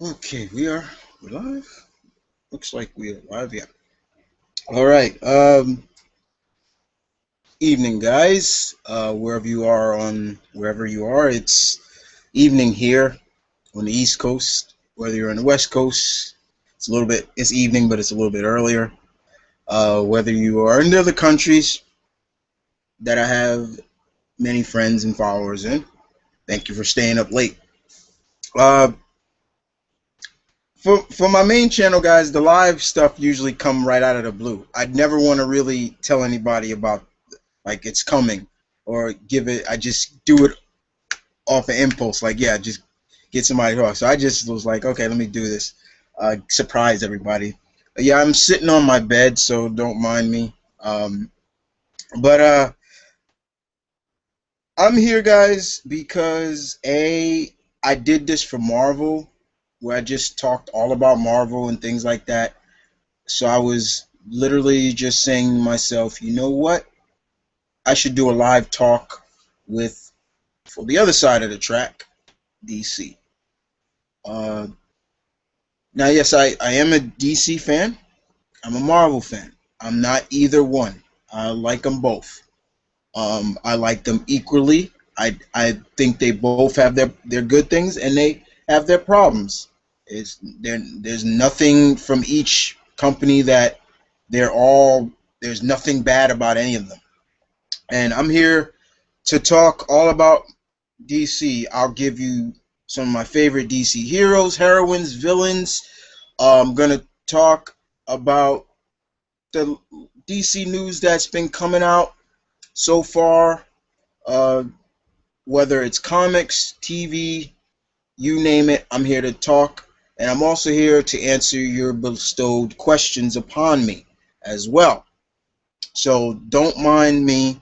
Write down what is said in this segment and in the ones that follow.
Okay, we're live. Looks like we are live. Yeah. All right. Evening, guys. Wherever you are, it's evening here on the East Coast. Whether you're on the West Coast, it's evening, but it's a little bit earlier. Whether you are in the other countries that I have many friends and followers in, thank you for staying up late. Uh, for my main channel, guys, the live stuff usually come right out of the blue. I'd never want to really tell anybody about like it's coming or give it. I just do it off an impulse. Like, yeah, just get somebody to talk. So I just was like, okay, let me do this. Surprise everybody. Yeah, I'm sitting on my bed, so don't mind me. But I'm here, guys, because I did this for Marvel, where I just talked all about Marvel and things like that. So I was literally just saying to myself, you know what? I should do a live talk with, for the other side of the track, DC. Uh, Now, yes, I am a DC fan. I'm a Marvel fan. I'm not either one. I like them both. I like them equally. I think they both have their good things and they have their problems. There's nothing from each company that they're all there's nothing bad about any of them. And I'm here to talk all about DC. I'll give you some of my favorite DC heroes, heroines, villains. I'm gonna talk about the DC news that's been coming out so far, uh, whether it's comics, TV, you name it. I'm here to talk, and I'm also here to answer your bestowed questions upon me as well. So don't mind me,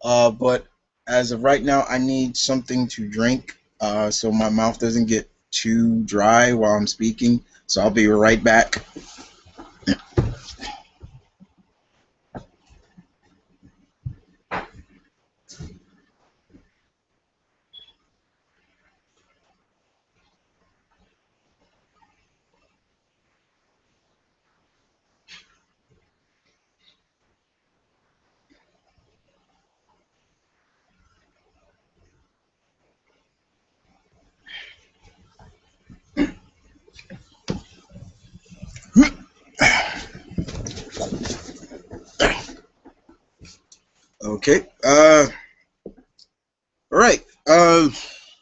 but as of right now, I need something to drink so my mouth doesn't get too dry while I'm speaking. So I'll be right back. Okay. All right.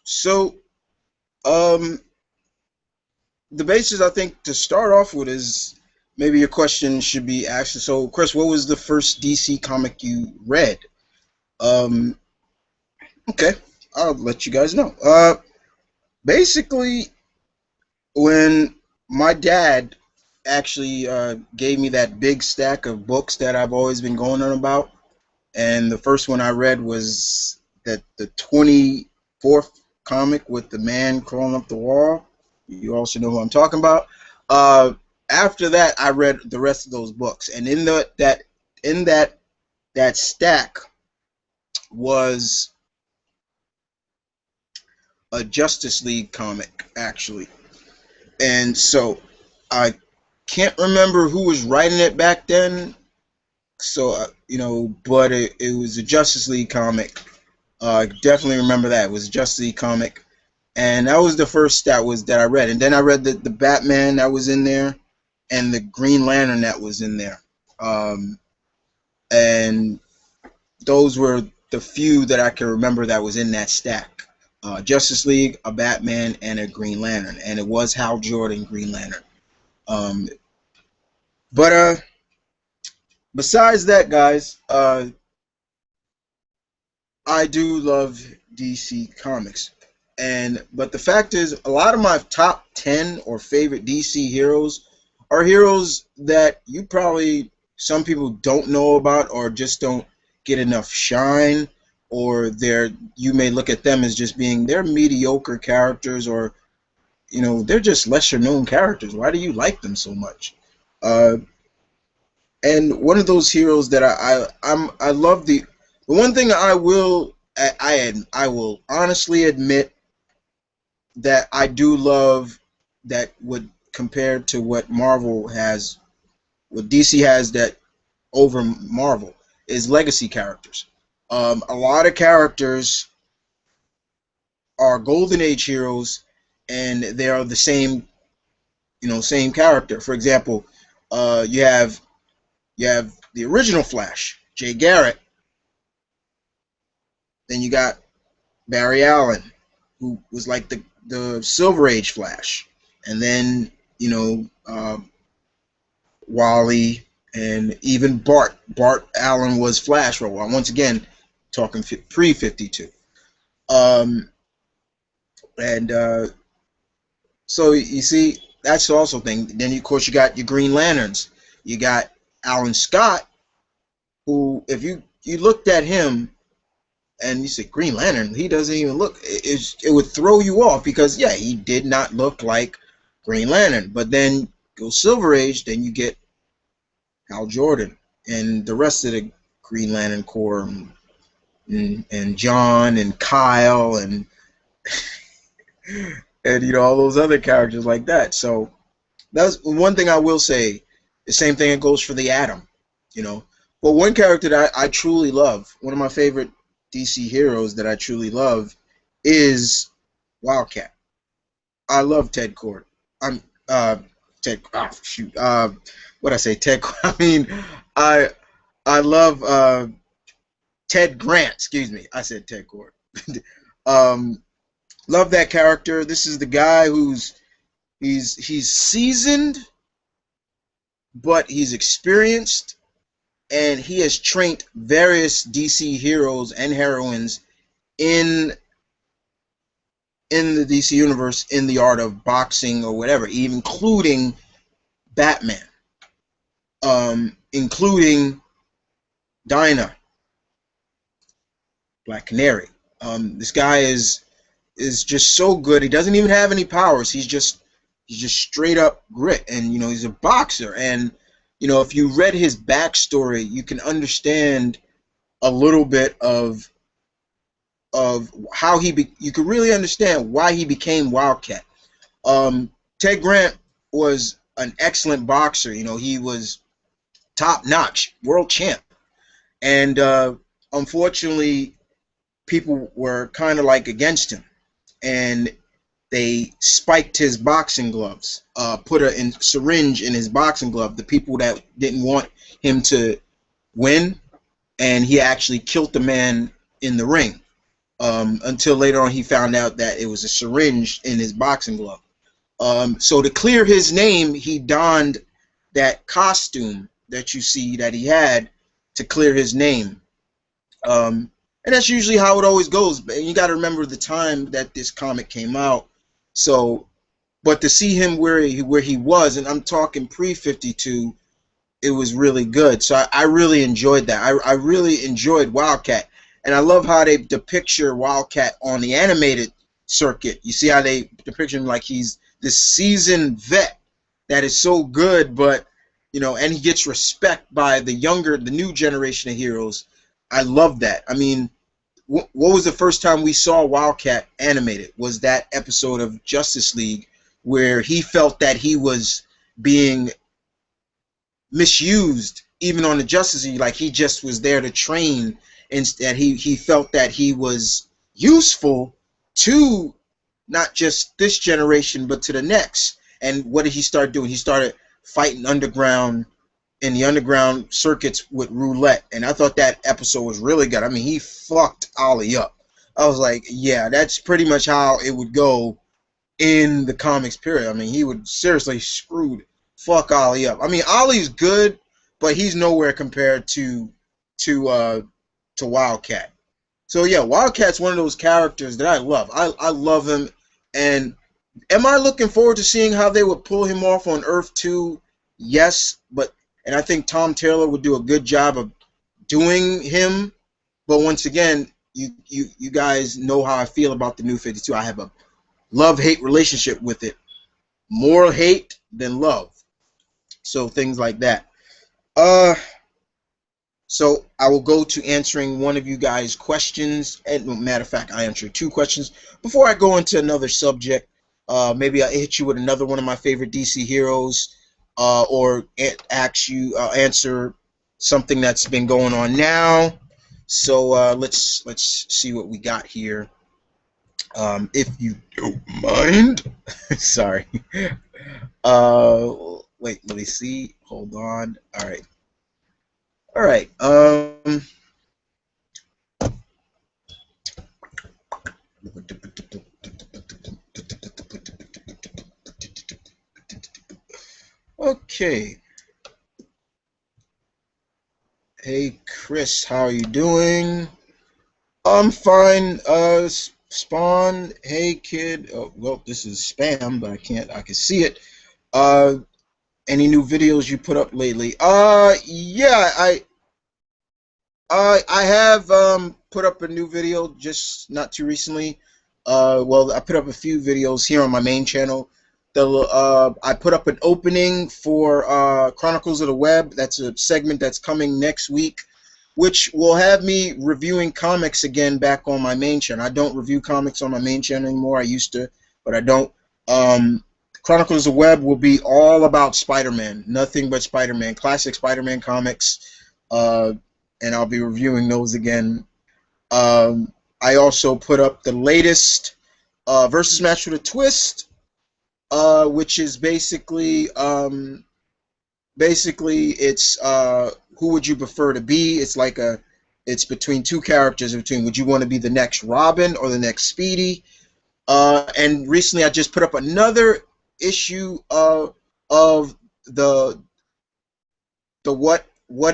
So um, the basis I think to start off with is maybe your question should be asked. So, Chris, what was the first DC comic you read? Um, okay, I'll let you guys know. Basically, when my dad actually gave me that big stack of books that I've always been going on about, and the first one I read was the 24th comic with the man crawling up the wall. You also know who I'm talking about. Uh, After that, I read the rest of those books, and in that stack was a Justice League comic actually, and so I can't remember who was writing it back then. So but it was a Justice League comic. I definitely remember that it was a Justice League comic, and that was the first that I read, and then I read the Batman that was in there, and the Green Lantern that was in there, and those were the few that I can remember that was in that stack. Justice League, a Batman, and a Green Lantern, and it was Hal Jordan Green Lantern. Um, but besides that, guys, I do love DC Comics, and but the fact is, a lot of my top 10 or favorite DC heroes are heroes that you probably some people don't know about or just don't get enough shine, or you may look at them as just being they're mediocre characters, or they're just lesser known characters. Why do you like them so much? Uh, and one of those heroes that I love the one thing I will honestly admit that I do love that would compare to what Marvel has, what DC has that over Marvel is legacy characters. A lot of characters are Golden Age heroes, and they are the same, same character. For example, you have the original Flash, Jay Garrett. Then you got Barry Allen, who was like the Silver Age Flash, and then Wally, and even Bart. Bart Allen was Flash for a while. Once again, talking pre-52. Um, and so you see, that's also a thing. Then of course you got your Green Lanterns. You got Alan Scott, who if you looked at him and you said Green Lantern, he doesn't even look. It would throw you off because yeah, he did not look like Green Lantern. But then go Silver Age, then you get Hal Jordan and the rest of the Green Lantern Corps, and John and Kyle and and all those other characters like that. So that's one thing I will say. The same thing it goes for the Atom, But one character that I truly love, one of my favorite DC heroes that I truly love, is Wildcat. I love Ted Kord. I'm Ted. Oh shoot. What I say, Ted? I mean, I I love Ted Grant. Excuse me, I said Ted Kord. um, love that character. This is the guy who's he's seasoned, but he's experienced, and he has trained various DC heroes and heroines in the DC universe in the art of boxing or whatever, even including Batman, including Dinah, Black Canary. This guy is just so good. He doesn't even have any powers. He's just straight up grit, and he's a boxer. And if you read his backstory, you can understand a little bit of how you could really understand why he became Wildcat. Ted Grant was an excellent boxer. He was top notch, world champ, and unfortunately, people were kind of like against him, and they spiked his boxing gloves, put a syringe in his boxing glove. The people that didn't want him to win, and he actually killed the man in the ring. Until later on, he found out that it was a syringe in his boxing glove. So to clear his name, he donned that costume that you see that he had to clear his name. And that's usually how it always goes. And you got to remember the time that this comic came out. So, but to see him where he was, and I'm talking pre-52, it was really good. So I really enjoyed that. I really enjoyed Wildcat. And I love how they depict Wildcat on the animated circuit. You see how they depict him like he's this seasoned vet that is so good, but and he gets respect by the new generation of heroes. I love that. I mean, what was the first time we saw Wildcat animated? Was that episode of Justice League where he felt that he was being misused, even on the Justice League, like he just was there to train. Instead, he felt that he was useful to not just this generation, but to the next. And what did he start doing? He started fighting in the underground circuits with roulette. And I thought that episode was really good. I mean, he fucked Ollie up. I was like, yeah, that's pretty much how it would go in the comics period. I mean, he would seriously fuck Ollie up. I mean, Ollie's good, but he's nowhere compared to Wildcat. So yeah, Wildcat's one of those characters that I love. I love him. And am I looking forward to seeing how they would pull him off on Earth 2? Yes, and I think Tom Taylor would do a good job of doing him. But once again, you guys know how I feel about the New 52. I have a love-hate relationship with it. More hate than love. So things like that. So I will go to answering one of you guys' questions. And matter of fact, I answered 2 questions. Before I go into another subject, Maybe I hit you with another one of my favorite DC heroes, or ask you answer something that's been going on now. So let's see what we got here. If you don't mind. Sorry. Wait, let me see. Hold on. All right. All right. Okay. Hey, Chris, how are you doing? I'm fine. Spawn. Hey, kid. Oh, well, this is spam, but I can't. I can see it. Uh, any new videos you put up lately? Yeah, I have put up a new video just not too recently. Well, I put up a few videos here on my main channel. I put up an opening for Chronicles of the Web. That's a segment that's coming next week, which will have me reviewing comics again back on my main channel. I don't review comics on my main channel anymore. I used to, but I don't. Chronicles of the Web will be all about Spider-Man, nothing but Spider-Man, classic Spider-Man comics. Uh, and I'll be reviewing those again. I also put up the latest versus match with a twist, which is basically it's who would you prefer to be? It's between two characters. Between would you want to be the next Robin or the next Speedy? And recently I just put up another issue of the what would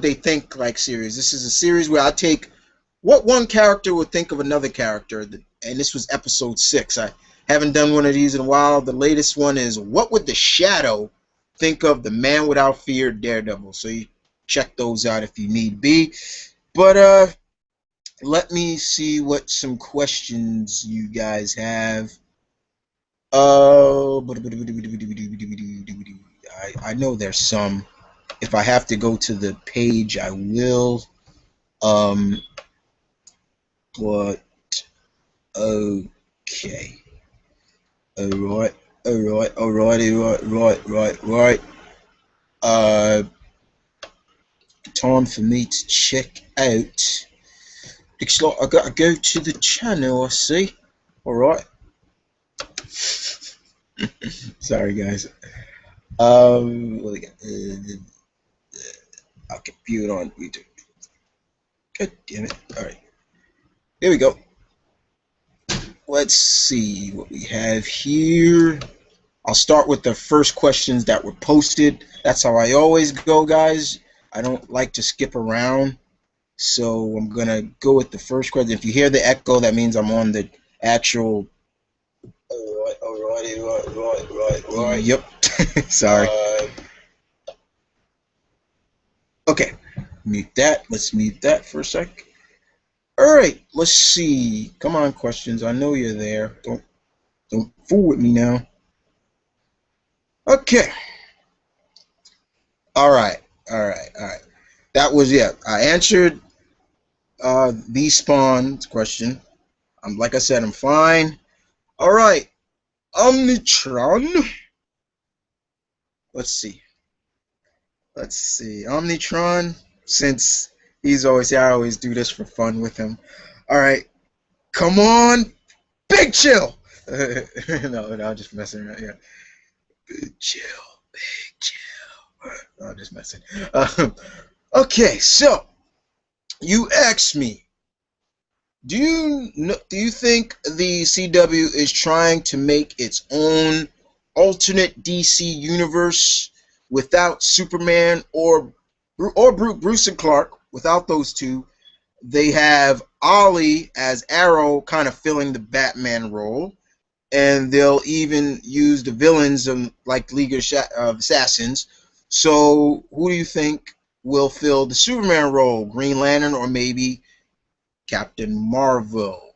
they think like series. This is a series where I take what one character would think of another character, and this was episode 6. I haven't done one of these in a while. The latest one is what would the Shadow think of the Man Without Fear, Daredevil. So you check those out if you need be. But let me see what some questions you guys have. I know there's some. If I have to go to the page, I will. But okay. Alright. Right. Time for me to check out. Looks like I gotta go to the channel, I see. Alright. Sorry, guys. What do we got? I'll compute on YouTube. God damn it. Alright. Here we go. Let's see what we have here. I'll start with the first questions that were posted. That's how I always go, guys. I don't like to skip around. So I'm going to go with the first question. If you hear the echo, that means I'm on the actual... Alright. Yep. Sorry. Okay. Mute that. Let's mute that for a sec. Alright. Let's see. Come on, questions. I know you're there. Don't fool with me now. Okay. Alright. That was, yeah. I answered the Spawn's question. Like I said, I'm fine. Alright. Omnitron. Let's see. Omnitron, since he's always here, I always do this for fun with him. Alright. Come on. Big chill. No, I'm just messing around. Yeah. Big chill. No, I'm just messing. Okay, so you asked me, do you think the CW is trying to make its own alternate DC universe without Superman or Bruce and Clark? Without those two, they have Ollie as Arrow, kind of filling the Batman role, and they'll even use the villains like League of Assassins. So who do you think will fill the Superman role? Green Lantern or maybe Captain Marvel?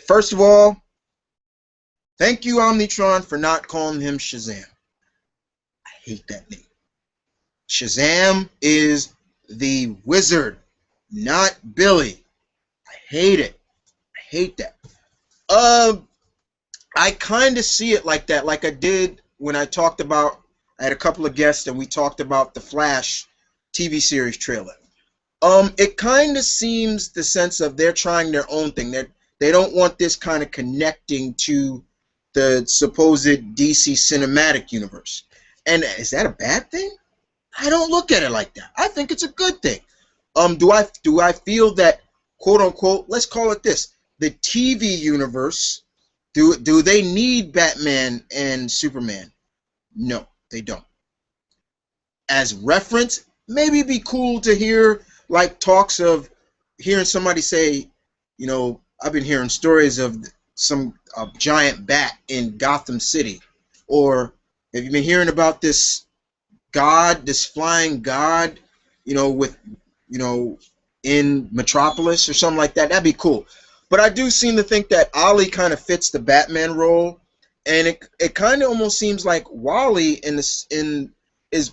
First of all, thank you, Omnitron, for not calling him Shazam. I hate that name. Shazam is the wizard, not Billy. I hate it. I hate that. I kind of see it like that, like I did when I talked about. I had a couple of guests and we talked about the Flash TV series trailer. It kind of seems the sense of they're trying their own thing. They don't want this kind of connecting to the supposed DC cinematic universe. And is that a bad thing? I don't look at it like that. I think it's a good thing. Do I feel that, quote unquote, let's call it this, the TV universe, do they need Batman and Superman? No, they don't. As reference, maybe it'd be cool to hear like talks of hearing somebody say, I've been hearing stories of some giant bat in Gotham City, or have you been hearing about this god, this flying god, with you know in Metropolis or something like that? That'd be cool. But I do seem to think that Ollie kind of fits the Batman role, and it kind of almost seems like Wally in is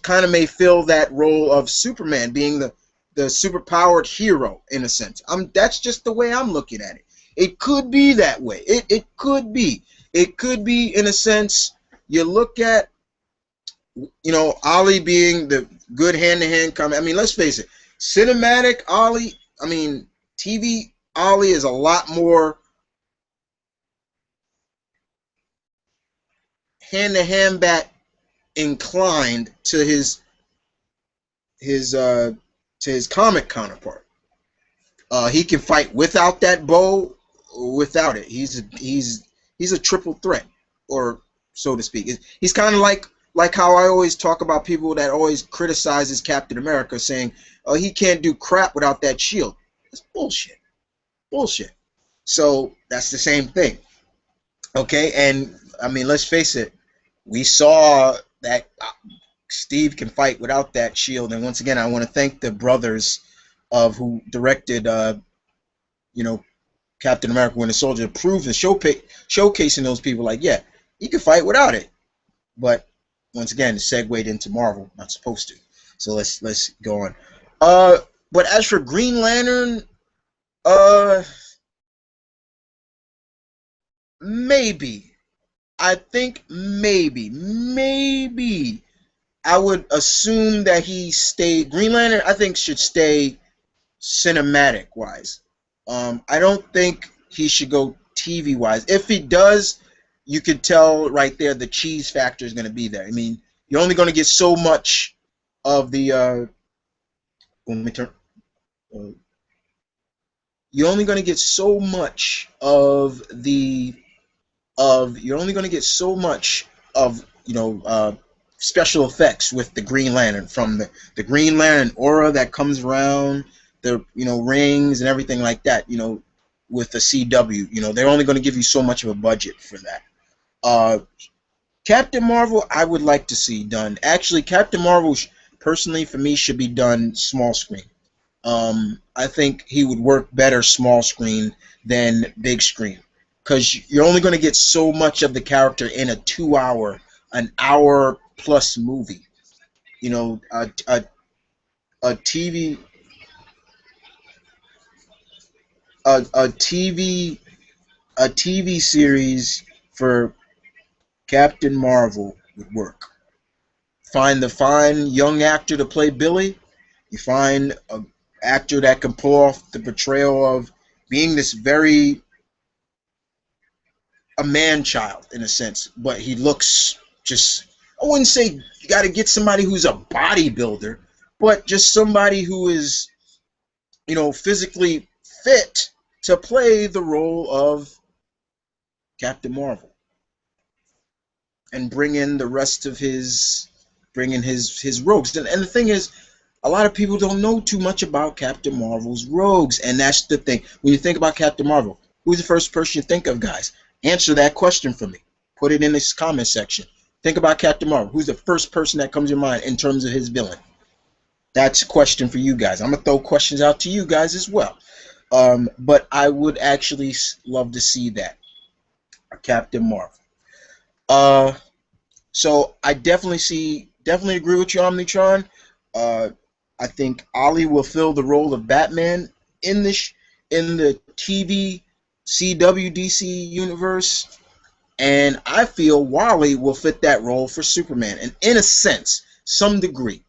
kind of may fill that role of Superman, being the superpowered hero in a sense. That's just the way I'm looking at it. It could be that way. It could be. It could be in a sense. You look at Ollie being the good hand-to-hand combat. I mean, let's face it, cinematic Ollie. I mean, TV Ollie is a lot more hand-to-hand bat inclined to his comic counterpart. He can fight without that bow, without it. He's a triple threat, or so to speak. He's kind of like how I always talk about people that always criticizes Captain America, saying, "Oh, he can't do crap without that shield." That's bullshit. Bullshit. So that's the same thing. Okay, and I mean, let's face it. We saw that Steve can fight without that shield, and once again, I want to thank the brothers of who directed, Captain America: Winter Soldier, to prove the showcasing those people. Like, yeah, you can fight without it, but once again, it segued into Marvel. Not supposed to. So let's go on. But as for Green Lantern, uh, maybe. I think maybe I would assume that he stayed. Green Lantern, I think, should stay cinematic wise. I don't think he should go TV wise. If he does, you can tell right there the cheese factor is going to be there. I mean, you're only going to get so much of the. Let me turn. Uh, you're only going to get so much of the. You're only going to get so much of special effects with the Green Lantern, from the Green Lantern aura that comes around the rings and everything like that. With the CW, they're only going to give you so much of a budget for that. Captain Marvel, I would like to see done. Actually, Captain Marvel, personally, for me, should be done small screen. I think he would work better small screen than big screen, because you're only going to get so much of the character in a 2 hour, an hour plus movie. A TV, a TV series for Captain Marvel would work. Find the fine young actor to play Billy. You find a actor that can pull off the portrayal of being this very a man child in a sense, but he looks just. I wouldn't say you got to get somebody who's a bodybuilder, but just somebody who is, physically fit to play the role of Captain Marvel, and bring in the rest of his rogues. And the thing is, a lot of people don't know too much about Captain Marvel's rogues, and that's the thing. When you think about Captain Marvel, who's the first person you think of, guys? Answer that question for me. Put it in this comment section. Think about Captain Marvel. Who's the first person that comes to your mind in terms of his villain? That's a question for you guys. I'm going to throw questions out to you guys as well. But I would actually love to see that. Captain Marvel. So I definitely agree with you, Omnitron. I think Ollie will fill the role of Batman in the TV CW DC universe, And I feel Wally will fit that role for Superman, and in a sense, some degree,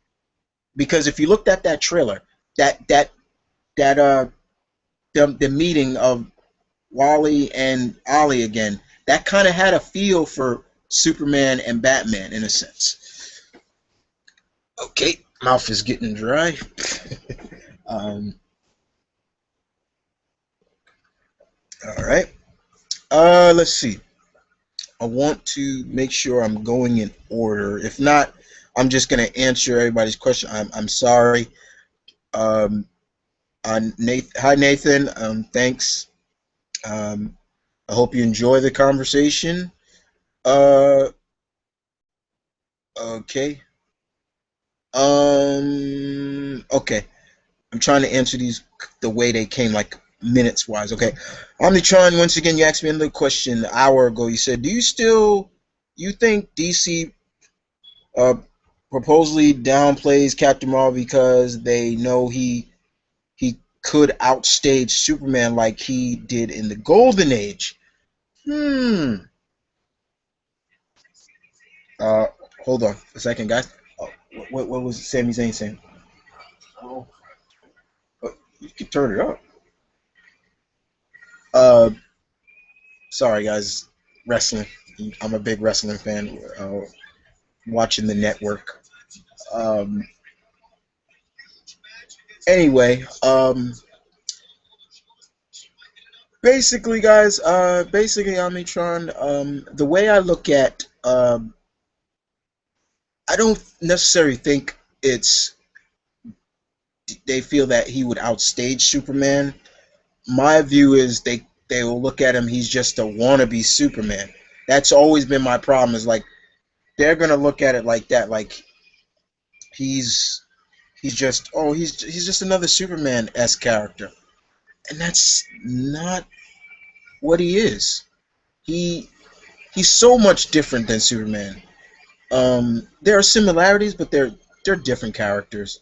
because if you looked at that trailer, that that that the meeting of Wally and Ollie again, that kind of had a feel for Superman and Batman in a sense. Okay, mouth is getting dry. um, all right. Let's see. I want to make sure I'm going in order. If not, I'm just gonna answer everybody's question. I'm sorry. Um, hi Nathan. Thanks. Um, I hope you enjoy the conversation. Uh, okay. Okay. I'm trying to answer these the way they came, like minutes wise. Okay. Omnitron, once again, you asked me another question an hour ago. You said, you think DC uh, purposely downplays Captain Marvel because they know he could outstage Superman like he did in the Golden Age? Hmm. Uh, Hold on a second, guys. Oh, what was Sami Zayn saying? Oh, you can turn it up. Uh, Sorry, guys. Wrestling. I'm a big wrestling fan. Watching the network. Um, anyway, basically, guys. Basically, Omnitron. The way I look at, I don't necessarily think it's they feel that he would outstage Superman. My view is they will look at him. He's just a wannabe Superman. That's always been my problem. Is like they're gonna look at it like that. Like he's he's just another Superman esque character, and that's not what he is. He he's so much different than Superman. There are similarities, but they're different characters.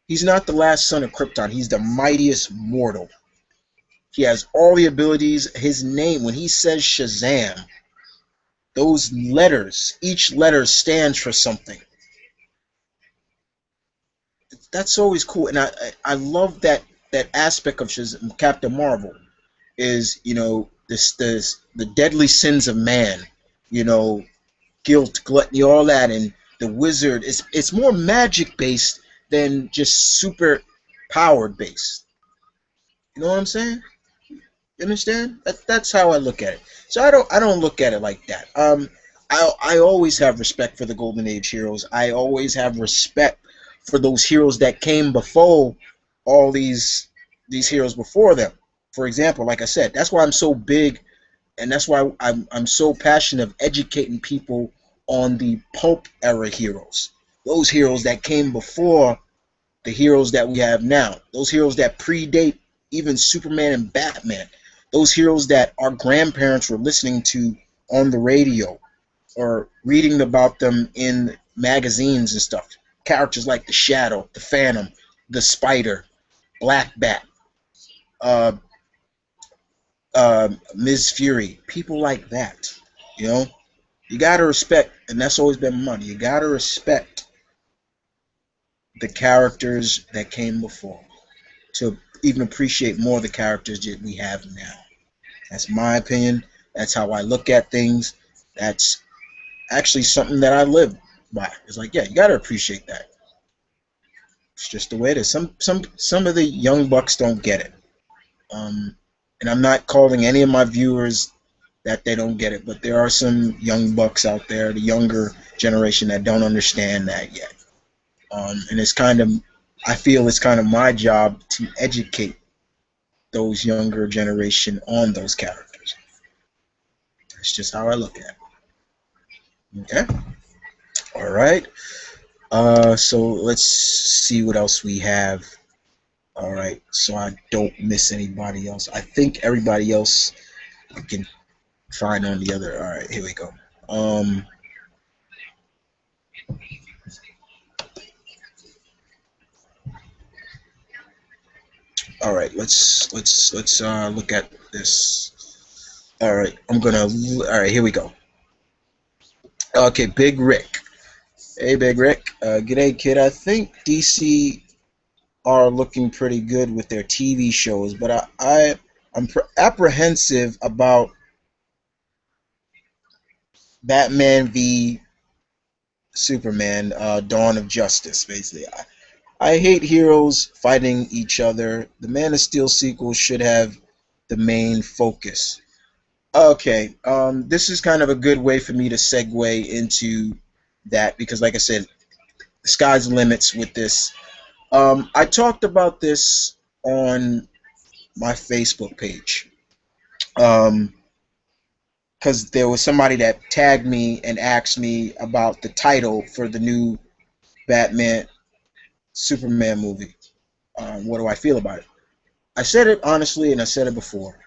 He's not the last son of Krypton. He's the mightiest mortal. He has all the abilities. His name, when he says Shazam, those letters, each letter stands for something. That's always cool, and I love that aspect of Shazam, Captain Marvel is this the deadly sins of man, you know, guilt, gluttony, all that, and the wizard. It's more magic based than just super powered based. You know what I'm saying? You understand? That's how I look at it. So I don't look at it like that. I always have respect for the Golden Age heroes. I always have respect for those heroes that came before all these heroes before them. For example, like I said, that's why I'm so big, and that's why I'm so passionate of educating people on the pulp era heroes. Those heroes that came before the heroes that we have now. Those heroes that predate even Superman and Batman. Those heroes that our grandparents were listening to on the radio or reading about them in magazines and stuff. Characters like the Shadow, the Phantom, the Spider, Black Bat, uh, Ms. Fury, people like that. You know, you gotta respect, and that's always been money. You gotta respect the characters that came before to even appreciate more the characters that we have now. That's my opinion. That's how I look at things. That's actually something that I live by. It's like, yeah, you gotta appreciate that. It's just the way it is. Some of the young bucks don't get it. And I'm not calling any of my viewers that they don't get it, but there are some young bucks out there, the younger generation, that don't understand that yet. And it's kind of, I feel it's kind of my job to educate those younger generation on those characters. That's just how I look at it. Okay. All right. So let's see what else we have. All right. So I don't miss anybody else. I think everybody else I can find on the other. All right. Here we go. Um. All right. Let's look at this. All right. All right. Here we go. Okay, Big Rick. Hey, Big Rick. G'day, kid. I think DC are looking pretty good with their TV shows, but I'm apprehensive about Batman v Superman, Dawn of Justice. Basically, I hate heroes fighting each other. The Man of Steel sequel should have the main focus. Okay, this is kind of a good way for me to segue into that because, like I said, the sky's the limits with this. I talked about this on my Facebook page because there was somebody that tagged me and asked me about the title for the new Batman Superman movie. What do I feel about it? I said it honestly, and I said it before.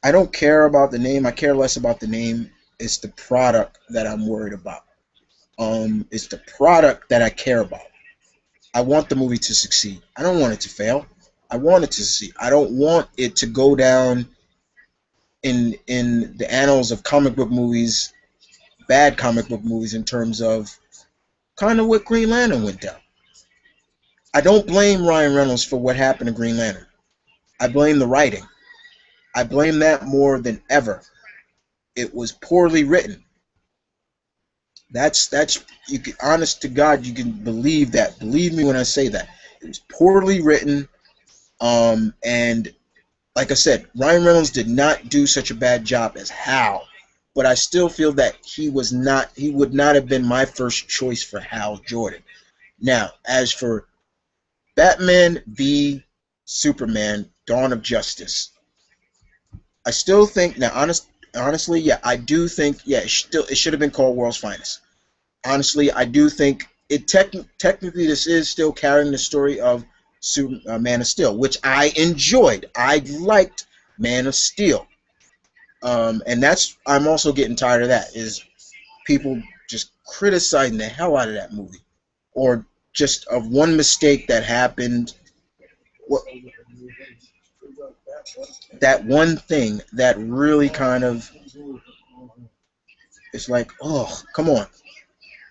I don't care about the name. I care less about the name. It's the product that I'm worried about. It's the product that I care about. I want the movie to succeed. I don't want it to fail. I want it to succeed. I don't want it to go down in the annals of comic book movies, bad comic book movies, in terms of kind of what Green Lantern went down. I don't blame Ryan Reynolds for what happened to Green Lantern. I blame the writing. I blame that more than ever. It was poorly written. That's you can, honest to God, you can believe that. Believe me when I say that. It was poorly written. And like I said, Ryan Reynolds did not do such a bad job as Hal, but I still feel that he would not have been my first choice for Hal Jordan. Now, as for Batman v Superman: Dawn of Justice, I still think now, honestly, yeah, I do think, yeah, it should have been called World's Finest. Honestly, I do think technically this is still carrying the story of Man of Steel, which I enjoyed. I liked Man of Steel, and that's I'm also getting tired of that. Is people just criticizing the hell out of that movie, or just of one mistake that happened. That one thing that really kind of, it's like, oh, come on.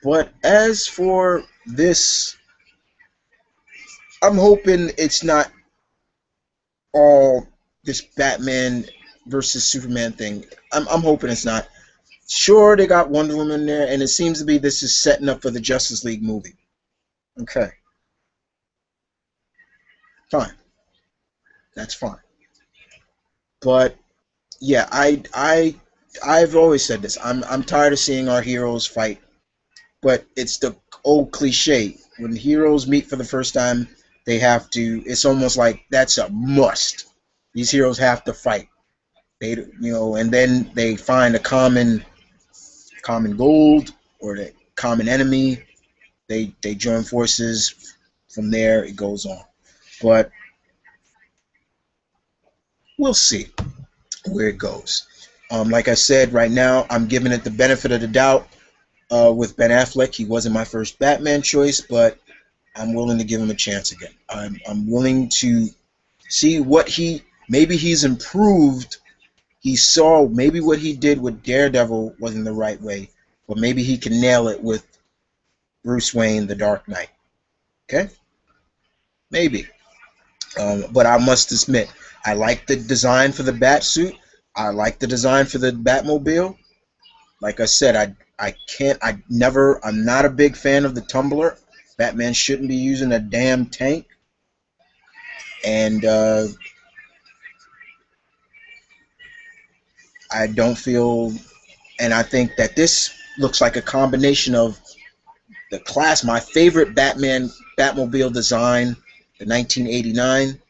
But as for this, I'm hoping it's not all this Batman versus Superman thing. I'm hoping it's not. Sure, they got Wonder Woman in there, and it seems to be this is setting up for the Justice League movie. Okay, fine, that's fine. But yeah, I've always said this. I'm tired of seeing our heroes fight, but it's the old cliche when heroes meet for the first time, they have to. It's almost like that's a must. These heroes have to fight. And then they find a common gold or the common enemy. They join forces. From there, it goes on. But we'll see where it goes. Like I said, right now I'm giving it the benefit of the doubt with Ben Affleck. He wasn't my first Batman choice, but I'm willing to give him a chance again. I'm willing to see what maybe he's improved. He saw maybe what he did with Daredevil wasn't the right way, but maybe he can nail it with Bruce Wayne, The Dark Knight. Okay, maybe. But I must admit, I like the design for the bat suit. I like the design for the Batmobile. Like I said, I'm not a big fan of the tumbler. Batman shouldn't be using a damn tank. And I don't feel, and I think that this looks like a combination of my favorite Batmobile design, the 1989,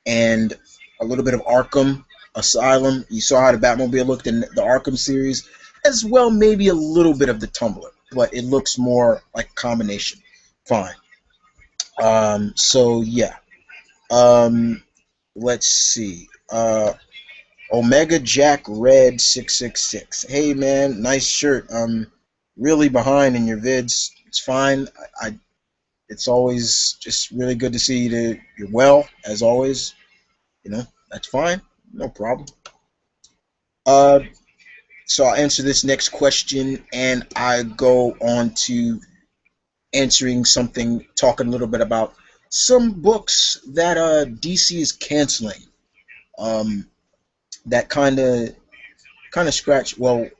and a little bit of Arkham Asylum. You saw how the Batmobile looked in the Arkham series, as well maybe a little bit of the Tumbler, but it looks more like a combination. Fine. So yeah. Um, let's see. Omega Jack Red 666. Hey man, nice shirt. Really behind in your vids. It's fine. It's always just really good to see you. You're well as always. That's fine. No problem. Uh, So I'll answer this next question, and I go on to answering something, talking a little bit about some books that DC is canceling. Um, that kind of scratch. I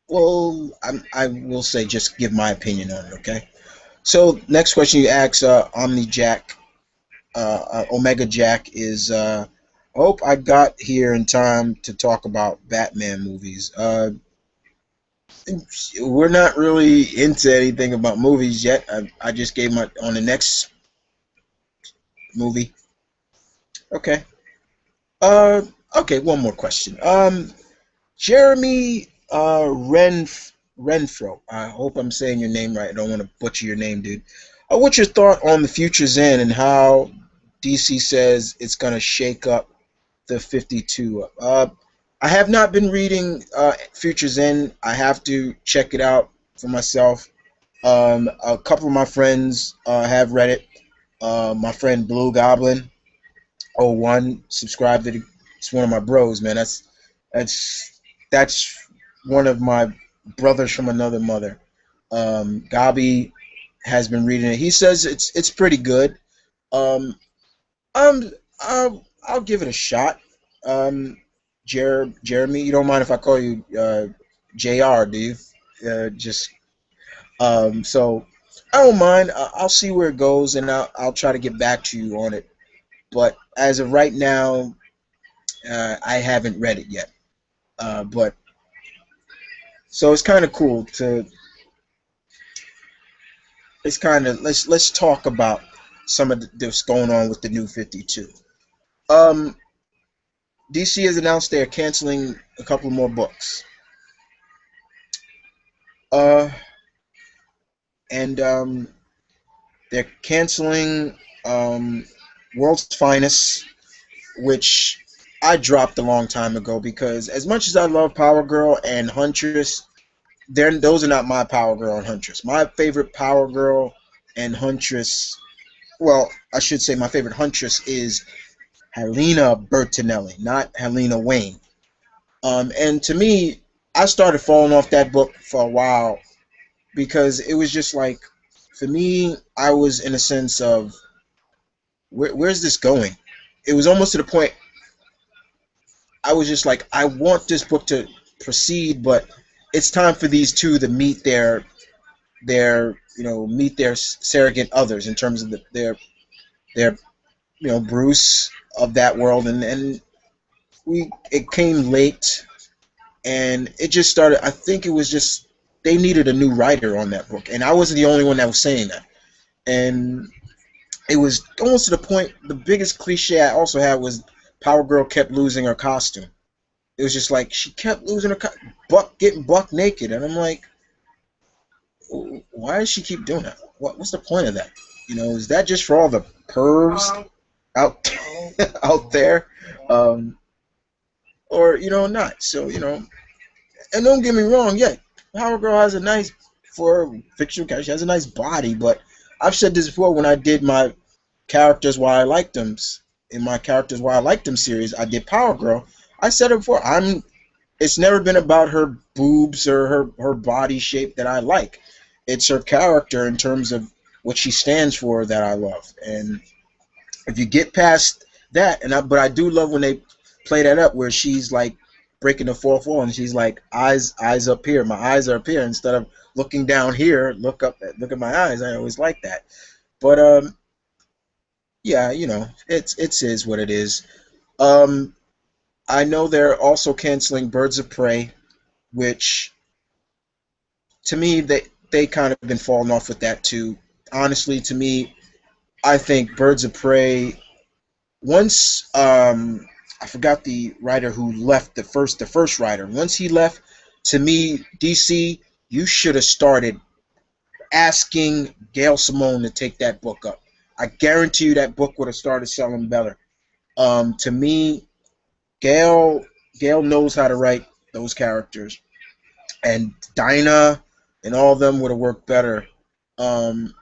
will say just give my opinion on it. Okay. So next question you ask, Omni Jack, Omega Jack is. I hope I got here in time to talk about Batman movies. We're not really into anything about movies yet. I just gave my on the next movie. Okay. Uh, okay. One more question. Jeremy Renfro. I hope I'm saying your name right. I don't want to butcher your name, dude. What's your thought on the Future's End and how DC says it's gonna shake up the 52? I have not been reading Future's End. I have to check it out for myself. A couple of my friends have read it. My friend Blue Goblin 01 subscribed to it. It's one of my bros, man. That's that's one of my brothers from another mother. Gabi has been reading it. He says it's pretty good. Um, I'll give it a shot. Um, Jeremy, you don't mind if I call you Jr. Do you? Just so I don't mind. I'll see where it goes, and I'll try to get back to you on it. But as of right now, I haven't read it yet. But so it's kind of cool to. It's kind of let's talk about some of this going on with the new 52. Um, DC has announced they are canceling a couple more books. Uh, and they're canceling World's Finest, which I dropped a long time ago because as much as I love Power Girl and Huntress, those are not my Power Girl and Huntress. My favorite Power Girl and Huntress, well, I should say my favorite Huntress is Helena Bertinelli, not Helena Wayne. And to me, I started falling off that book for a while because it was just like, for me, I was in a sense of where's this going? It was almost to the point I was just like, I want this book to proceed, but it's time for these two to meet meet their surrogate others in terms of their Bruce of that world, and we it came late, and it just started. I think it was just they needed a new writer on that book, and I wasn't the only one that was saying that. And it was almost to the point. The biggest cliche I also had was Power Girl kept losing her costume. It was just like she kept losing her getting buck naked, and I'm like, why does she keep doing that? What's the point of that? Is that just for all the pervs out out there, um, or not? So and don't get me wrong, yeah, Power Girl has a nice for a fictional character. She has a nice body, but I've said this before when I did my characters why I liked them in my characters why I liked them series. I did Power Girl. I said it before. It's never been about her boobs or her body shape that I like. It's her character in terms of what she stands for that I love. And if you get past that, but I do love when they play that up where she's like breaking the fourth wall and she's like eyes up here. My eyes are up here instead of looking down here. Look at my eyes. I always like that. But yeah, it's is what it is. Um, I know they're also canceling Birds of Prey, which to me they kind of been falling off with that too. Honestly, to me, I think Birds of Prey. Once I forgot the writer who left the first writer. Once he left, to me, DC, you should have started asking Gail Simone to take that book up. I guarantee you that book would have started selling better. To me, Gail Gail knows how to write those characters, and Dinah and all of them would have worked better. Um,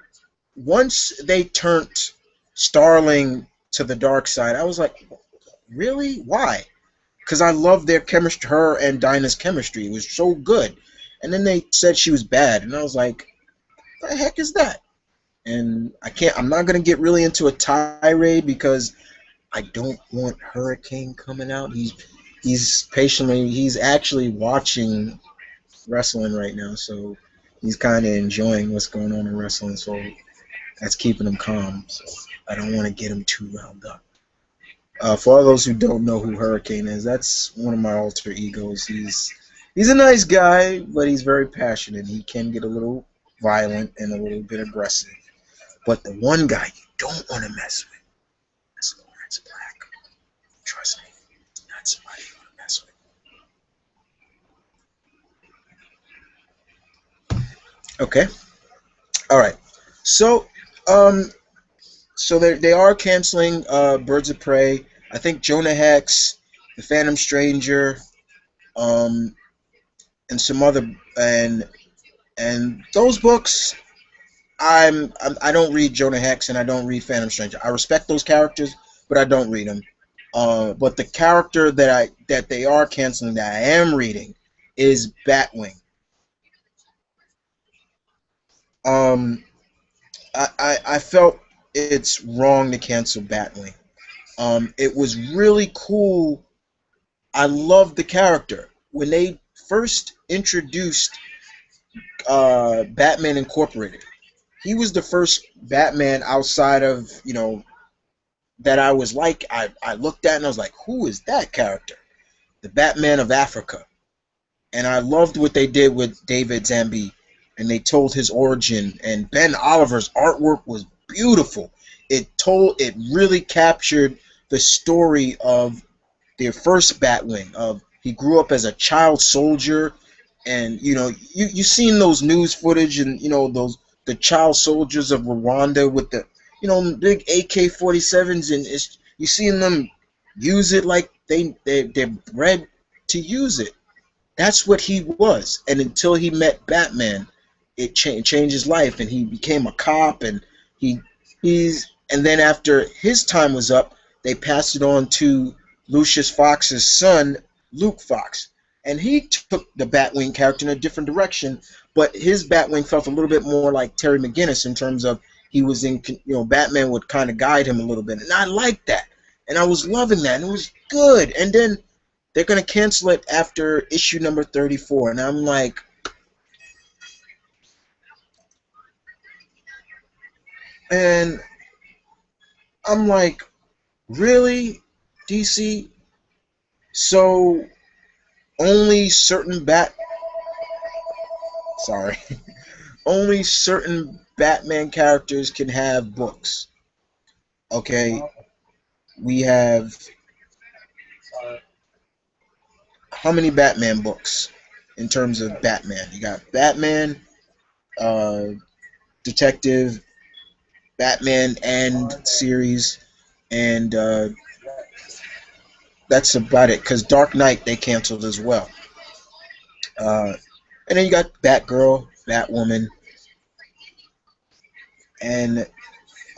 Once they turned Starling to the dark side, I was like, really? Why? because I loved their chemistry, her and Dinah's chemistry. It was so good. And then they said she was bad, and I was like, "What the heck is that?" And I can't. I'm not gonna get really into a tirade because I don't want Hurricane coming out. He's actually watching wrestling right now, so he's kind of enjoying what's going on in wrestling. So that's keeping him calm. So I don't want to get him too wound up. For all those who don't know who Hurricane is, that's one of my alter egos. He's a nice guy, but he's very passionate. He can get a little violent and a little bit aggressive. But the one guy you don't want to mess with is Lawrence Black. Trust me, not somebody you want to mess with. Okay. All right. So, um, so they are canceling Birds of Prey. I think Jonah Hex, The Phantom Stranger, um, and some other and those books. I don't read Jonah Hex and I don't read Phantom Stranger. I respect those characters, but I don't read them. But the character that they are canceling that I am reading is Batwing. Um, I felt it's wrong to cancel Batwing. It was really cool. I loved the character when they first introduced Batman Incorporated. He was the first Batman outside of that I was like I looked at and I was like, who is that character? The Batman of Africa. And I loved what they did with David Zambi, and they told his origin. And Ben Oliver's artwork was beautiful. It really captured the story of their first Batwing. Of he grew up as a child soldier, and you seen those news footage, and those the child soldiers of Rwanda with the big AK-47s, and you seen them use it like they're bred to use it. That's what he was. And until he met Batman, it changed his life, and he became a cop. And and then after his time was up, they passed it on to Lucius Fox's son, Luke Fox, and he took the Batwing character in a different direction. But his Batwing felt a little bit more like Terry McGinnis in terms of he was in, Batman would kind of guide him a little bit, and I liked that, and I was loving that, and it was good. And then they're going to cancel it after issue number 34. And and I'm like, really, DC? So only certain sorry, only certain Batman characters can have books. Okay, we have how many Batman books in terms of Batman? You got Batman, uh, Detective, Batman and series, and that's about it. Because Dark Knight they canceled as well, and then you got Batgirl, Batwoman, and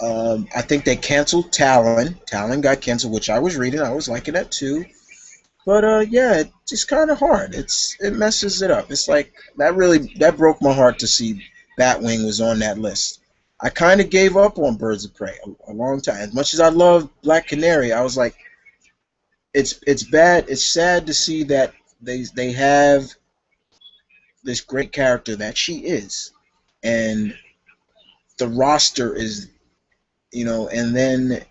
I think they canceled Talon. Talon got canceled, which I was reading. I was liking that too. But yeah, it's just kind of hard. It messes it up. It's like that broke my heart to see Batwing was on that list. I kind of gave up on Birds of Prey a long time. As much as I love Black Canary, I was like, it's bad. It's sad to see that they have this great character that she is, and the roster is, and then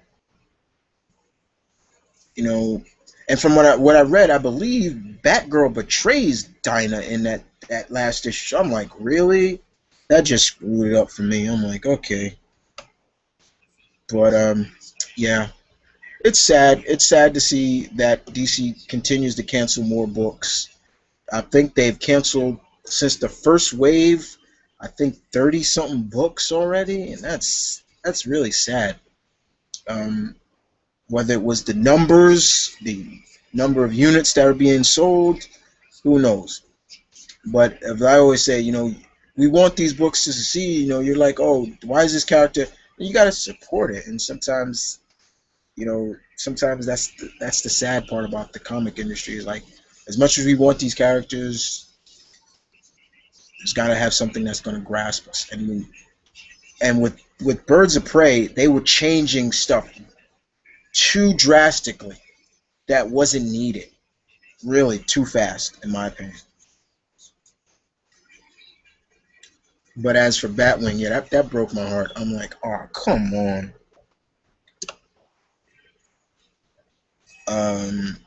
you know, and from what I read, I believe Batgirl betrays Dinah in that last issue. I'm like, really? That just screwed it up for me. I'm like, okay, but yeah, it's sad. It's sad to see that DC continues to cancel more books. I think they've canceled since the first wave. I think 30 something books already, and that's really sad. Um, Whether it was the number of units that are being sold, who knows? But as I always say, we want these books to succeed. You're like, oh, why is this character? You got to support it, and sometimes, sometimes that's the sad part about the comic industry is like as much as we want these characters, it's got to have something that's going to grasp us. And with Birds of Prey, they were changing stuff too drastically that wasn't needed. Really, too fast, in my opinion. But as for Batwing, yeah, that broke my heart. I'm like, oh, come on. Um,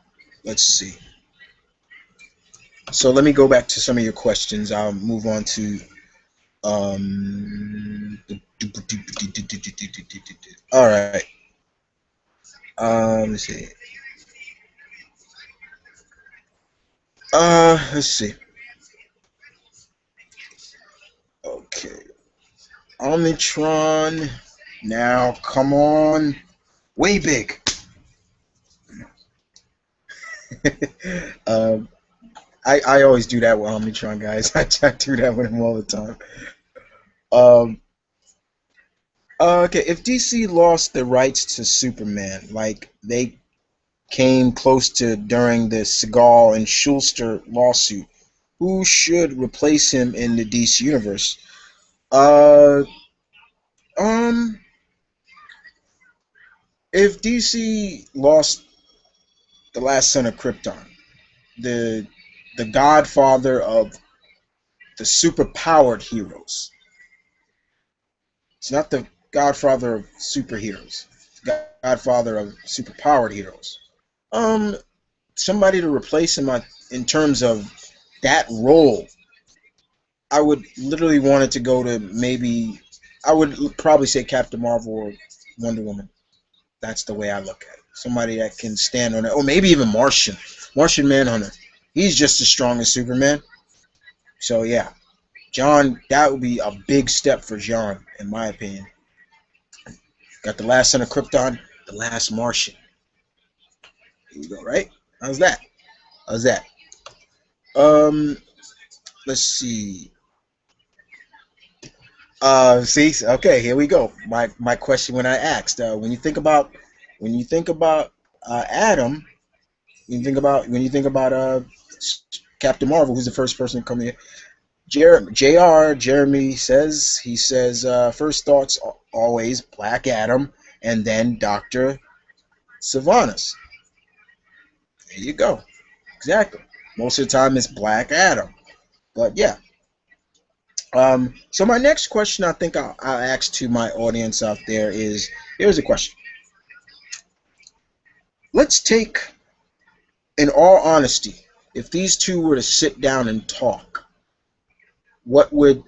let's see. So let me go back to some of your questions. I'll move on to all right. Let's see. Let's see. Okay. Omnitron. Now, come on. Way big. um, I always do that with Omnitron, guys. I do that with him all the time. Um, okay, if DC lost the rights to Superman, like they came close to during the Seagal and Schuster lawsuit, who should replace him in the DC universe? Uh, um, if DC lost the last son of Krypton, the the godfather of the superpowered heroes, it's not the godfather of superheroes, it's the godfather of superpowered heroes. Um, Somebody to replace him in terms of that role, I would literally want it to go to maybe. I would probably say Captain Marvel or Wonder Woman. That's the way I look at it. Somebody that can stand on it, or maybe even Martian Manhunter. He's just as strong as Superman. So yeah, John, that would be a big step for John, in my opinion. Got the last son of Krypton, the last Martian. Here you go, right? How's that? How's that? Um, let's see. See, okay, here we go. My question when I asked, when you think about Adam, when you think about Captain Marvel, who's the first person to come here? Jeremy says first thoughts always Black Adam, and then Doctor Sylvanas. There you go. Exactly. Most of the time it's Black Adam, but yeah. So my next question, I think I'll ask to my audience out there is: here's a question. Let's take, in all honesty, if these two were to sit down and talk, what would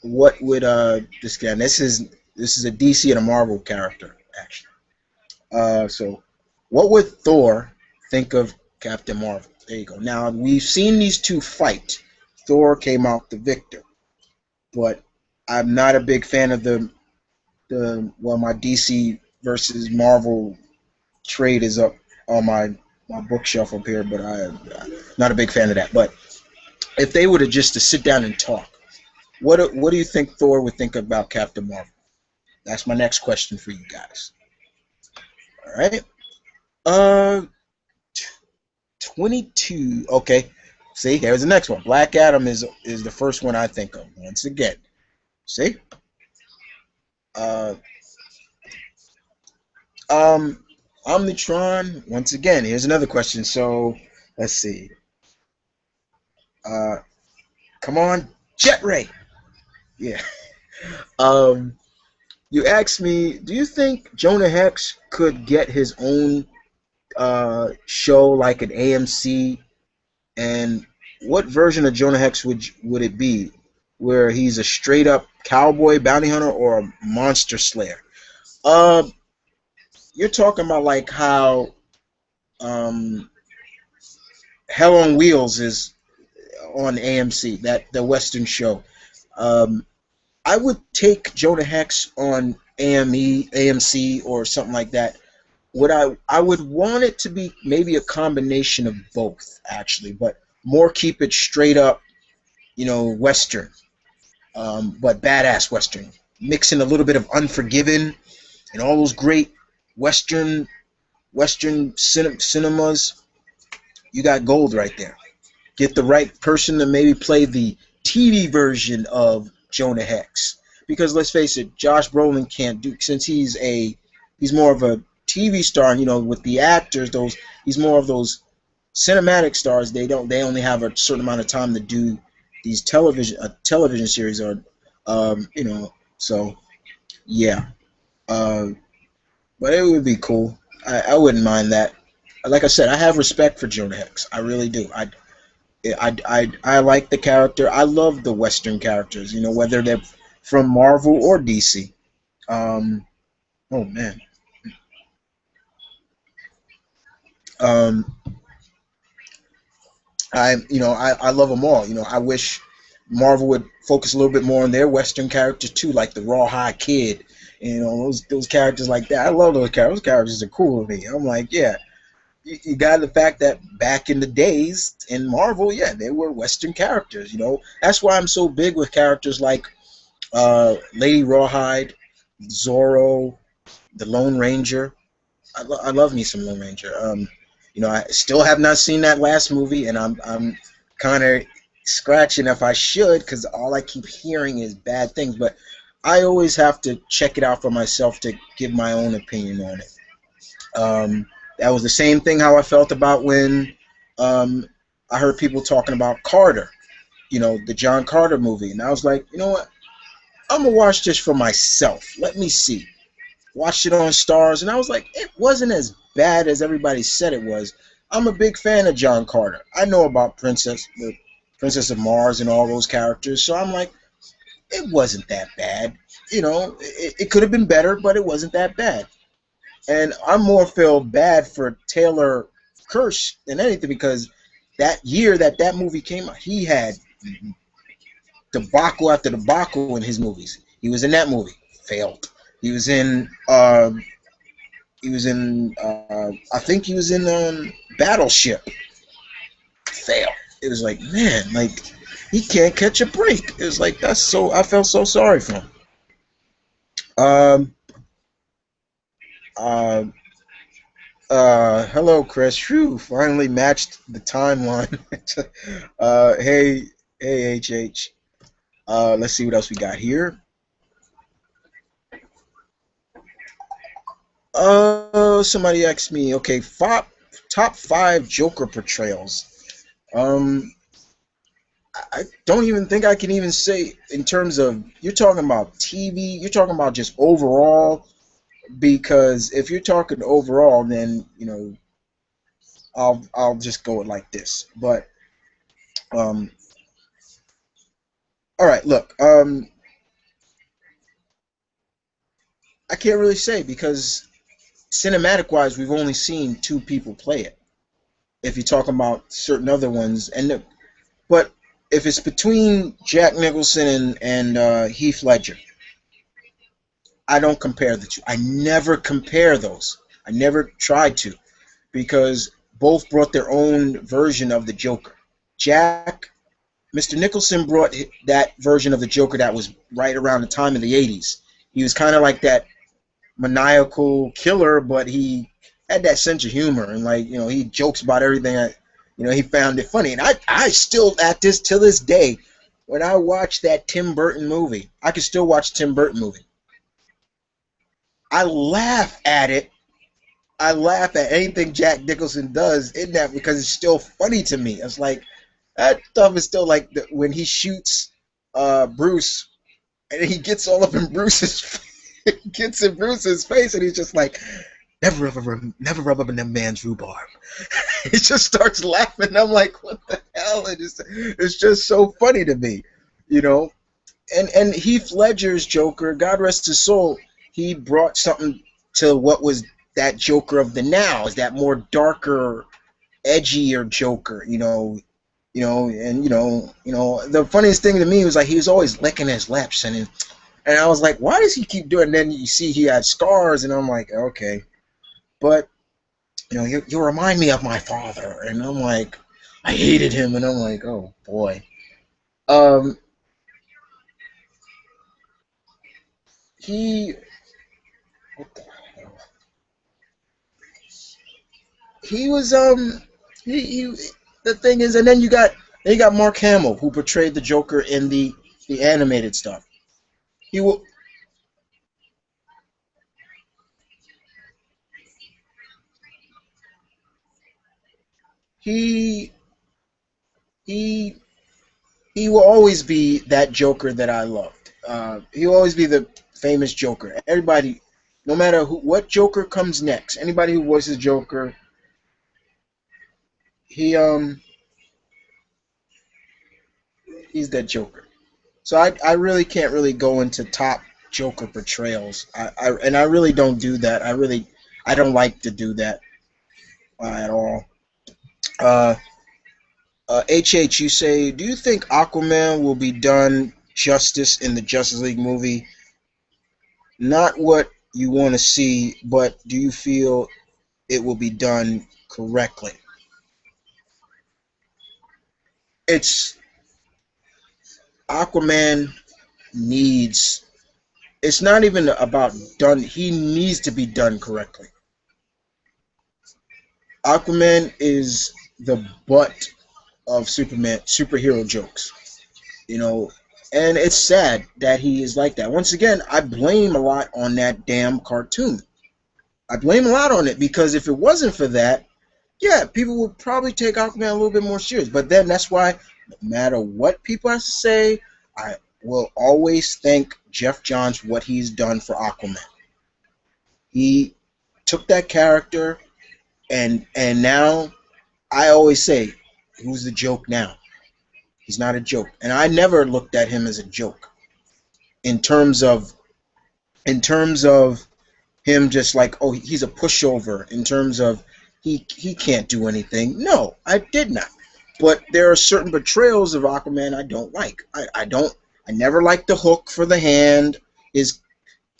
this guy? This is a DC and a Marvel character actually. So what would Thor think of Captain Marvel? There you go. Now we've seen these two fight. Thor came out the victor, but I'm not a big fan of my DC versus Marvel trade is up on my bookshelf up here, but I'm not a big fan of that. But if they were to just to sit down and talk, what do you think Thor would think about Captain Marvel? That's my next question for you guys. All right. Uh, 22. Okay. See, here's the next one. Black Adam is the first one I think of. Once again, see. Uh, um, Omnitron. Once again, here's another question. So let's see. Uh, Come on, Jet Ray. Yeah. Um, you asked me, do you think Jonah Hex could get his own show like an AMC? And what version of Jonah Hex would it be? Where he's a straight up cowboy bounty hunter or a monster slayer? Uh, you're talking about like how um, Hell on Wheels is on AMC, that the Western show. Um, I would take Jonah Hex on AMC or something like that. Would I would want it to be maybe a combination of both actually, but more keep it straight up, Western, but badass Western, mixing a little bit of Unforgiven and all those great Western. Western cinemas, you got gold right there. Get the right person to maybe play the TV version of Jonah Hex. Because let's face it, Josh Brolin can't do, since he's more of a TV star, and with the actors, those he's more of those cinematic stars. They only have a certain amount of time to do these television series, or so yeah. Uh, but it would be cool. I wouldn't mind that. Like I said, I have respect for Jonah Hex. I really do. I like the character. I love the Western characters. Whether they're from Marvel or DC. Um, oh man. Um, I love them all. I wish Marvel would focus a little bit more on their Western characters too, like the Rawhide Kid. Those characters like that. I love those characters. Those characters are cool to me. I'm like, yeah. You got the fact that back in the days in Marvel, yeah, they were Western characters. That's why I'm so big with characters like Lady Rawhide, Zorro, the Lone Ranger. I love me some Lone Ranger. I still have not seen that last movie, and I'm kind of scratching if I should, because all I keep hearing is bad things. But I always have to check it out for myself to give my own opinion on it. That was the same thing how I felt about when um, I heard people talking about Carter, the John Carter movie, and I was like, you know what? I'm gonna watch this for myself. Let me see. Watched it on Stars, and I was like, it wasn't as bad as everybody said it was. I'm a big fan of John Carter. I know about the Princess of Mars, and all those characters, so I'm like, it wasn't that bad. It could have been better, but it wasn't that bad. And I more feel bad for Taylor Kirsch than anything, because that year that movie came out, he had debacle after debacle in his movies. He was in that movie, failed. He was in I think he was in Battleship, failed. It was like, man, like he can't catch a break. It was like, I felt so sorry for him. Um, uh, Hello, Chris. Phew, finally matched the timeline. Hey, HH. Let's see what else we got here. Somebody asked me, okay, top five Joker portrayals. Um, I don't even think I can even say in terms of, you're talking about TV, you're talking about just overall, because if you're talking overall, then I'll just go it like this. But um, all right, look, I can't really say, because cinematic wise, we've only seen two people play it. If you're talking about certain other ones, but if it's between Jack Nicholson and Heath Ledger, I don't compare the two. I never compare those. I never tried to, because both brought their own version of the Joker. Mr. Nicholson brought that version of the Joker that was right around the time of the 80s. He was kind of like that maniacal killer, but he had that sense of humor, and he jokes about everything. He found it funny, and I still till this day, when I watch that Tim Burton movie, I can still watch Tim Burton movie. I laugh at it. I laugh at anything Jack Nicholson does in that, because it's still funny to me. It's like that stuff is still like when he shoots Bruce, and he gets all up in Bruce's gets in Bruce's face, and he's just like, never rub up in that man's rhubarb. He just starts laughing. I'm like, what the hell? It's just so funny to me, you know. And Heath Ledger's Joker, God rest his soul, he brought something to what was that Joker of the now, is that more darker, edgier Joker, The funniest thing to me was like he was always licking his lips, and I was like, why does he keep doing? And then you see he had scars, and I'm like, okay, but you remind me of my father, and I'm like, I hated him, and I'm like, oh boy. Um, he, what the hell? he was he the thing is, and then you got Mark Hamill who portrayed the Joker in the animated stuff. He will he he he will always be that Joker that I loved. He will always be the famous Joker. Everybody, no matter what Joker comes next, anybody who voices Joker, he he's that Joker. So I really can't really go into top Joker portrayals. I really don't do that. I don't like to do that at all. Uh, HH, you say, do you think Aquaman will be done justice in the Justice League movie? Not what you want to see, but do you feel it will be done correctly? It's Aquaman needs. It's not even about done. He needs to be done correctly. Aquaman is the butt of Superman superhero jokes, you know, and it's sad that he is like that. Once again, I blame a lot on that damn cartoon. I blame a lot on it because if it wasn't for that, yeah, people would probably take Aquaman a little bit more serious. But then that's why, no matter what people have to say, I will always thank Jeff Johns for what he's done for Aquaman. He took that character, and now I always say, who's the joke now? He's not a joke, and I never looked at him as a joke in terms of in terms of him just like, oh, he's a pushover, in terms of he can't do anything. No, I did not. But there are certain portrayals of Aquaman I don't like. I never liked the hook for the hand, his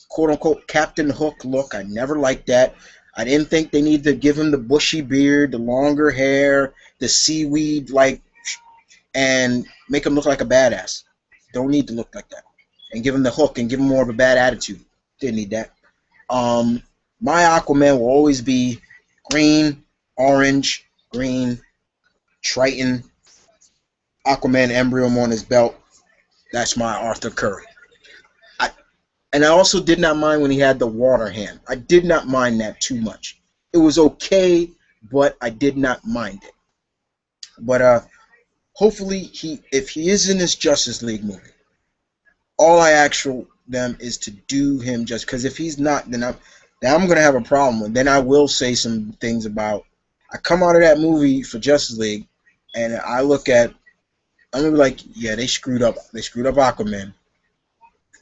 quote unquote Captain Hook look. I never liked that. I didn't think they needed to give him the bushy beard, the longer hair, the seaweed like, and make him look like a badass. Don't need to look like that. And give him the hook and give him more of a bad attitude. Didn't need that. My Aquaman will always be green, orange, green, Triton, Aquaman emblem on his belt. That's my Arthur Curry. I, and I also did not mind when he had the water hand. I did not mind that too much. It was okay, but I did not mind it. But hopefully, if he is in this Justice League movie, all I ask for them is to do him just, because if he's not, then I'm gonna have a problem with. Then I will say some things about. I come out of that movie for Justice League, and I look at. I'm gonna be like, yeah, they screwed up. They screwed up Aquaman.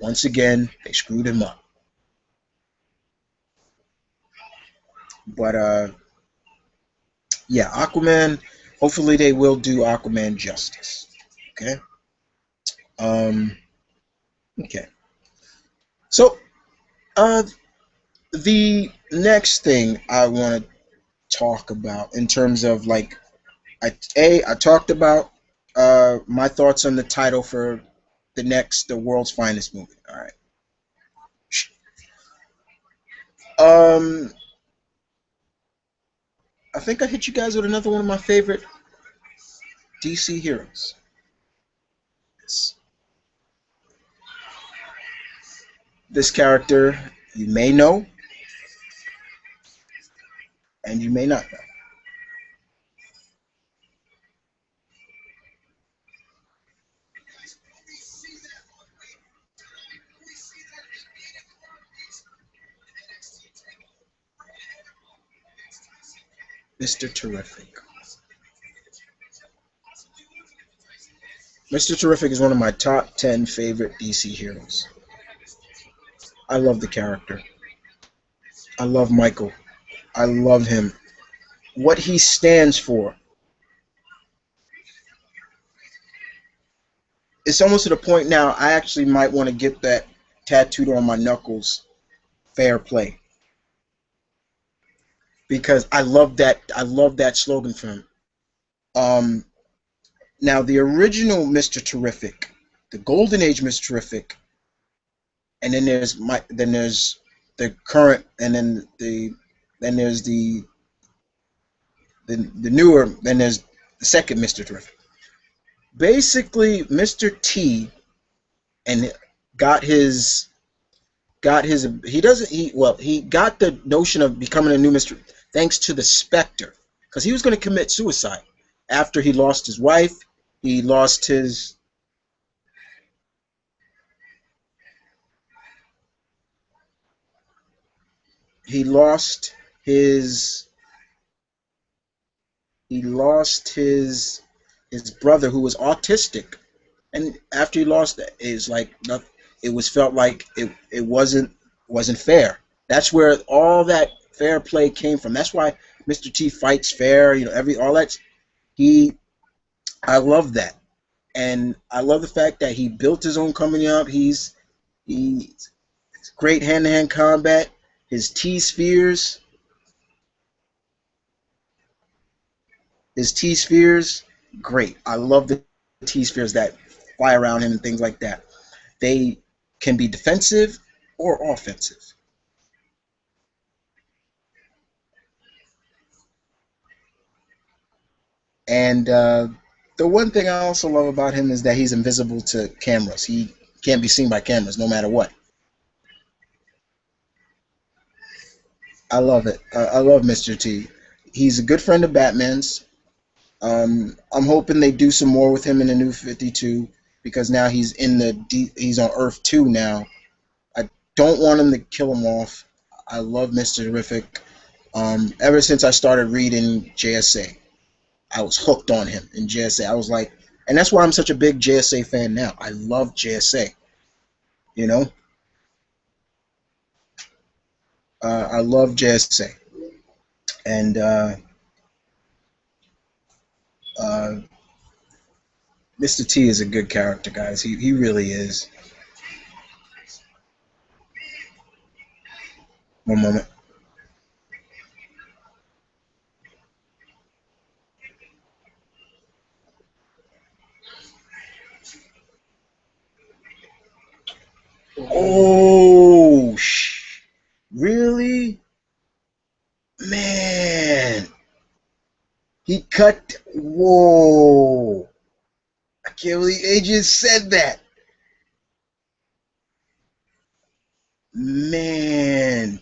Once again, they screwed him up. But yeah, Aquaman. Hopefully, they will do Aquaman justice. Okay. Um. Okay. So, uh, the next thing I want to talk about in terms of like, I talked about my thoughts on the title for the world's finest movie. All right. Um, I think I hit you guys with another one of my favorite DC heroes. This, this character you may know and you may not know. Mr. Terrific. Mr. Terrific is one of my top 10 favorite DC heroes. I love the character. I love Michael. I love him. What he stands for. It's almost to the point now I actually might want to get that tattooed on my knuckles. Fair play. Because I love that slogan for him. Um Now the original Mr. Terrific, the Golden Age Mr. Terrific, and then there's the current, and then there's the newer, then there's the second Mr. Terrific. Basically, Mr. T and got his he doesn't he well he got the notion of becoming a new Mr. thanks to the Spectre, because he was going to commit suicide after he lost his wife. He lost his he lost his he lost his brother who was autistic, and after he lost that, it's like it was felt like it wasn't fair. That's where all that fair play came from. That's why Mr. T fights fair. Every all that he I love that, and I love the fact that he built his own company up. He's great hand to hand combat. His T spheres, his T spheres, great. I love the T spheres that fly around him and things like that. They can be defensive or offensive. And the one thing I also love about him is that he's invisible to cameras. He can't be seen by cameras no matter what. I love it. I love Mr. T. He's a good friend of Batman's. I'm hoping they do some more with him in the New 52, because now he's on Earth 2 now. I don't want him to kill him off. I love Mr. Terrific. Ever since I started reading JSA, I was hooked on him in JSA. I was like, and that's why I'm such a big JSA fan now. I love JSA. You know, I love JSA, and uh, Mr. T is a good character, guys. He really is. One moment. Oh, really? Man, he cut. Whoa! I can't believe Agent said that. Man,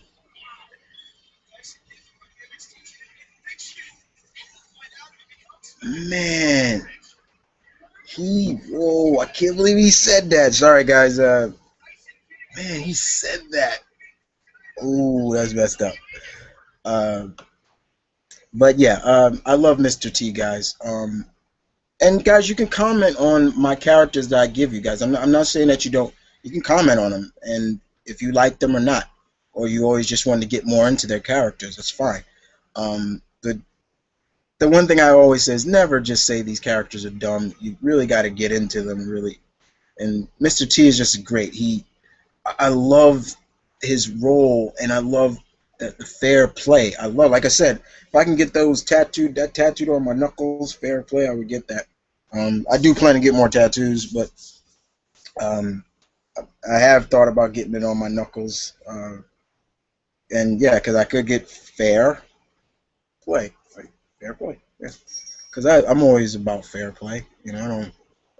man, whoa! I can't believe he said that. Sorry, guys. Man, he said that. Ooh, that's messed up. Uh, but yeah, I love Mr. T, guys. And guys, you can comment on my characters that I give you guys. I'm not saying that you don't. You can comment on them, and if you like them or not, or you always just want to get more into their characters, that's fine. The one thing I always say is never just say these characters are dumb. You really got to get into them, really. And Mr. T is just great. I love his role, and I love the fair play. I love, like I said, if I can get that tattooed on my knuckles, fair play, I would get that. I do plan to get more tattoos, but um, I have thought about getting it on my knuckles. And yeah, because I could get play, like, fair play. Yeah. Because I'm always about fair play. I don't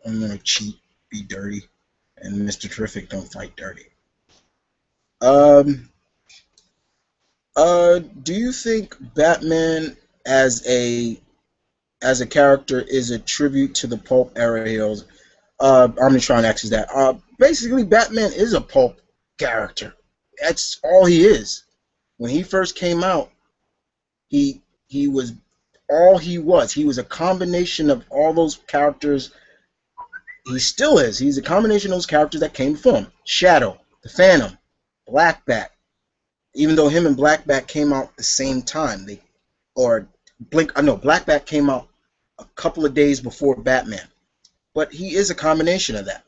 want to cheat, be dirty, and Mr. Terrific don't fight dirty. Um, do you think Batman as a character is a tribute to the pulp era heroes? I'm just trying to ask you that. Basically, Batman is a pulp character. That's all he is. When he first came out, he was all he was. He was a combination of all those characters. He still is. He's a combination of those characters that came before him. Shadow, the Phantom, Black Bat. Even though him and Black Bat came out at the same time, or Blink. I know Black Bat came out a couple of days before Batman, but he is a combination of that.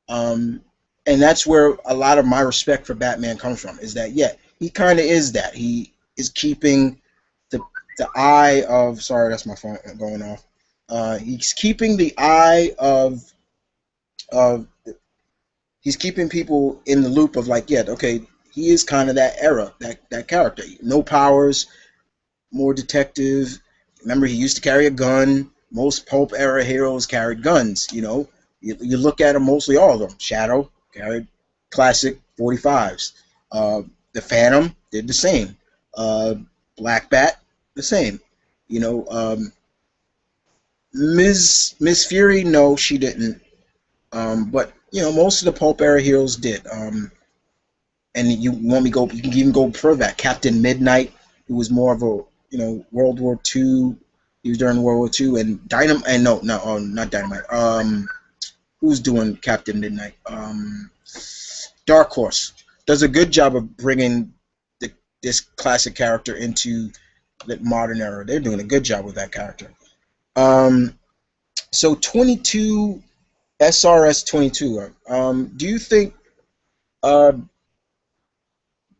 Um, and that's where a lot of my respect for Batman comes from. Is that, yeah, he kind of is that. He is keeping the the eye of. Sorry, that's my phone going off. He's keeping the eye of he's keeping people in the loop of, like, yeah, okay, he is kind of that era, that character. No powers, more detective, Remember, he used to carry a gun. Most pulp era heroes carried guns. You look at them, mostly all of them. Shadow carried classic 45s. The Phantom did the same. Uh, Black Bat, the same. You know, Miss Fury, no, she didn't. But most of the pulp era heroes did. And you want me to go? You can even go further back. Captain Midnight, who was more of a World War II. He was during World War II, and Dynamite. And no, not Dynamite. Who's doing Captain Midnight? Dark Horse does a good job of bringing this classic character into the modern era. They're doing a good job with that character. Um, so 22 SRS 22. Do you think uh,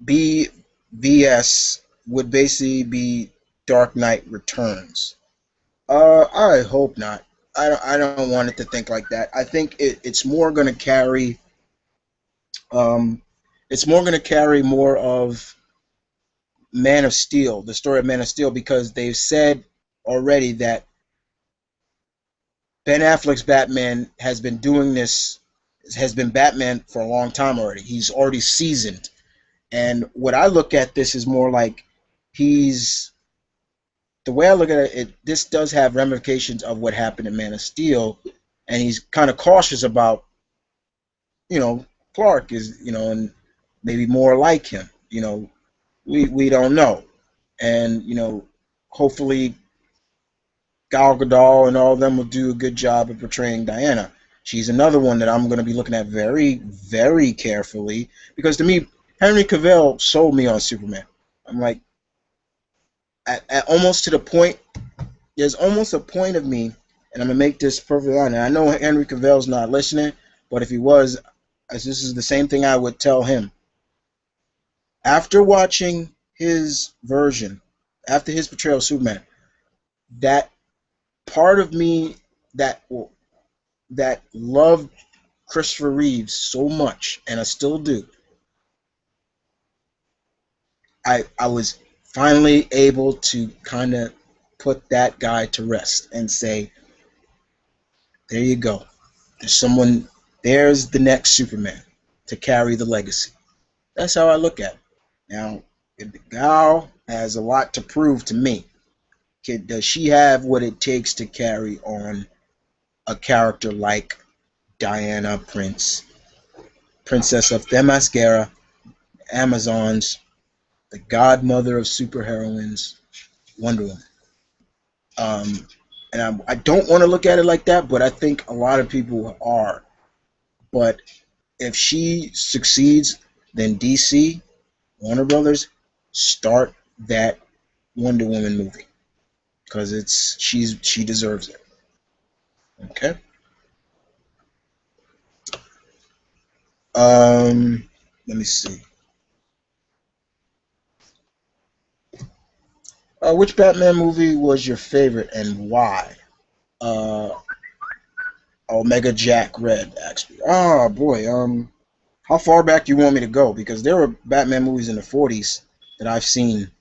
BVS would basically be Dark Knight Returns? I hope not. I don't want it to think like that. I think it's more going to carry um, more of Man of Steel, the story of Man of Steel, because they've said already that Ben Affleck's Batman has been Batman for a long time already. He's already seasoned. And what I look at this is more like he's the way I look at it, this does have ramifications of what happened in Man of Steel, and he's kind of cautious about, Clark is, and maybe more like him. We don't know, and hopefully Gal Gadot and all of them will do a good job of portraying Diana. She's another one that I'm going to be looking at very, very carefully because to me, Henry Cavill sold me on Superman. I'm like, at almost to the point, there's almost a point of me, and I'm going to make this perfectly honest. I know Henry Cavill's not listening, but if he was, this is the same thing I would tell him. After watching his version, after his portrayal of Superman, that part of me that that loved Christopher Reeves so much, and I still do, I was finally able to kind of put that guy to rest and say, there you go. There's the next Superman to carry the legacy. That's how I look at it. Now, if the gal has a lot to prove to me, does she have what it takes to carry on a character like Diana Prince, Princess of Themyscira, Amazons, the godmother of superheroines, Wonder Woman? And I don't want to look at it like that, but I think a lot of people are. But if she succeeds, then DC, Warner Brothers, start that Wonder Woman movie because she deserves it. Okay. Let me see. Which Batman movie was your favorite and why? Uh, Omega Jack Red, actually. Oh boy. How far back do you want me to go? Because there were Batman movies in the '40s that I've seen.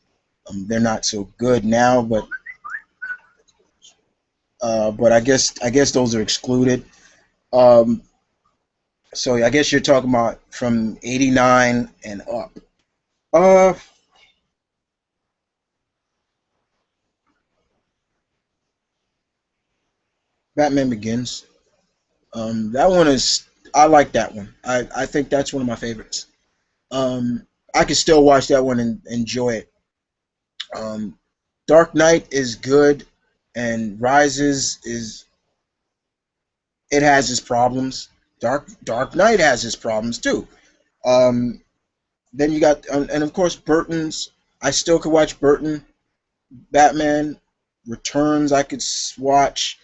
They're not so good now, but I guess those are excluded. Um, so I guess you're talking about from '89 and up. Uh, Batman Begins. That one is I like that one. I think that's one of my favorites. I can still watch that one and enjoy it. Um, Dark Knight is good, and Rises is it has its problems. Dark Knight has its problems too. Um, then you got and of course Burton's. I still could watch Burton. Batman Returns. I could watch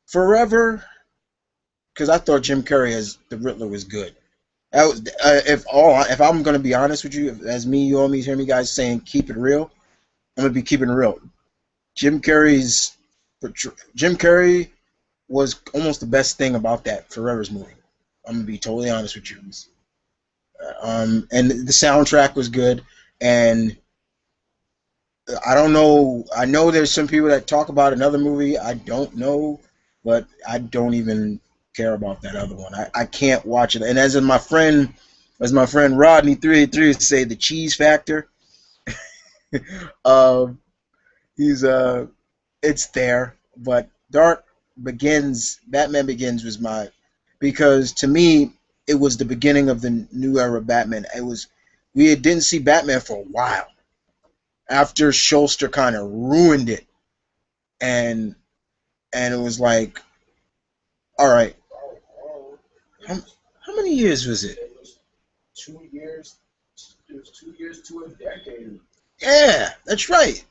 forever because I thought Jim Carrey as the Riddler was good. That was, if I'm gonna be honest with you, as me, you always hear me guys saying keep it real. I'm gonna be keeping it real. Jim Carrey's Jim Carrey was almost the best thing about that Forever's movie. I'm gonna be totally honest with you. And the soundtrack was good, and I don't know. I know there's some people that talk about another movie. I don't know, but I don't even care about that other one. I can't watch it. And as my friend Rodney 383 would say, the cheese factor. Um, he's it's there, but Batman Begins was my, because to me it was the beginning of the new era of Batman. It was, didn't see Batman for a while after Schuster kind of ruined it, and it was like, all right, how, how many years was it? 2 years. It was 2 years to a decade. Yeah, that's right.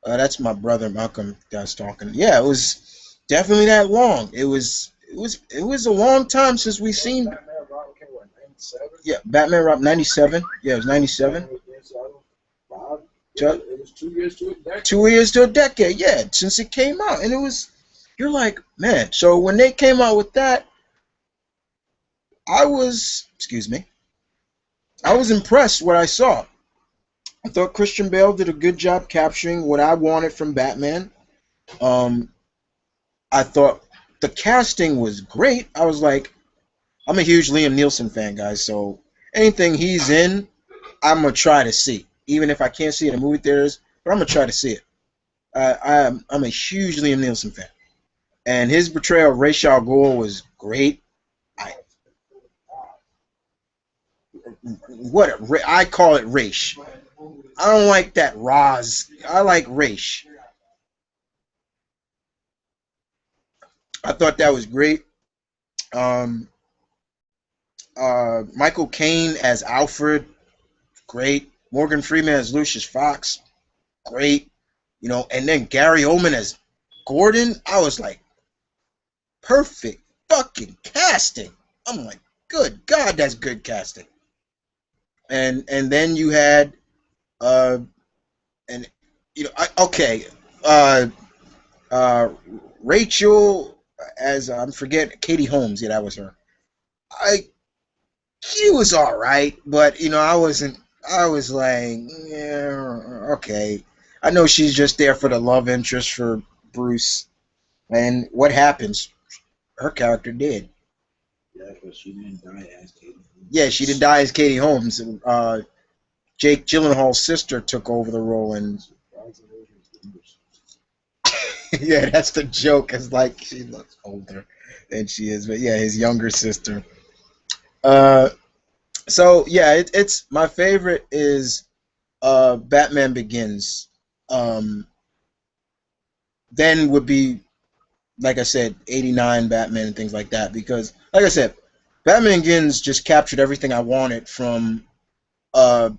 That's my brother Malcolm that's talking. Yeah, it was definitely that long. It was a long time since we seen. Batman Robin came what, 97? Yeah, Batman Rob 97. Yeah, it was 97. It was 2 years to a decade. 2 years to a decade. Yeah, since it came out, and it was, you're like, man. So when they came out with that, excuse me, I was impressed what I saw. I thought Christian Bale did a good job capturing what I wanted from Batman. Um, I thought the casting was great. I was like, I'm a huge Liam Neeson fan, guys. So anything he's in, I'm gonna try to see, even if I can't see it in movie theaters. But I'm gonna try to see it. I'm a huge Liam Neeson fan, and his portrayal of Ra's al Ghul was great. I I call it Ra's. I don't like that Roz. I like Ra's. I thought that was great. Um, Michael Caine as Alfred, great. Morgan Freeman as Lucius Fox, great. And then Gary Oldman as Gordon. I was like, perfect fucking casting. I'm like, good God, that's good casting. And then you had uh and okay, uh uh Rachel as I'm forget Katie Holmes. Yeah, that was her. I She was all right, but I wasn't. I was like, yeah, okay. I know she's just there for the love interest for Bruce, and what happens? Her character did. Yeah, but she didn't die as Katie. Yeah, she did die as Katie Holmes. Jake Gyllenhaal's sister took over the role, and yeah, that's the joke. It's like she looks older than she is, but yeah, his younger sister. Uh, so yeah, it's my favorite is Batman Begins. Um, then would be, like I said, 89 Batman and things like that, because like I said, Batman Begins just captured everything I wanted uh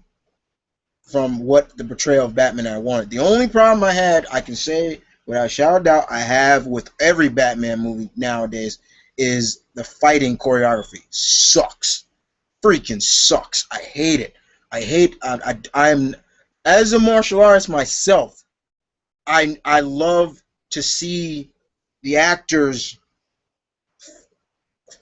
from what the portrayal of Batman I wanted. The only problem I had, I can say without a shadow of doubt, I have with every Batman movie nowadays is the fighting choreography sucks. Freaking sucks. I hate it. I'm as a martial artist myself. I love to see the actors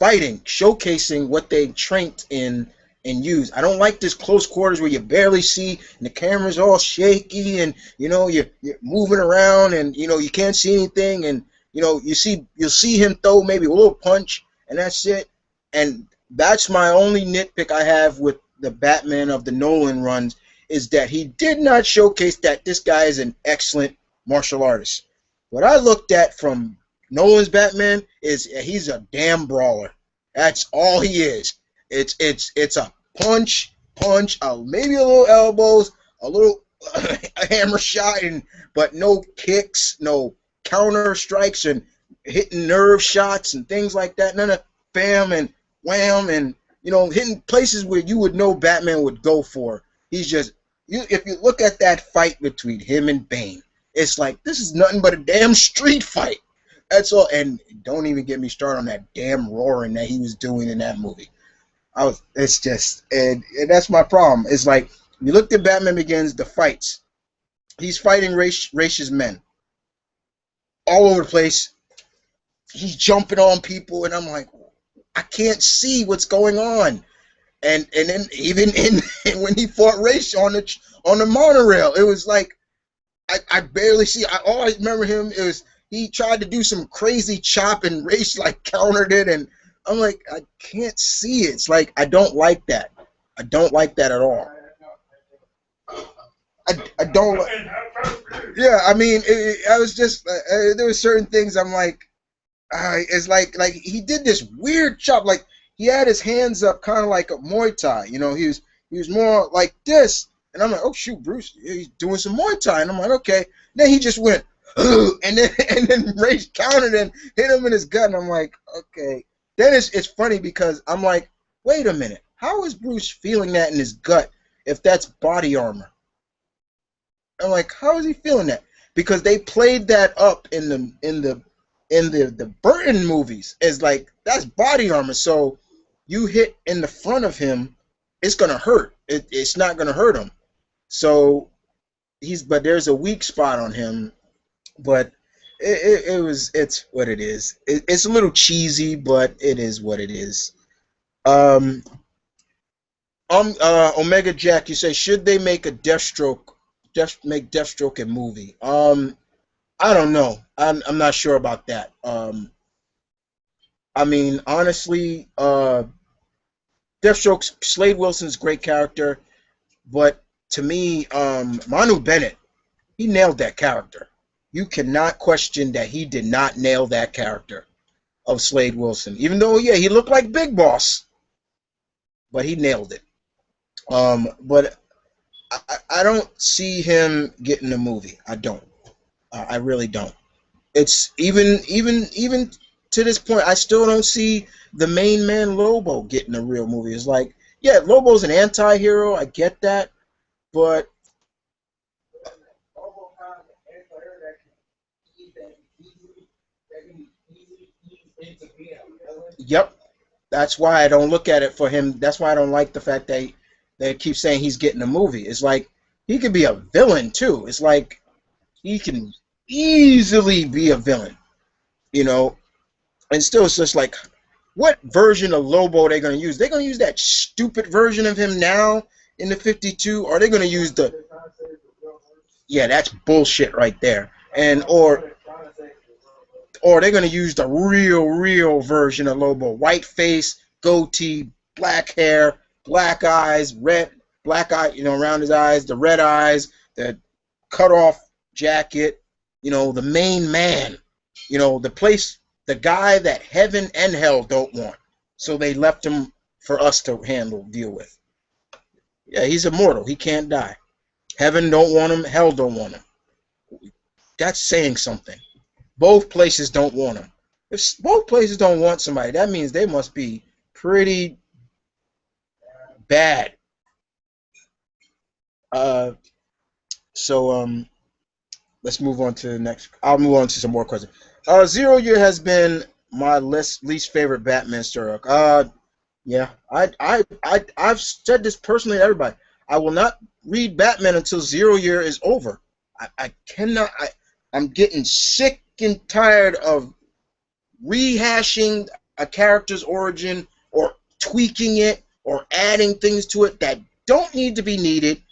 fighting, showcasing what they trained in and use. I don't like this close quarters where you barely see and the camera's all shaky, and you're moving around, and you can't see anything, and you'll see him throw maybe a little punch, and that's it. And that's my only nitpick I have with the Batman of the Nolan runs, is that he did not showcase that this guy is an excellent martial artist. What I looked at from Nolan's Batman is he's a damn brawler. That's all he is. It's a punch, maybe a little elbows, a little a hammer shot, but no kicks, no counter strikes, and hitting nerve shots and things like that. None of bam and wham, and hitting places where you would know Batman would go for. He's just, if you look at that fight between him and Bane, it's like this is nothing but a damn street fight. That's all. And don't even get me started on that damn roaring that he was doing in that movie. It's just, and that's my problem. It's like, you looked at Batman Begins, the fights. He's fighting racist men all over the place. He's jumping on people, and I'm like, I can't see what's going on. And then even in when he fought Ra's on the monorail, it was like, I barely see. All I remember him is he tried to do some crazy chop and Race like countered it, and I'm like, I can't see it. It's like I don't like that. I don't like that at all. I don't. Yeah, I mean, I was just there were certain things I'm like, it's like he did this weird chop, like he had his hands up, kind of like a Muay Thai. You know, he was more like this, and I'm like, oh shoot, Bruce, he's doing some Muay Thai, and I'm like, okay. Then he just went, and then Ray countered and hit him in his gut, and I'm like, okay. Then it's funny because I'm like, wait a minute, how is Bruce feeling that in his gut if that's body armor? I'm like, how is he feeling that? Because they played that up in the Burton movies as like that's body armor. So you hit in the front of him, it's gonna hurt. It's not gonna hurt him. So but there's a weak spot on him. But it's what it is. It's a little cheesy, but it is what it is. Um, Omega Jack, you say should they make a make Deathstroke a movie? I don't know. I'm not sure about that. I mean, honestly, Deathstroke's Slade Wilson's a great character, but to me, Manu Bennett, he nailed that character. You cannot question that he did not nail that character of Slade Wilson. Even though, yeah, he looked like Big Boss, but he nailed it. But I don't see him getting a movie. I don't. I really don't. It's even to this point, I still don't see the main man Lobo getting a real movie. It's like, yeah, Lobo's an anti-hero. I get that, but yep, that's why I don't look at it for him. That's why I don't like the fact that they keep saying he's getting a movie. It's like he could be a villain too. It's like he can easily be a villain, you know. And still, it's just like, what version of Lobo are they going to use? They're going to use that stupid version of him now in the 52, or are they going to use the? Yeah, that's bullshit right there. And or they're going to use the real version of Lobo. White face, goatee, black hair, black eyes, black eye, around his eyes, the red eyes, the cut off jacket, the main man, the guy that heaven and hell don't want. So they left him for us to deal with. Yeah, he's immortal. He can't die. Heaven don't want him. Hell don't want him. That's saying something. Both places don't want him. If both places don't want somebody, that means they must be pretty bad. So let's move on to the next. I'll move on to some more questions. Zero Year has been my least favorite Batman story arc. Yeah, I've said this personally to everybody. I will not read Batman until 0 Year is over. I cannot. I'm getting sick and tired of rehashing a character's origin or tweaking it or adding things to it that don't need to be needed.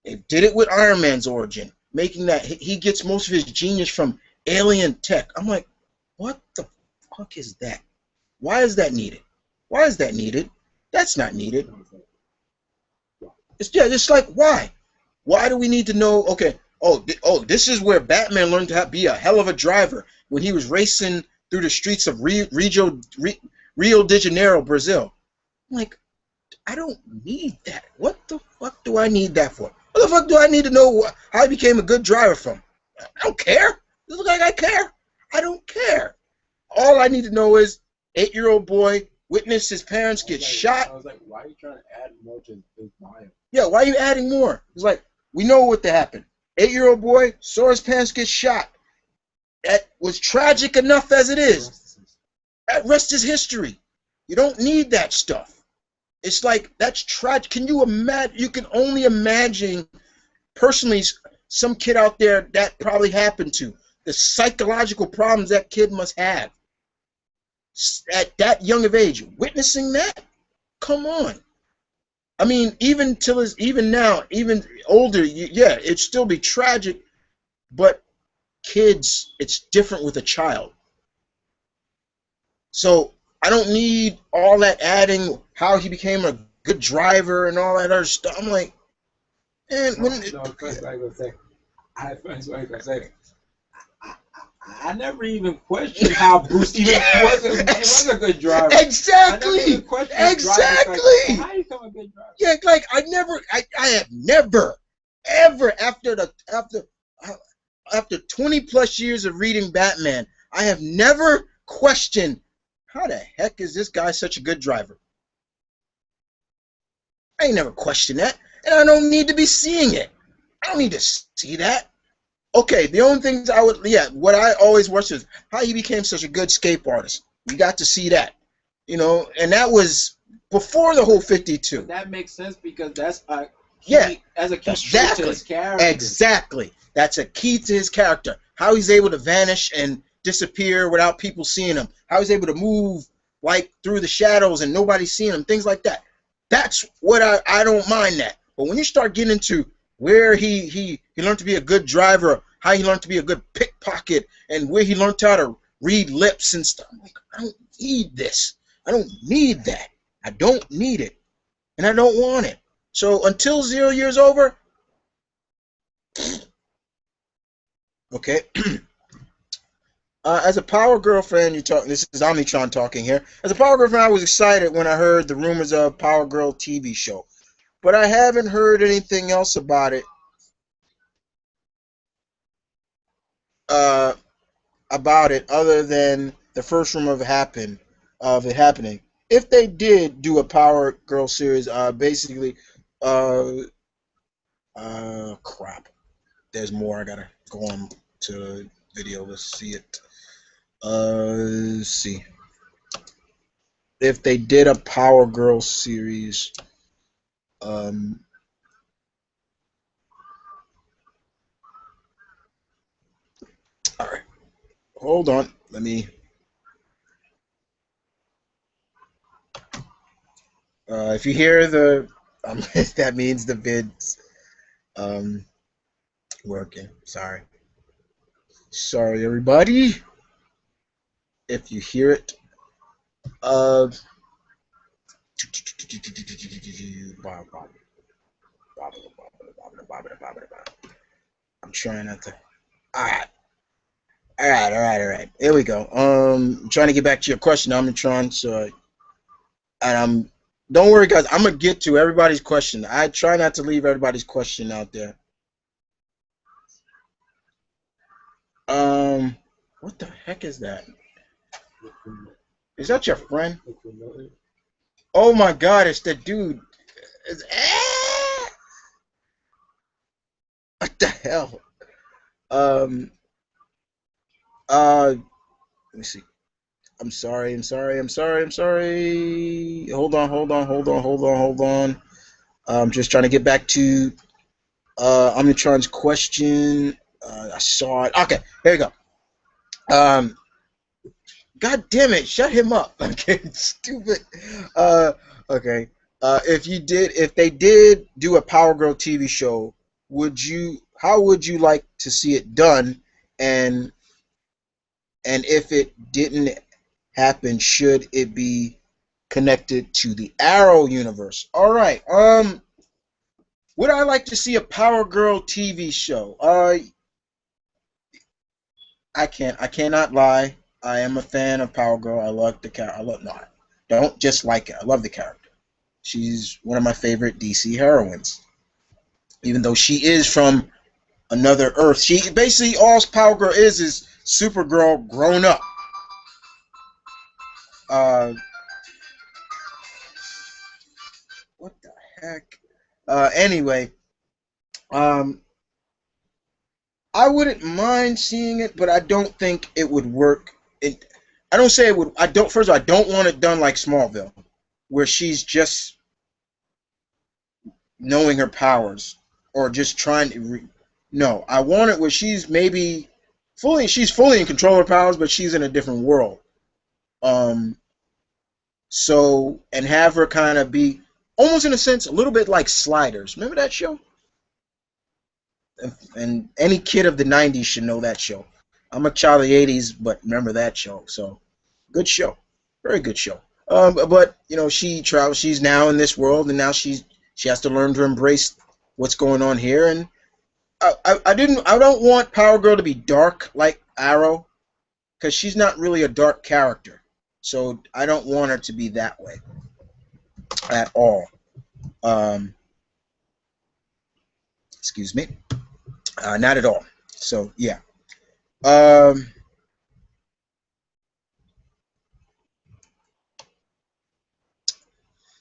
They did it with Iron Man's origin, making that he gets most of his genius from alien tech. I'm like, what the fuck is that? Why is that needed? Why is that needed? That's not needed. It's just like, why? Why do we need to know? Okay, this is where Batman learned to be a hell of a driver when he was racing through the streets of Rio de Janeiro, Brazil. I'm like, I don't need that. What the fuck do I need that for? What the fuck do I need to know how I became a good driver from? I don't care. Does it look like I care? I don't care. All I need to know is 8-year-old boy witnessed his parents get shot. I was like, why are you trying to add more to his bio? Yeah, why are you adding more? It's like, we know what happened. 8-year-old boy saw his parents get shot. That was tragic enough as it is. That rest is history. You don't need that stuff. It's like, that's tragic. Can you imagine? You can only imagine, personally, some kid out there that probably happened to. The psychological problems that kid must have. At that young of age, witnessing that? Come on. I mean, even now, even older, yeah, it'd still be tragic. But kids, it's different with a child. So I don't need all that adding how he became a good driver and all that other stuff. I'm like, man, No, when no, first I gonna say, I never even questioned how Bruce even was a good driver. I never exactly, even questioned his driving. exactly. Like, how you become a good driver? Yeah, like I have never, ever after 20 plus years of reading Batman, I have never questioned how the heck is this guy such a good driver. I ain't never questioned that, and I don't need to be seeing it. I don't need to see that. Okay, the only things I would, yeah, what I always watched is how he became such a good scape artist. We got to see that, and that was before the whole 52. But that makes sense because that's a key, Yeah, as a key trait to exactly, his character. exactly. That's a key to his character. How he's able to vanish and disappear without people seeing him. How he's able to move like through the shadows and nobody's seeing him. Things like that. That's what I don't mind that. But when you start getting into where he learned to be a good driver, how he learned to be a good pickpocket, and where he learned how to read lips and stuff, I'm like, I don't need this. I don't need that. I don't need it, and I don't want it. So until 0 years over, okay. As a Power Girl fan, you talk. This is Omnitron talking here. As a Power Girl fan, I was excited when I heard the rumors of Power Girl TV show, but I haven't heard anything else about it. Uh, about it other than the first rumor of it happening. If they did do a Power Girl series, basically, uh, crap. There's more. I gotta go on to video to see it. Let's see. If they did a Power Girl series, um, all right, hold on. Let me. If you hear the, that means the vid's um, working. Sorry, everybody. If you hear it, uh, I'm trying not to. All right, all right. Here we go. I'm trying to get back to your question, Omnitron. So, and don't worry, guys. I'm gonna get to everybody's question. I try not to leave everybody's question out there. Um, what the heck is that? Is that your friend? Oh my God, it's the dude. What the hell? Um, let me see. I'm sorry. Hold on. I'm just trying to get back to Omnitron's question. I saw it. Okay, here we go. Um, God damn it, shut him up. Okay, stupid. Uh, okay. If they did do a Power Girl TV show, how would you like to see it done? And if it didn't happen, should it be connected to the Arrow universe? All right. Would I like to see a Power Girl TV show? I cannot lie. I am a fan of Power Girl. I love the character. No, I don't just like it. I love the character. She's one of my favorite DC heroines. Even though she is from another Earth, she basically all Power Girl is Supergirl grown up. Uh, what the heck? Anyway, um, I wouldn't mind seeing it, but I don't think it would work. I don't say it would. I don't. First of all, I don't want it done like Smallville, where she's just knowing her powers or just trying to. No, I want it where she's maybe she's fully in control of her powers, but she's in a different world. Um. So and have her kind of be almost in a sense a little bit like Sliders. Remember that show? and any kid of the '90s should know that show. I'm a child of the '80s, but remember that show. So good show, very good show. But you know, she travels. She's now in this world, and now she has to learn to embrace what's going on here. And I don't want Power Girl to be dark like Arrow, because she's not really a dark character. So I don't want her to be that way at all. Um, excuse me, not at all. So yeah. Um,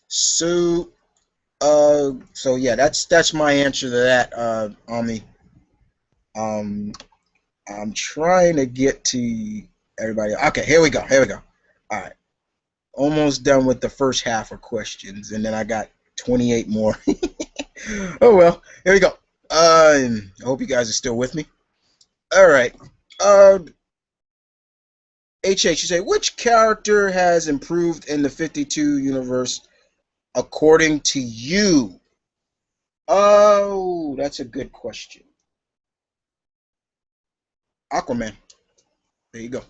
so so yeah, that's my answer to that, Ami. Um, I'm trying to get to everybody. Okay, here we go. Here we go. All right, almost done with the first half of questions, and then I got 28 more. Oh well, here we go. I hope you guys are still with me. All right. Uh, HH, you say, which character has improved in the 52 universe according to you? Oh, that's a good question. Aquaman. There you go.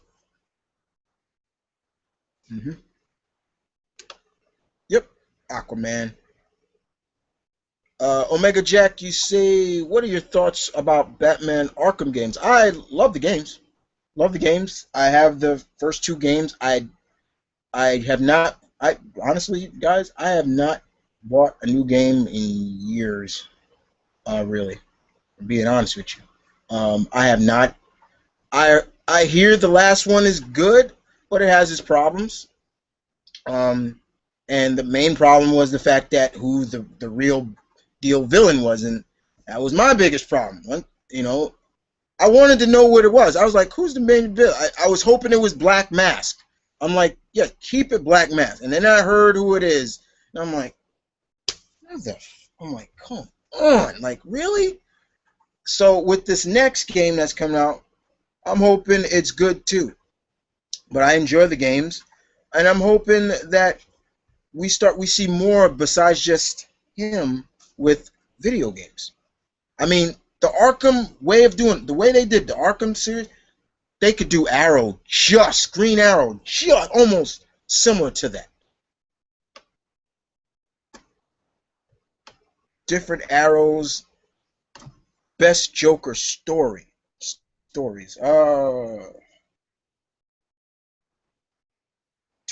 Hmm. Yep, Aquaman. Omega Jack, you say, what are your thoughts about Batman Arkham games? I love the games. Love the games. I have the first two games. I have not. I honestly, guys, I have not bought a new game in years. Really, being honest with you, I have not. I hear the last one is good, but it has its problems. Um, and the main problem was the fact that who the real deal villain was, and that was my biggest problem. You know, I wanted to know what it was. I was like, who's the main villain? I was hoping it was Black Mask. I'm like, yeah, keep it Black Mask. And then I heard who it is, and I'm like, what the? I'm like, come on, like really? So with this next game that's coming out, I'm hoping it's good too. But I enjoy the games, and I'm hoping that we see more besides just him with video games. I mean, the Arkham way of doing the way they did the Arkham series, they could do Arrow, just Green Arrow, just almost similar to that. Different arrows, best Joker stories. Too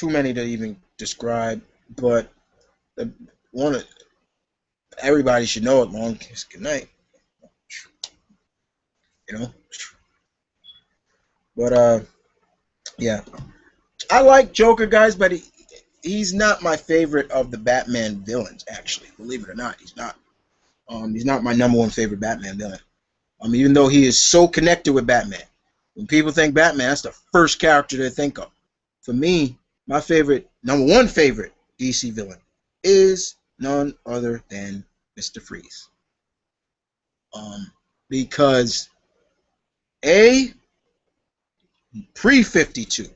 many to even describe, but the one everybody should know it. Long Kiss Goodnight, you know. But yeah, I like Joker, guys, but he's not my favorite of the Batman villains. Actually, believe it or not, he's not. He's not my number one favorite Batman villain. Even though he is so connected with Batman. When people think Batman, that's the first character they think of. For me, my favorite, number one favorite DC villain is none other than Mr. Freeze. Because A, pre-52,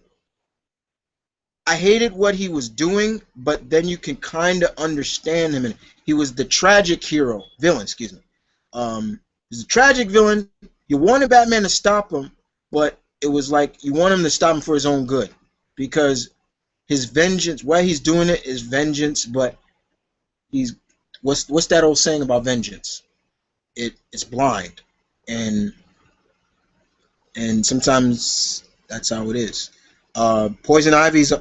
I hated what he was doing, but then you can kind of understand him. And he was the tragic villain, excuse me. He's a tragic villain. You wanted Batman to stop him, but it was like you want him to stop him for his own good. Because his vengeance, why he's doing it is vengeance, but he's, what's that old saying about vengeance? It's blind. And sometimes that's how it is. Poison Ivy's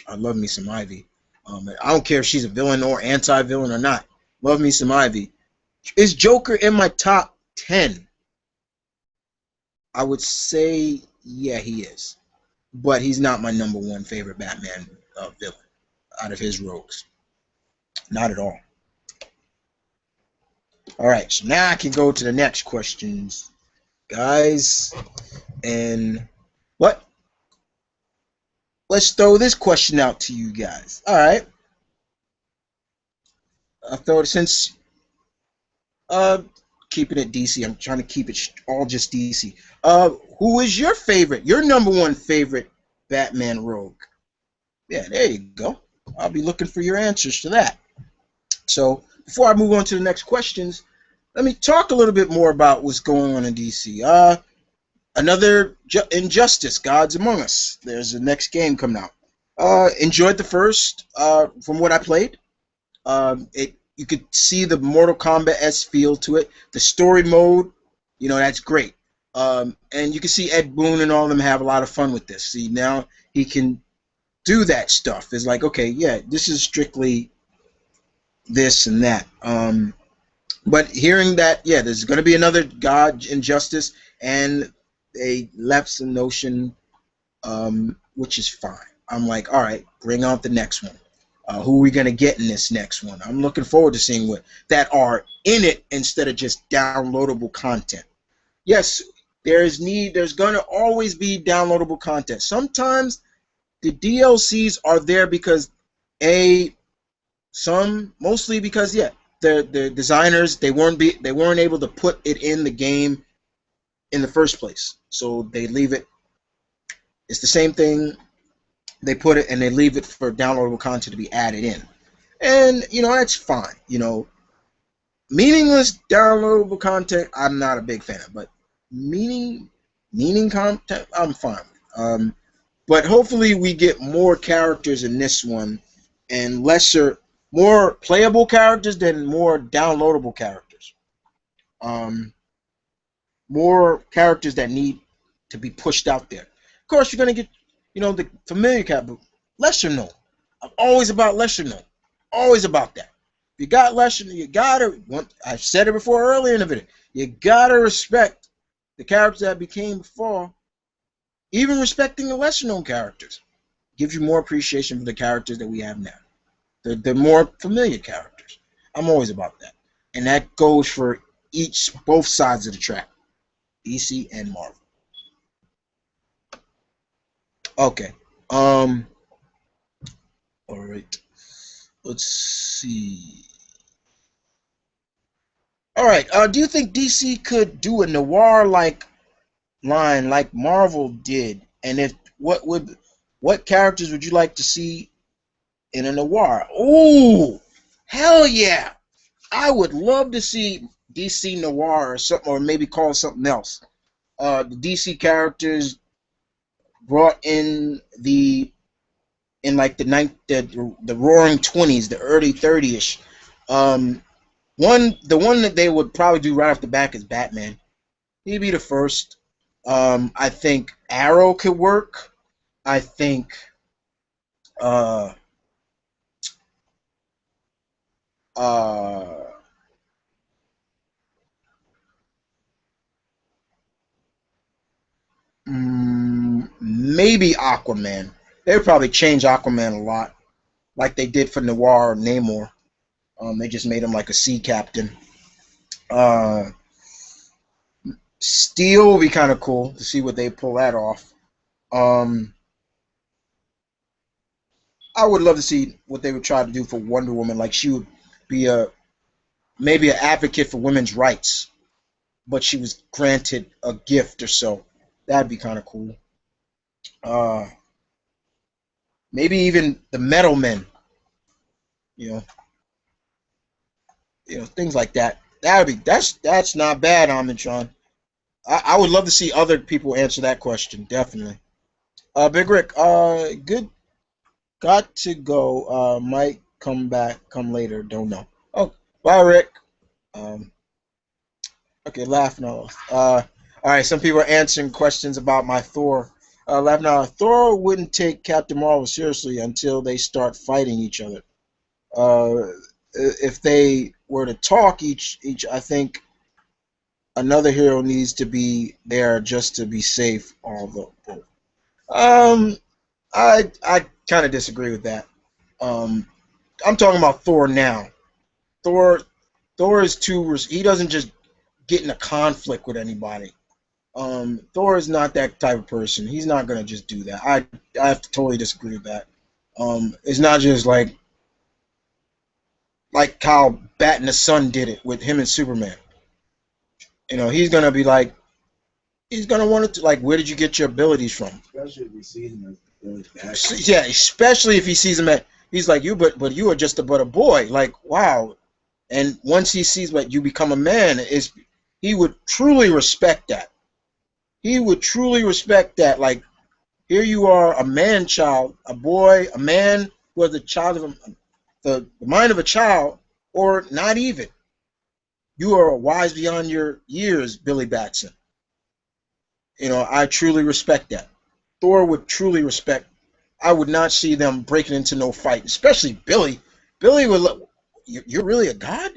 I love me some Ivy. I don't care if she's a villain or anti-villain or not. Love me some Ivy. Is Joker in my top 10? I would say, yeah, he is. But he's not my number one favorite Batman villain out of his rogues. Not at all. All right, so now I can go to the next questions, guys. And what? Let's throw this question out to you guys. All right. I thought since keeping it DC, I'm trying to keep it all just DC. Who is your favorite? Your number one favorite Batman rogue? Yeah, there you go. I'll be looking for your answers to that. So before I move on to the next questions, let me talk a little bit more about what's going on in DC. Another Injustice, Gods Among Us. There's the next game coming out. Enjoyed the first. From what I played, it you could see the Mortal Kombat-esque feel to it. The story mode, that's great. And you can see Ed Boon and all of them have a lot of fun with this. See, now he can do that stuff. It's like, okay, yeah, this is strictly this and that. But hearing that, yeah, there's going to be another God Injustice, and they left some notion, which is fine. I'm like, all right, bring out the next one. Who are we going to get in this next one? I'm looking forward to seeing what that are in it instead of just downloadable content. Yes, there's going to always be downloadable content. Sometimes the DLCs are there because mostly because the designers they weren't able to put it in the game in the first place, so they leave it. It's the same thing. They put it and they leave it for downloadable content to be added in, and that's fine. Meaningless downloadable content I'm not a big fan of, but meaning content I'm fine with. But hopefully we get more characters in this one, and more playable characters than more downloadable characters. More characters that need to be pushed out there. Of course, you're gonna get, the familiar character, lesser known. I'm always about lesser known. Always about that. If you got lesser, you gotta. I've said it before earlier in the video. You gotta respect the characters that became before. Even respecting the lesser known characters gives you more appreciation for the characters that we have now. The more familiar characters. I'm always about that. And that goes for both sides of the track. DC and Marvel. Okay. All right. Let's see. All right. Do you think DC could do a noir like line like Marvel did? And what characters would you like to see in a noir? Ooh, hell yeah! I would love to see DC Noir or something, or maybe call it something else. The DC characters brought in like the Roaring 20s, the early 30ish. The one that they would probably do right off the back is Batman. He'd be the first. I think Arrow could work. I think maybe Aquaman. They would probably change Aquaman a lot, like they did for Noir or Namor. They just made him like a sea captain. Steel would be kind of cool to see what they pull that off. I would love to see what they would try to do for Wonder Woman. Like she would be maybe an advocate for women's rights, but she was granted a gift or so. That'd be kind of cool. Maybe even the Metal Men. You know, things like that. That's not bad, Amintron. I would love to see other people answer that question. Definitely. Big Rick. Good. Got to go. Might come later. Don't know. Oh, bye, Rick. Okay, laugh now. All right. Some people are answering questions about my Thor. Laugh now. Thor wouldn't take Captain Marvel seriously until they start fighting each other. If they were to talk each, I think another hero needs to be there just to be safe. Although, I kind of disagree with that. I'm talking about Thor now. Thor is too. He doesn't just get in a conflict with anybody. Thor is not that type of person. He's not gonna just do that. I have to totally disagree with that. It's not just like how Bat and the Sun did it with him and Superman. He's gonna be like, he's gonna want it to like, where did you get your abilities from? Especially if he sees him as really bad. Yeah, especially if he sees him he's like, but you are just but a boy. Like, wow. And once he sees what you become a man, is he would truly respect that. He would truly respect that. Like, here you are, a man child, a boy, a man who has the child of the mind of a child, or not even. You are wise beyond your years, Billy Batson. I truly respect that. Thor would truly respect. I would not see them breaking into no fight, especially Billy. Billy would look, you're really a god?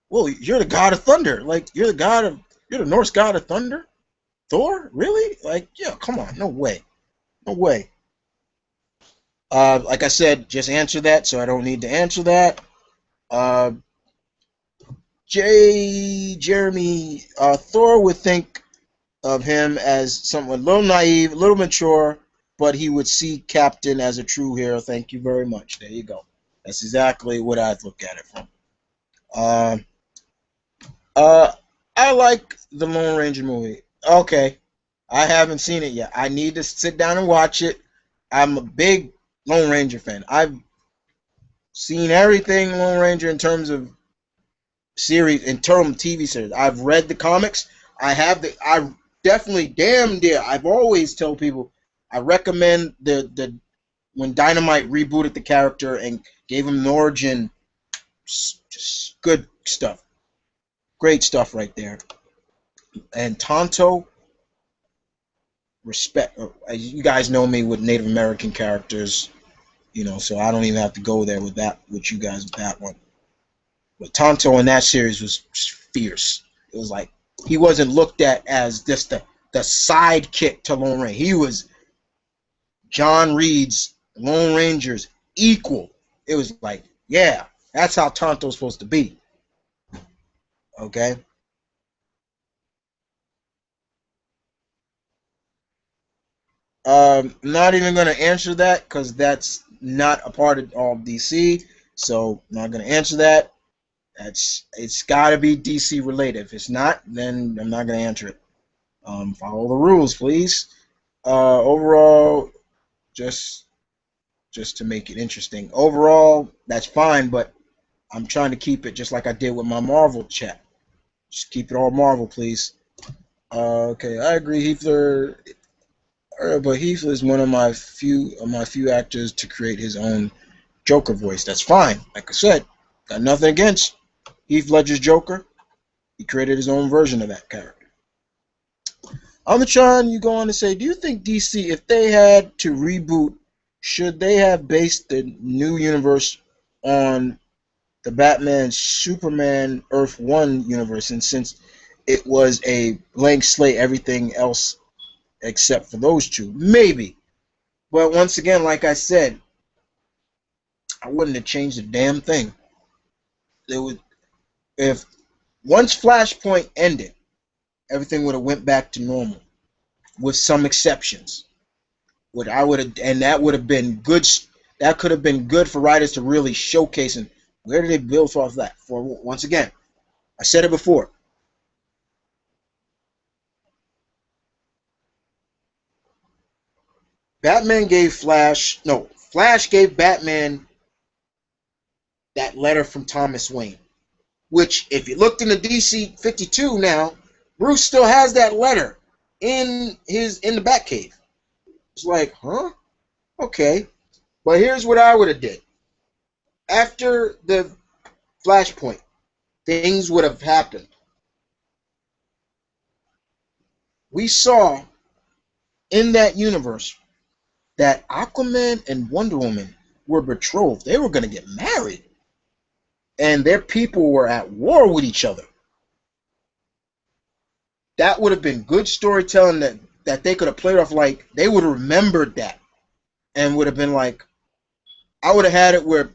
Well, you're the god of thunder. Like, you're the Norse god of thunder? Thor? Really? Like, yeah, come on. No way. No way. Like I said, just answer that, so I don't need to answer that. Uh, Jeremy, Thor would think of him as someone a little naive, a little mature, but he would see Captain as a true hero. Thank you very much. There you go. That's exactly what I'd look at it from. Uh, uh, I like the Lone Ranger movie. Okay, I haven't seen it yet. I need to sit down and watch it. I'm a big Lone Ranger fan. I've seen everything Lone Ranger in terms of series, in terms of TV series. I've read the comics. I definitely damn dear. I've always told people I recommend the when Dynamite rebooted the character and gave him an origin. Just good stuff. Great stuff right there. And Tonto, respect. You guys know me with Native American characters, so I don't even have to go there with that with you guys with that one. But Tonto in that series was fierce. It was like he wasn't looked at as just the sidekick to Lone Ranger. He was John Reed's Lone Ranger's equal. It was like, yeah, that's how Tonto's supposed to be. Okay? Not even going to answer that because that's not a part of all DC. So, not going to answer that. It's got to be DC related. If it's not, then I'm not going to answer it. Follow the rules, please. Overall, just to make it interesting. Overall, that's fine, but I'm trying to keep it just like I did with my Marvel chat. Just keep it all Marvel, please. Okay, I agree, Heathler. But Heath is one of my few actors to create his own Joker voice. That's fine. Like I said, got nothing against Heath Ledger's Joker. He created his own version of that character. Amatron, you go on to say, do you think DC, if they had to reboot, should they have based the new universe on the Batman Superman Earth 1 universe? And since it was a blank slate, everything else except for those two, maybe. But once again, like I said, I wouldn't have changed a damn thing. It would, if once Flashpoint ended, everything would have went back to normal, with some exceptions. What I would have, and that would have been good. That could have been good for writers to really showcase. And where did they build off that? For once again, I said it before. Flash gave Batman that letter from Thomas Wayne, which, if you looked in the DC 52 now, Bruce still has that letter in the Batcave. It's like, huh? Okay. But here's what I would have did. After the Flashpoint, things would have happened. We saw in that universe that Aquaman and Wonder Woman were betrothed. They were going to get married. And their people were at war with each other. That would have been good storytelling that they could have played off. Like, they would have remembered that and would have been like, I would have had it where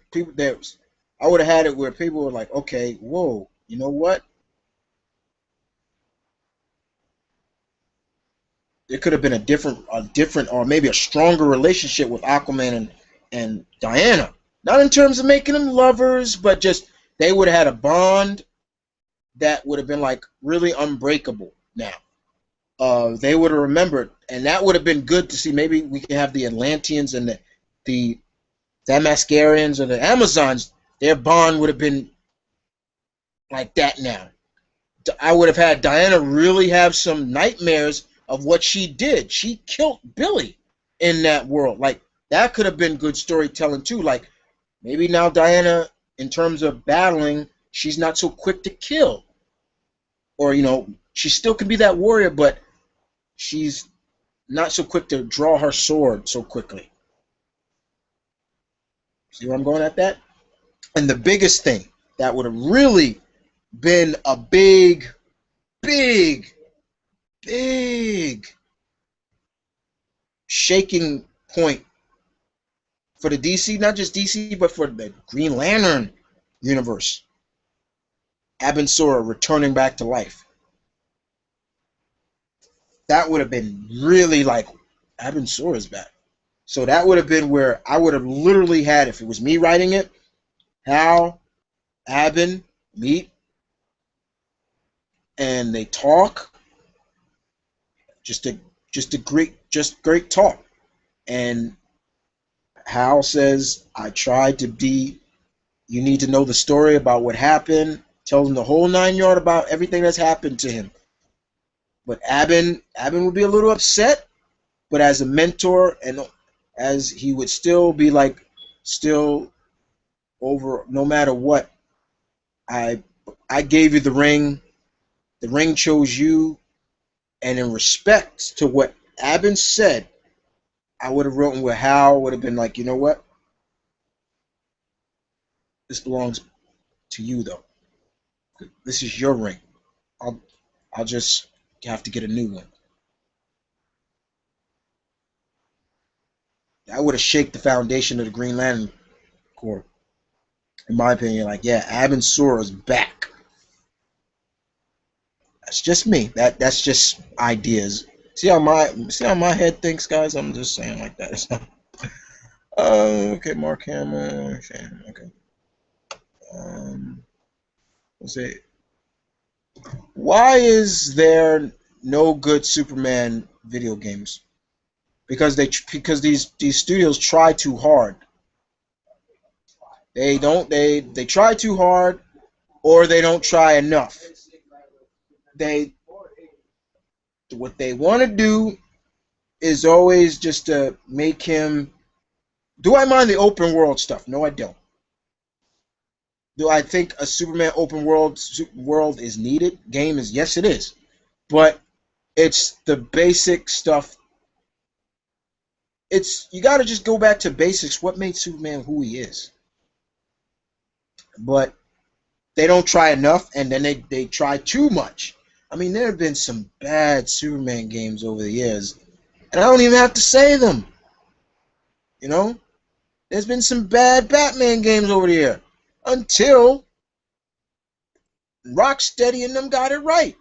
people were like, okay, whoa, you know what? There could have been a different, or maybe a stronger relationship with Aquaman and Diana. Not in terms of making them lovers, but just they would have had a bond that would have been like really unbreakable. Now, they would have remembered, and that would have been good to see. Maybe we could have the Atlanteans and the Damascarians or the Amazons. Their bond would have been like that now. I would have had Diana really have some nightmares of what she did. She killed Billy in that world. Like, that could have been good storytelling too. Like, maybe now Diana, in terms of battling, she's not so quick to kill. Or, she still can be that warrior, but she's not so quick to draw her sword so quickly. See where I'm going at that? And the biggest thing that would have really been a big, big, big shaking point for the DC, not just DC, but for the Green Lantern universe. Abensura returning back to life. That would have been really like, Abensura's back. So that would have been where I would have literally had, if it was me writing it, Hal, Abin meet, and they talk. Just great talk. And Hal says, I tried to be, you need to know the story about what happened. Tells him the whole 9 yard about everything that's happened to him. But Abin would be a little upset, but as a mentor, and as he would still be like, still over, no matter what, I gave you the ring chose you, and in respect to what Abin said, I would have written where Hal would have been like, you know what? This belongs to you, though. This is your ring. I'll just have to get a new one. That would have shaken the foundation of the Green Lantern Corps. In my opinion, like, yeah, Abensura's back. That's just me. That's just ideas. See how my head thinks, guys? I'm just saying like that. Okay, Mark Hamill. Okay. Let's see. Why is there no good Superman video games? Because these studios try too hard. They try too hard, or they don't try enough. What they want to do is always just to make him. Do I mind the open world stuff? No, I don't. Do I think a Superman open world is needed? Game is, yes, it is, but it's the basic stuff. You got to just go back to basics. What made Superman who he is? But they don't try enough, and then they try too much. I mean, there have been some bad Superman games over the years, and I don't even have to say them. There's been some bad Batman games over the year until Rocksteady and them got it right.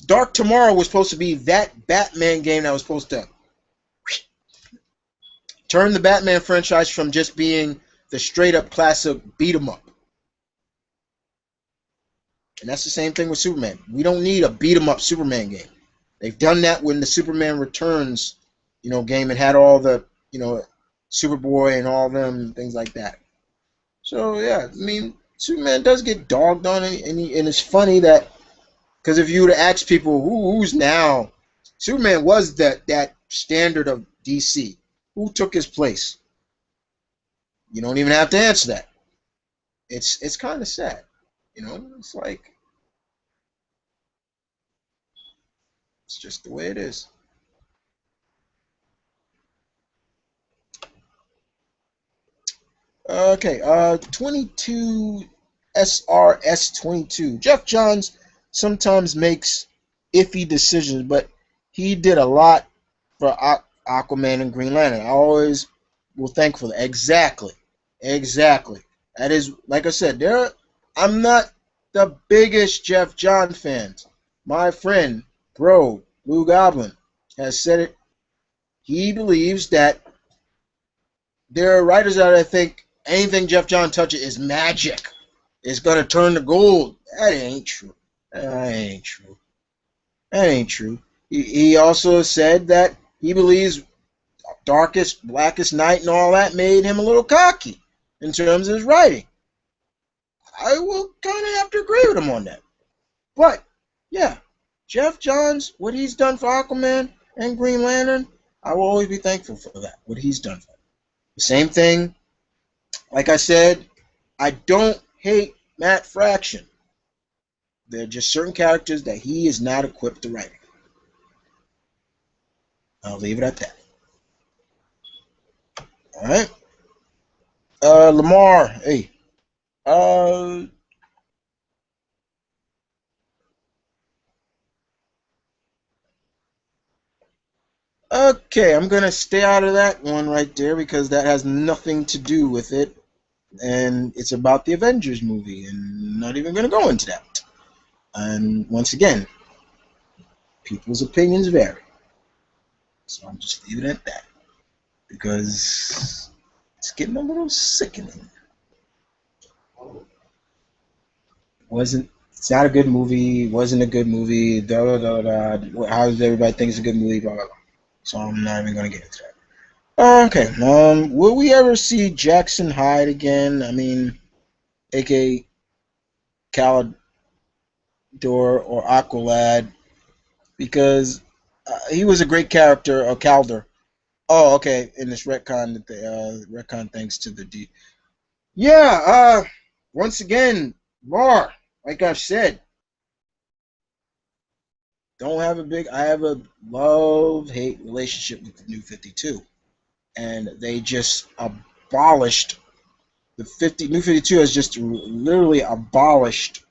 Dark Tomorrow was supposed to be that Batman game that was supposed to turn the Batman franchise from just being the straight-up classic beat-em-up. And that's the same thing with Superman. We don't need a beat-em-up Superman game. They've done that when the Superman Returns, game, and had all the, Superboy and all them things like that. So yeah, I mean, Superman does get dogged on, and it's funny that, because if you were to ask people who's now, Superman was that standard of DC. Who took his place? You don't even have to answer that. It's kind of sad. It's like, it's just the way it is. Okay, 22 SRS 22. Jeff Johns sometimes makes iffy decisions, but he did a lot for Aquaman and Green Lantern. I always will thank for that. Exactly. That is, like I said, I'm not the biggest Jeff Johns fan. My friend, Blue Goblin, has said it. He believes that there are writers out there that think anything Jeff Johns touches is magic. It's going to turn to gold. That ain't true. He also said that he believes Darkest, Blackest Night and all that made him a little cocky in terms of his writing. I will kind of have to agree with him on that. But yeah, Jeff Johns, what he's done for Aquaman and Green Lantern, I will always be thankful for that. What he's done for them. The same thing. Like I said, I don't hate Matt Fraction. There are just certain characters that he is not equipped to write. I'll leave it at that. All right. Lamar, hey. Uh, okay, I'm gonna stay out of that one right there because that has nothing to do with it, and it's about the Avengers movie, and not even gonna go into that. And once again, people's opinions vary, so I'm just leaving it at that because it's getting a little sickening. Wasn't It's not a good movie. Wasn't a good movie. Da da da da. How does everybody think it's a good movie? Blah blah blah. So I'm not even gonna get into that. Okay. Will we ever see Jackson Hyde again? I mean, aka Calidor or Aqualad, because he was a great character. Or Calder. Oh, okay. In this retcon, that the retcon thanks to the D. Yeah. Once again, Mar. Like I've said, don't have a big. I have a love-hate relationship with the New 52, and they just abolished New 52 has just literally abolished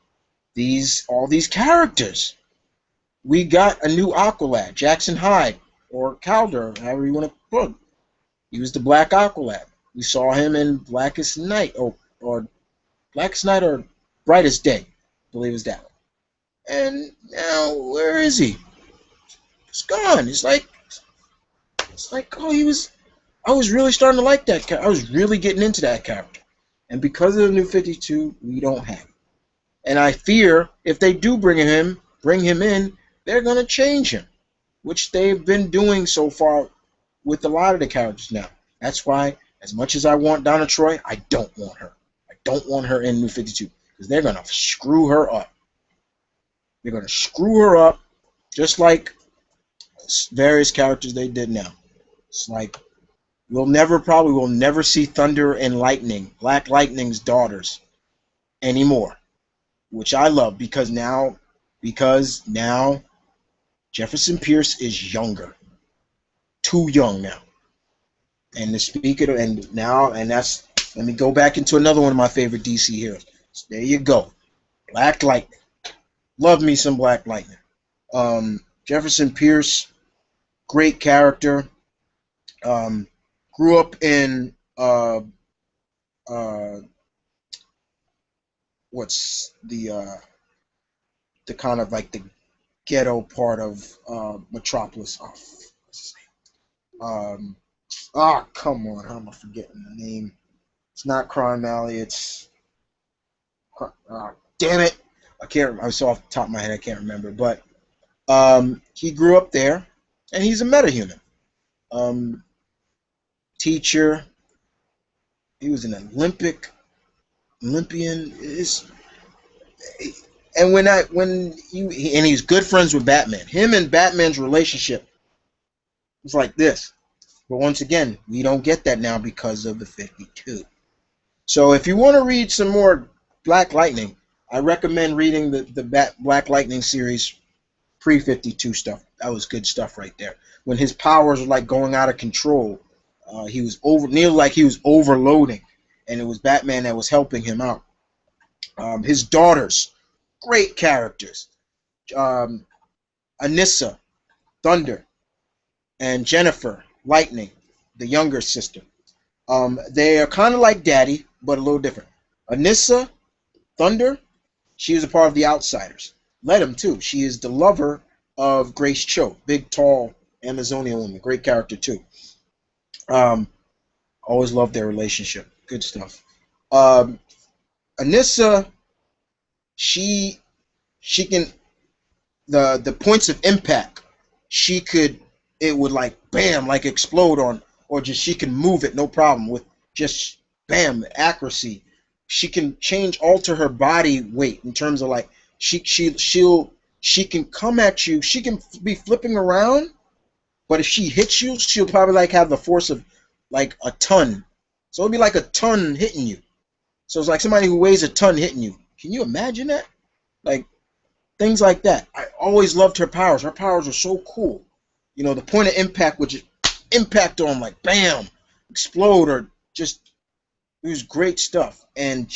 all these characters. We got a new Aqualad, Jackson Hyde or Calder, however you want to put him. He was the Black Aqualad. We saw him in Blackest Night or Blackest Night or Brightest Day, I believe it was that one. And now where is he? It's gone. It's like oh, he was. I was really starting to like that. I was really getting into that character, and because of the New 52, we don't have him. And I fear if they do bring him in, they're gonna change him, which they've been doing so far with a lot of the characters now. That's why, as much as I want Donna Troy, I don't want her. I don't want her in New 52 because they're gonna screw her up. They're gonna screw her up, just like various characters they did now. It's like we'll never see Thunder and Lightning, Black Lightning's daughters, anymore, which I love because now Jefferson Pierce is younger, too young now. And to speak it, and that's let me go back into another one of my favorite DC heroes. So there you go, Black Lightning. Love me some Black Lightning. Jefferson Pierce, great character. Grew up in what's the kind of like the ghetto part of Metropolis. Oh, what's his name? Come on, how am I forgetting the name? It's not Crime Alley. It's damn it, I can't. I saw off the top of my head. I can't remember. But he grew up there, and he's a metahuman. Teacher. He was an Olympian. And he's good friends with Batman. Him and Batman's relationship was like this. But once again, we don't get that now because of the 52. So if you want to read some more Black Lightning, I recommend reading the Black Lightning series pre-52 stuff. That was good stuff right there. When his powers were like going out of control, he was overloading, and it was Batman that was helping him out. His daughters, great characters. Anissa, Thunder, and Jennifer, Lightning, the younger sister. They are kind of like Daddy, but a little different. Anissa, Thunder, she was a part of the Outsiders. Let him too. She is the lover of Grace Cho, big, tall Amazonian woman. Great character too. Always loved their relationship. Good stuff. Anissa, she can the points of impact. It would like bam, like explode on, or just she can move it no problem with just bam accuracy. she can alter her body weight in terms of like she can come at you. She can be flipping around, but if she hits you, she'll probably like have the force of like a ton. So it'll be like a ton hitting you. So it's like somebody who weighs a ton hitting you. Can you imagine that? Like things like that. I always loved her powers. Her powers were so cool. You know, the point of impact would just impact on like bam, explode, or just it was great stuff. And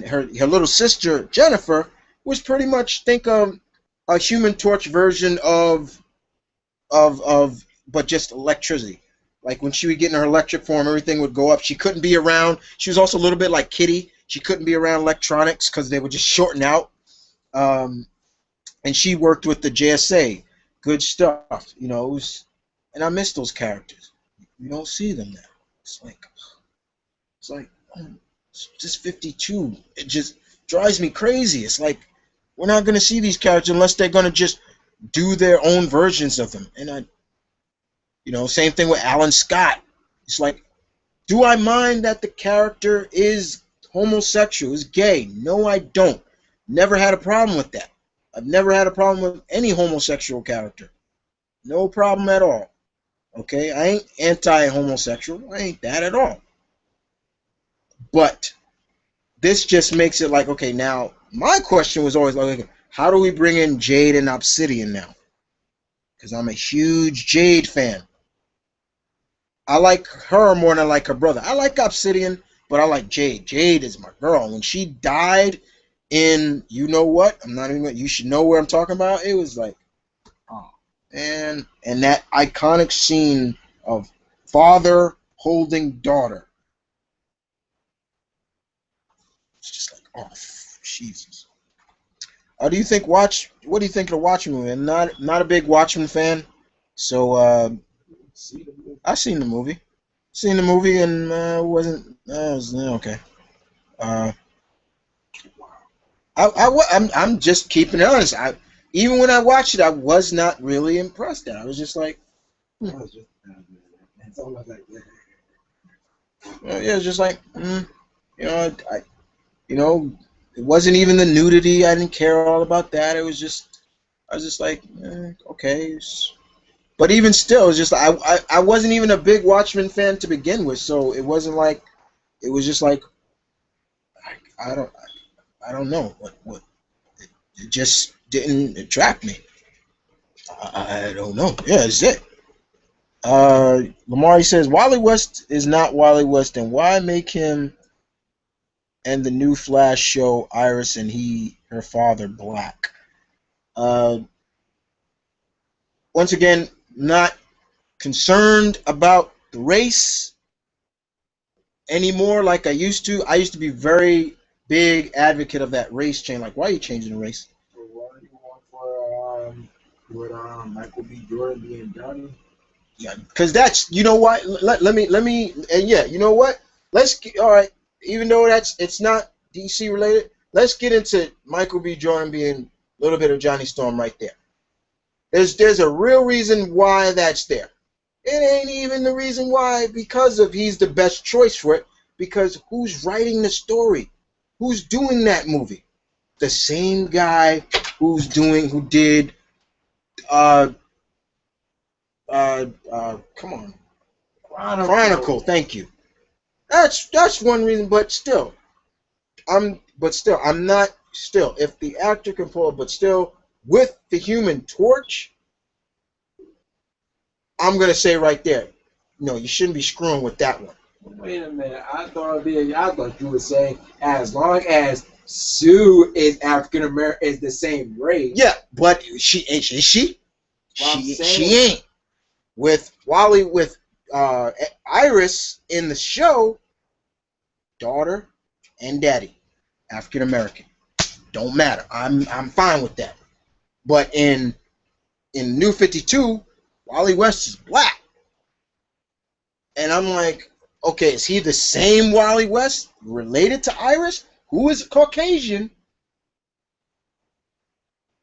her little sister Jennifer was pretty much think of a Human Torch version of but just electricity. Like when she would get in her electric form, everything would go up. She couldn't be around. She was also a little bit like Kitty. She couldn't be around electronics because they would just shorten out. And she worked with the JSA. Good stuff. You know, it was, and I miss those characters. You don't see them now. It's like it's just 52. It just drives me crazy. It's like we're not gonna see these characters unless they're gonna just do their own versions of them. And same thing with Alan Scott. It's like, do I mind that the character is homosexual, is gay? No, I don't. Never had a problem with that. I've never had a problem with any homosexual character. No problem at all. Okay? I ain't anti-homosexual. I ain't that at all. But this just makes it like, okay, now, my question was always like, how do we bring in Jade and Obsidian now? Because I'm a huge Jade fan. I like her more than I like her brother. I like Obsidian, but I like Jade. Jade is my girl. When she died in, you know what? I'm not even. You should know where I'm talking about. It was like, oh, and that iconic scene of father holding daughter. It's just like, oh, Jesus. What do you think of the Watchmen movie? I'm not a big Watchmen fan, so I've seen the movie. And wasn't was okay. I'm just keeping it honest. Even when I watched it, I was not really impressed. I was just like, it's almost like yeah, it's just like it wasn't even the nudity. I didn't care all about that. I was just like, okay. But even still, it was just I wasn't even a big Watchmen fan to begin with, so it wasn't like it was just like I don't know what it just didn't attract me. I don't know. Yeah, it's it. Lamari says Wally West is not Wally West, and why make him and the new Flash show Iris and her father black? Once again, not concerned about the race anymore like I used to. I used to be very big advocate of that race change. Like, why are you changing the race? So why are you going for Michael B. Jordan being Johnny? Yeah, because that's, you know what? Let me and yeah, you know what? All right. Even though it's not DC related, let's get into Michael B. Jordan being a little bit of Johnny Storm right there. There's a real reason why that's there. It ain't even the reason why because of he's the best choice for it. Because who's writing the story? Who's doing that movie? The same guy who did come on, Chronicle. Thank you. That's one reason, but still, I'm not still. If the actor can pull it, but still with the Human Torch, I'm gonna say right there, no, you shouldn't be screwing with that one. Wait a minute, I thought you were saying as long as Sue is African American, is the same race. Yeah, but she is she? She ain't. With Wally, with Iris in the show, daughter and daddy, African American, don't matter. I'm fine with that. But in New 52, Wally West is black, and I'm like, okay, is he the same Wally West related to Iris, who is Caucasian,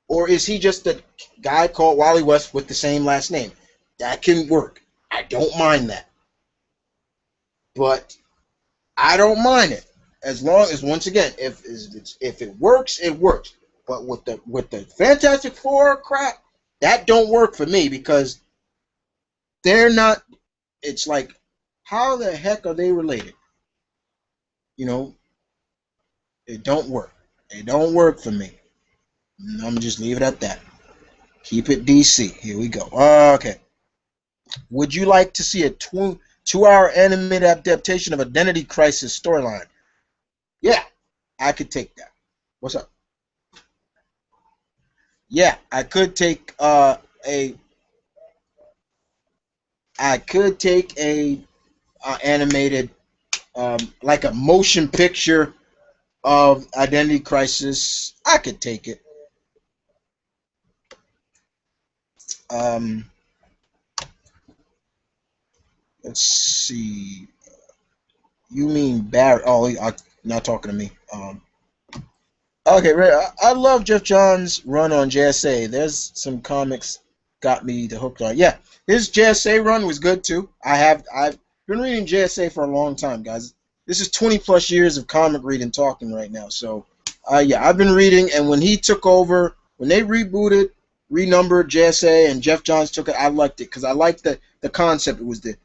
or is he just a guy called Wally West with the same last name? That can work. I don't mind that. But I don't mind it. As long as, once again, if it works, it works. But with the Fantastic Four crap, that don't work for me because they're not. It's like, how the heck are they related? You know, it don't work. It don't work for me. I'm gonna just leave it at that. Keep it DC. Here we go. Okay. Would you like to see a 2 hour animated adaptation of Identity Crisis storyline? Yeah, I could take that. What's up? Yeah, a I could take a animated like a motion picture of Identity Crisis. I could take it. Um, let's see. You mean Barry? Oh, you're not talking to me. Okay, right. I love Jeff Johns' run on JSA. There's some comics got me the hooked on. Yeah, his JSA run was good too. I've been reading JSA for a long time, guys. This is 20 plus years of comic reading talking right now. So, yeah, I've been reading, and when he took over, when they rebooted, renumbered JSA, and Jeff Johns took it, I liked it because I liked the concept. It was the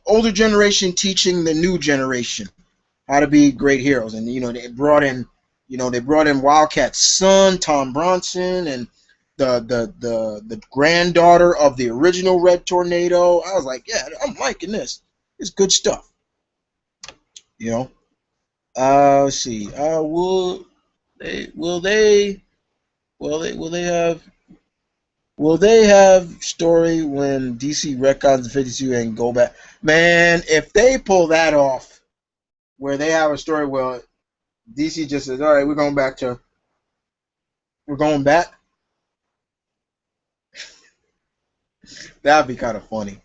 older generation teaching the new generation how to be great heroes. And they brought in Wildcat's son, Tom Bronson, and the granddaughter of the original Red Tornado. I was like, yeah, I'm liking this. It's good stuff. You know. Let's see. They will they will they have story when DC retcons the 52 and go back? Man, if they pull that off, where they have a story where DC just says, "All right, we're going back." That'd be kind of funny.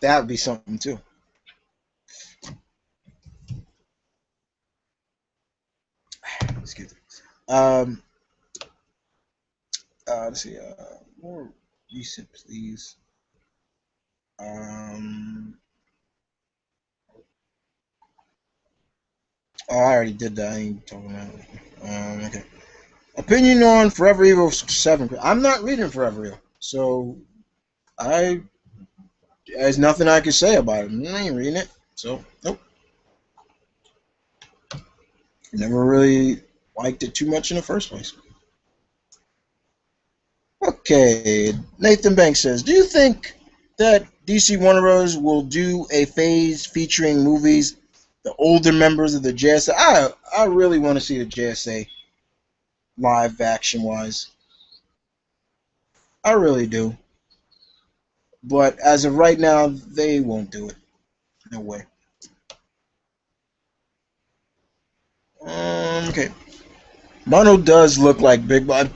That'd be something too. Excuse me. Um, let's see. More recent, please. Um, oh, I already did that. I ain't talking about it. Okay. Opinion on Forever Evil 7. I'm not reading Forever Evil, so I there's nothing I can say about it. I ain't reading it, so nope. Never really liked it too much in the first place. Okay, Nathan Banks says, "Do you think that DC Warner Bros. Will do a phase featuring movies the older members of the JSA? I really want to see the JSA live action wise. I really do, but as of right now, they won't do it. No way." Okay. Mono does look like Big Boss.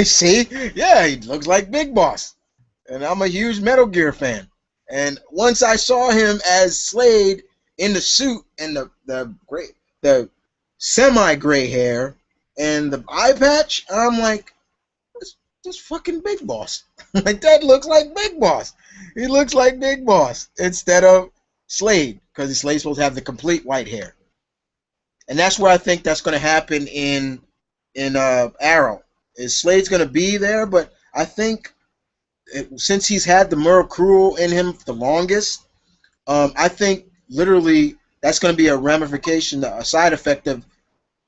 See, yeah, he looks like Big Boss, and I'm a huge Metal Gear fan. And once I saw him as Slade in the suit and the semi gray hair and the eye patch, I'm like, this fucking Big Boss. Like that looks like Big Boss. He looks like Big Boss instead of Slade because Slade's supposed to have the complete white hair, and that's where I think that's going to happen in Arrow. Is Slade's going to be there, but I think since he's had the Muracruel in him the longest, I think literally that's going to be a ramification, a side effect of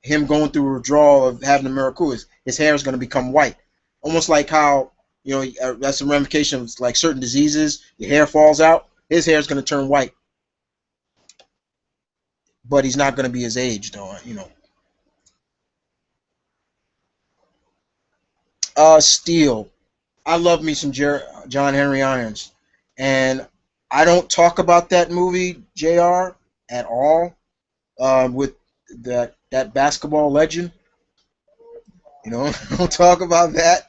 him going through a withdrawal of having the Muracruel. His hair is going to become white, almost like how that's a ramification of like certain diseases. Your hair falls out. His hair is going to turn white, but he's not going to be his age, though. Steel. I love me some John Henry Irons, and I don't talk about that movie Jr. at all. With that basketball legend, I don't talk about that.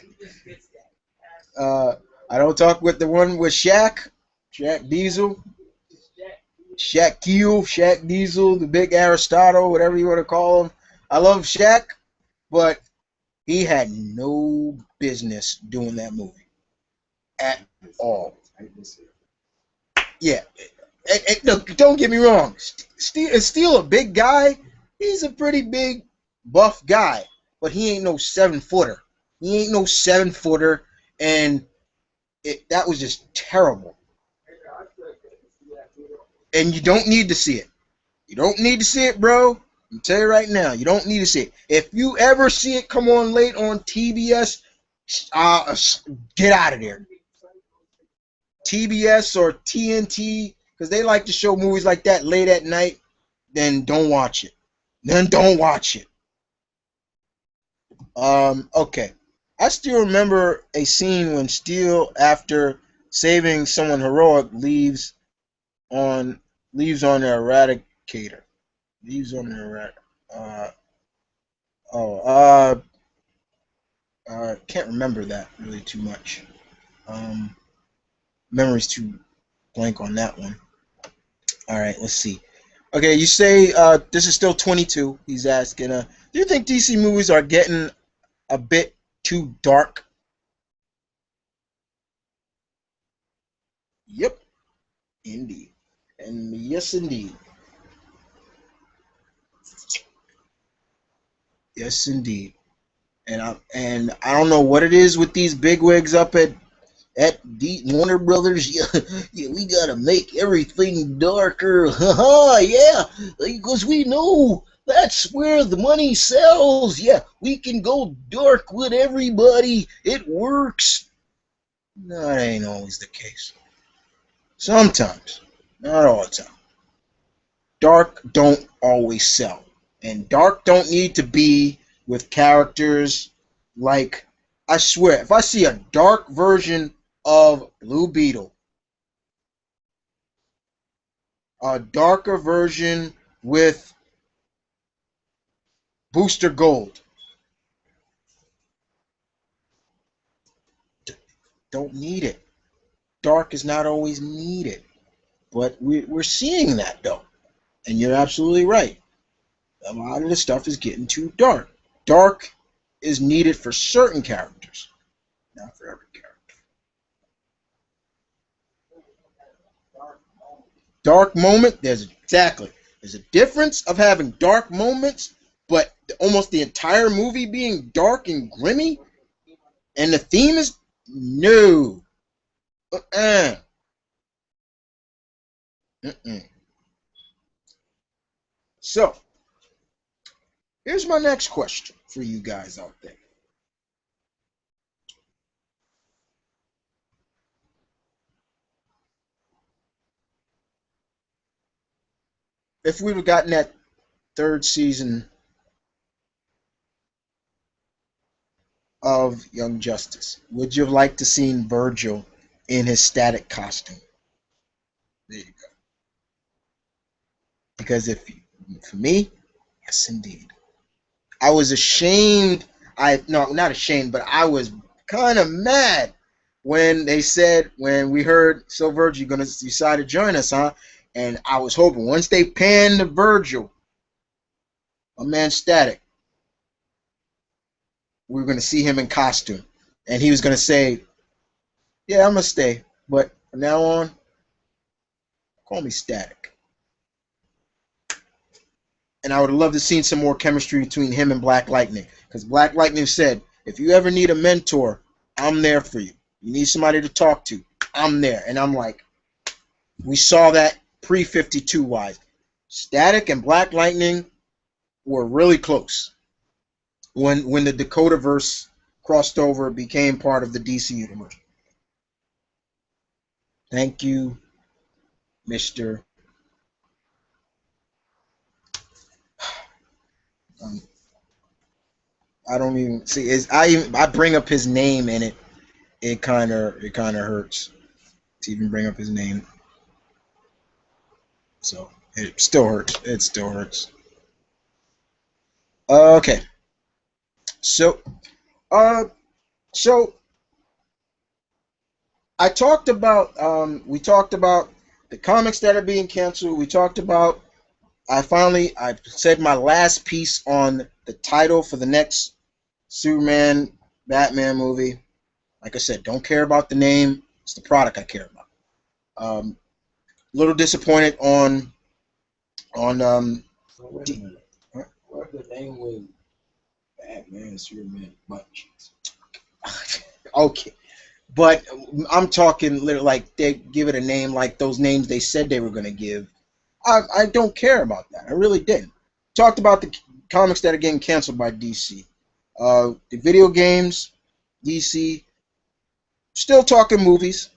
Uh, I don't talk with the one with Shaq Diesel, Shaq Diesel, the big Aristotle, whatever you want to call him. I love Shaq, but he had no business doing that movie at all. Yeah, And look, don't get me wrong. Steel a big guy. He's a pretty big, buff guy, but he ain't no 7 footer. He ain't no 7 footer, and that was just terrible. And you don't need to see it. You don't need to see it, bro. I'm tell you right now, you don't need to see it. If you ever see it come on late on TBS, uh, get out of there. TBS or TNT, because they like to show movies like that late at night. Then don't watch it. Then don't watch it. Okay. I still remember a scene when Steel, after saving someone heroic, on leaves on the eradicator. Leaves on the uh oh can't remember that really too much. Um Memory's too blank on that one. All right, let's see. Okay, you say this is still 22. He's asking, do you think DC movies are getting a bit too dark? Yep, indeed. And yes, indeed. Yes, indeed. And I don't know what it is with these bigwigs up at the Warner Brothers. Yeah, yeah, we gotta make everything darker. Haha, yeah, because we know that's where the money sells. Yeah, we can go dark with everybody. It works. No, that ain't always the case. Sometimes, not all the time. Dark don't always sell, and dark don't need to be with characters like. I swear, if I see a dark version of Blue Beetle, a darker version with Booster Gold, don't need it. Dark is not always needed, but we're seeing that though, and you're absolutely right. A lot of the stuff is getting too dark. Dark is needed for certain characters, not for every character. Dark moment, there's a difference of having dark moments, but almost the entire movie being dark and grimy, and the theme is no. Uh-uh. Uh-uh. So here's my next question for you guys out there. If we'd have gotten that third season of Young Justice, would you have liked to seen Virgil in his static costume? There you go. Because if for me, yes indeed. I was ashamed. I no, not ashamed, but I was kind of mad when they said when we heard, so Virgil, you're gonna decide to join us, huh? And I was hoping once they panned to Virgil, a man static, we were gonna see him in costume, and he was gonna say, "Yeah, I'm gonna stay, but from now on, call me Static." And I would have loved to seen some more chemistry between him and Black Lightning, because Black Lightning said, "If you ever need a mentor, I'm there for you. You need somebody to talk to, I'm there." And I'm like, we saw that pre 52 wise. Static and Black Lightning were really close when the Dakota verse crossed over, became part of the DC universe. Thank you, Mister. Um, I don't even see. I bring up his name and it kind of hurts to even bring up his name. So it still hurts. It still hurts. Okay. So uh so we talked about the comics that are being canceled. We talked about I said my last piece on the title for the next Superman Batman movie. Like I said, don't care about the name. It's the product I care about. little disappointed on So wait a D- minute. What if the name was Batman, Superman, butt cheeks? okay, but I'm talking like they give it a name like those names they said they were going to give. I don't care about that. I really didn't. Talked about the comics that are getting canceled by DC. The video games, DC. Still talking movies,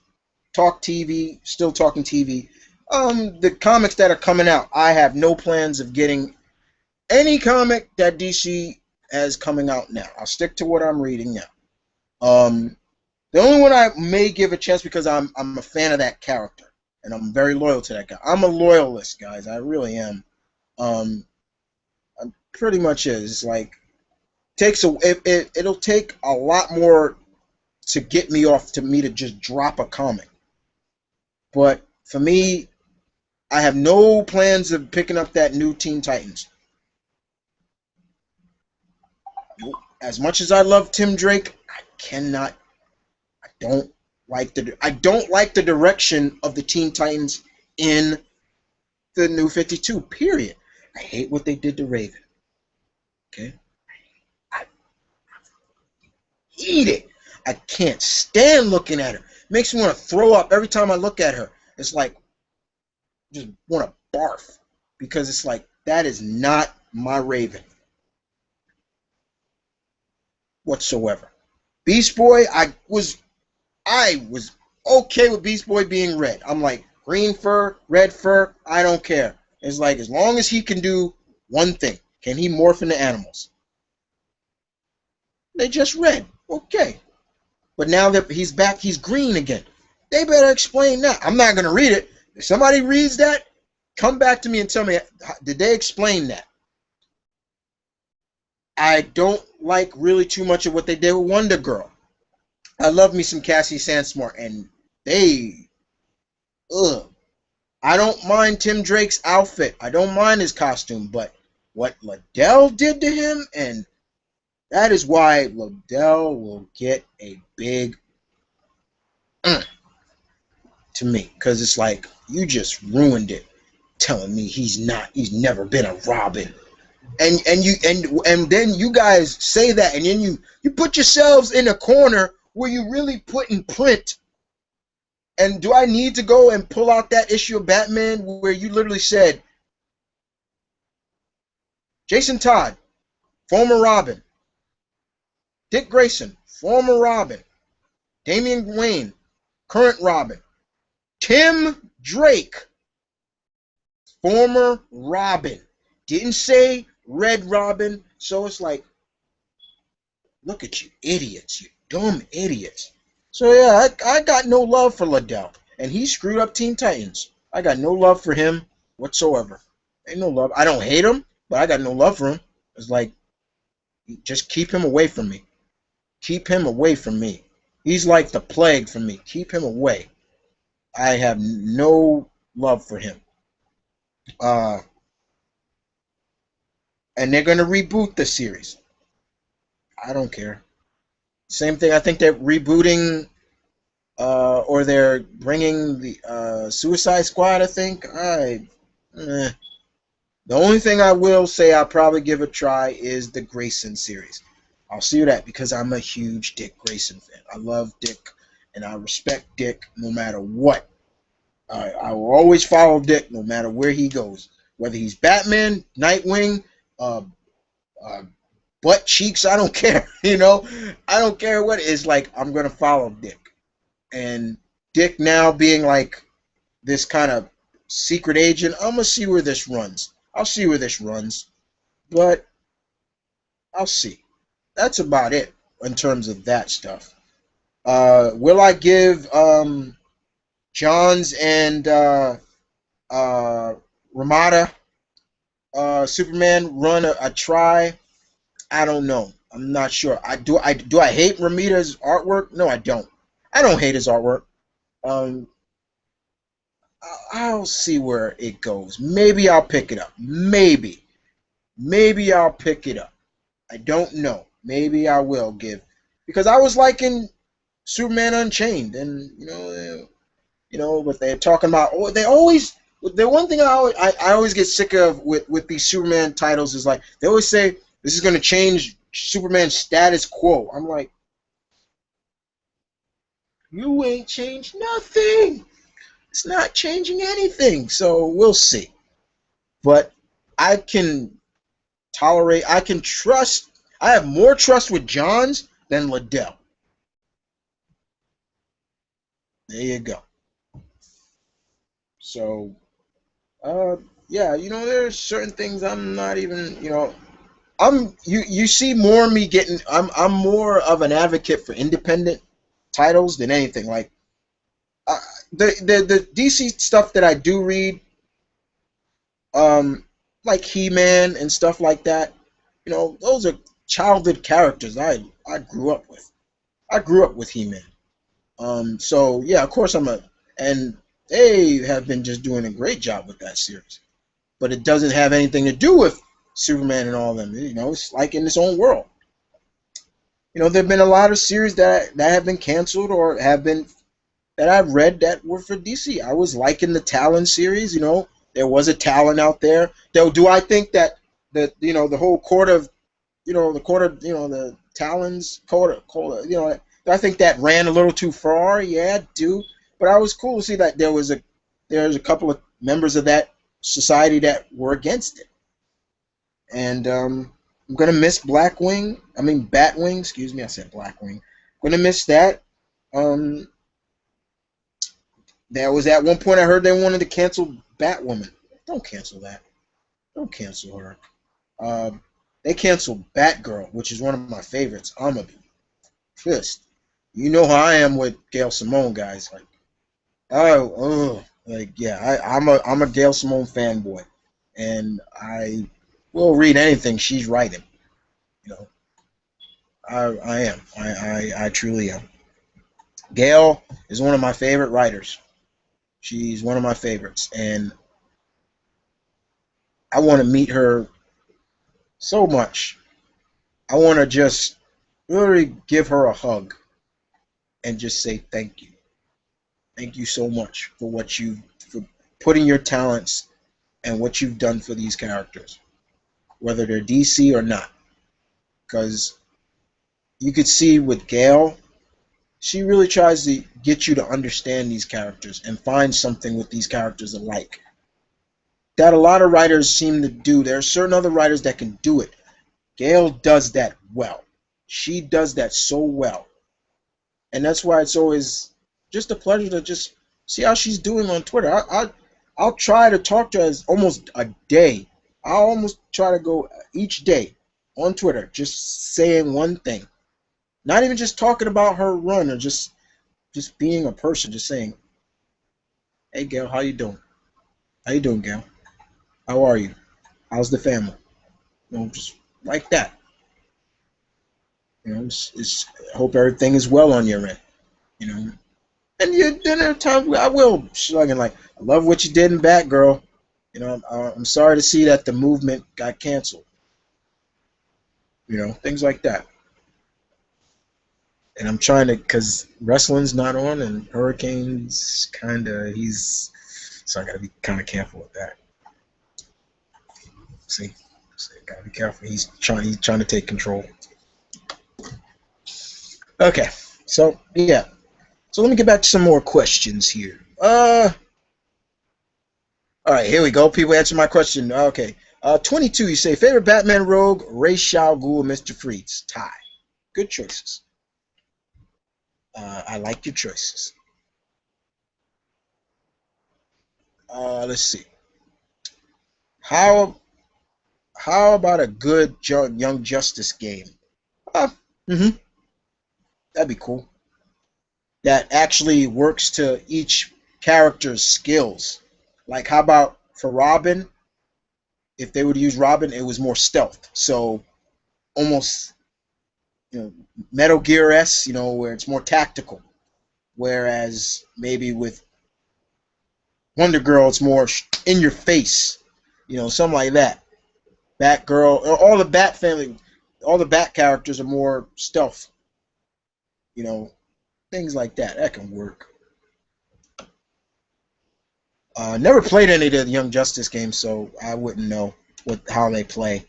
talk TV, still talking TV. The comics that are coming out, I have no plans of getting any comic that DC has coming out now. I'll stick to what I'm reading now. The only one I may give a chance because I'm a fan of that character and I'm very loyal to that guy. I'm a loyalist, guys. I really am. Um, I pretty much is. It's like takes a it'll take a lot more to get me off to me to just drop a comic. But for me, I have no plans of picking up that new Teen Titans. As much as I love Tim Drake, I cannot. Don't I don't like the direction of the Teen Titans in the New 52. Period. I hate what they did to Raven. Okay, I hate it. I can't stand looking at her. Makes me want to throw up every time I look at her. It's like just want to barf because it's like that is not my Raven whatsoever. Beast Boy, I was okay with Beast Boy being red. I'm like green fur, red fur, I don't care. It's like as long as he can do one thing, can he morph into animals? They just red, okay. But now that he's back, he's green again. They better explain that. I'm not gonna read it. If somebody reads that, come back to me and tell me did they explain that? I don't like really too much of what they did with Wonder Girl. I love me some Cassie Sandsmart, and they, ugh. I don't mind Tim Drake's outfit. I don't mind his costume, but what Liddell did to him, and that is why Liddell will get a big to me, because it's like you just ruined it, telling me he's never been a Robin, and then you guys say that, and then you put yourselves in a corner where you really put in print. And do I need to go and pull out that issue of Batman where you literally said Jason Todd, former Robin, Dick Grayson, former Robin, Damian Wayne, current Robin, Tim Drake, former Robin. Didn't say Red Robin, so it's like, look at you idiots, you dumb idiots. So yeah, I got no love for Liddell, and he screwed up Teen Titans. I got no love for him whatsoever. Ain't no love. I don't hate him, but I got no love for him. It's like, just keep him away from me. Keep him away from me. He's like the plague for me. Keep him away. I have no love for him. Uh, and they're gonna reboot the series. I don't care. Same thing. I think they're rebooting, or they're bringing the Suicide Squad. I think. The only thing I will say I'll probably give a try is the Grayson series. I'll see that because I'm a huge Dick Grayson fan. I love Dick, and I respect Dick no matter what. I will always follow Dick no matter where he goes. Whether he's Batman, Nightwing, uh, uh, butt cheeks, I don't care. I don't care what it is. Like, I'm gonna follow Dick, and Dick now being like this kind of secret agent. I'm gonna see where this runs. I'll see where this runs, but I'll see. That's about it in terms of that stuff. Will I give Johns and Ramada Superman run a try? I don't know. I'm not sure. I hate Ramita's artwork? No, I don't. I don't hate his artwork. Um, I'll see where it goes. Maybe I'll pick it up. Maybe I'll pick it up. I don't know. Maybe I will give because I was liking Superman Unchained, and But they're talking about. Oh, they always. The one thing I always get sick of with these Superman titles is like they always say this is going to change Superman's status quo. I'm like, you ain't changed nothing. It's not changing anything. So we'll see. But I can tolerate. I can trust. I have more trust with Johns than Liddell. There you go. So, uh, yeah, there's certain things I'm not even, you see more of me getting. I'm more of an advocate for independent titles than anything. Like uh, the DC stuff that I do read, um, like He-Man and stuff like that. Those are childhood characters I grew up with. I grew up with He-Man. So yeah, of course and they have been just doing a great job with that series. But it doesn't have anything to do with Superman and all of them. It's like in its own world. There've been a lot of series that have been canceled or have been that I've read that were for DC. I was liking the Talon series. There was a Talon out there. Though, do I think that the whole court of the Talons court, I think that ran a little too far. Yeah, I do. But I was cool to see that there's a couple of members of that society that were against it. And I'm gonna miss Blackwing. I mean Batwing. Excuse me, I said Blackwing. Gonna miss that. Um, there was at one point I heard they wanted to cancel Batwoman. Don't cancel that. Don't cancel her. They canceled Batgirl, which is one of my favorites. I'm a pissed. You know how I am with Gail Simone, guys. Like, yeah, I'm a Gail Simone fanboy, and I will read anything she's writing. You know, I am. I truly am. Gail is one of my favorite writers. She's one of my favorites, and I want to meet her so much. I want to just really give her a hug and just say thank you. Thank you so much for putting your talents and what you've done for these characters, whether they're DC or not. Because you could see with Gail, she really tries to get you to understand these characters and find something with these characters alike. That a lot of writers seem to do. There are certain other writers that can do it. Gail does that well. She does that so well. And that's why it's always just a pleasure to just see how she's doing on Twitter. I'll try to talk to her as almost a day. I'll almost try to go each day on Twitter, just saying one thing. Not even just talking about her run or just being a person, just saying, "Hey, Gail, how you doing? How you doing, Gail? How are you? How's the family?" Just like that. I hope everything is well on your end. You know, and then there are times where I will slug and like, I love what you did in Batgirl. I'm sorry to see that the movement got canceled. Things like that. And I'm trying to, because wrestling's not on and Hurricane's so I gotta be kind of careful with that. See, gotta be careful. He's trying to take control. Okay, so yeah, so let me get back to some more questions here. All right, here we go. People answer my question. Okay, 22. You say favorite Batman rogue: Ra's al Ghul, Mr. Freeze. Tie. Good choices. I like your choices. Let's see. How how about a good Young Justice game? Uh, mm-hmm, that'd be cool. That actually works to each character's skills. Like, how about for Robin? If they would use Robin, it was more stealth. So almost, Metal Gear S, where it's more tactical. Whereas maybe with Wonder Girl, it's more in your face. Something like that. Batgirl, all the Bat family, all the Bat characters are more stealth. You know, things like that. That can work. Never played any of the Young Justice games, so I wouldn't know how they play.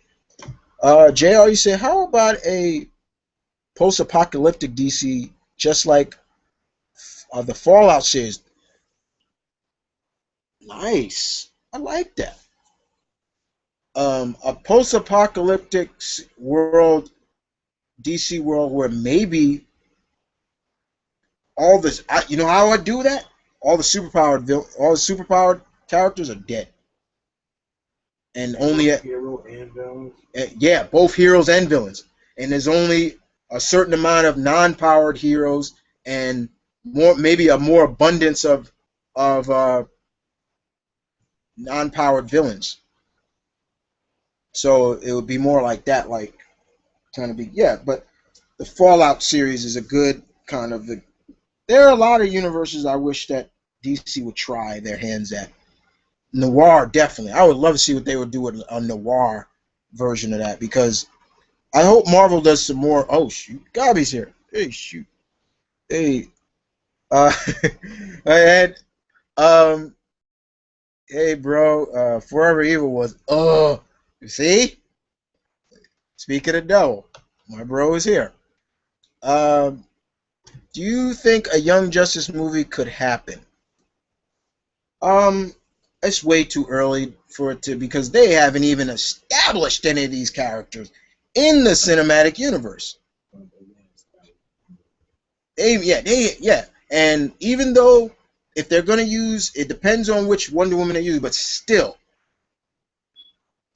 JR, you say, how about a post-apocalyptic DC, just like the Fallout series? Nice. I like that. A post-apocalyptic world, DC world, where maybe all this, you know how I do that? All the superpowered characters are dead, and only Hero and villain. yeah, both heroes and villains, and there's only a certain amount of non-powered heroes and maybe a more abundance of non-powered villains. So it would be more like that, like kind of be yeah. But the Fallout series is a good kind of. There are a lot of universes I wish that DC would try their hands at. Noir, definitely. I would love to see what they would do with a Noir version of that, because I hope Marvel does some more. Oh shoot, Gabby's here. Hey shoot. Hey. Uh, and um, hey bro. Forever Evil was. Oh, you see. Speaking of devil, my bro is here. Um, do you think a Young Justice movie could happen? Um, it's way too early for it to, because they haven't even established any of these characters in the cinematic universe. Yeah. And even though if they're gonna use, it depends on which Wonder Woman they use, but still,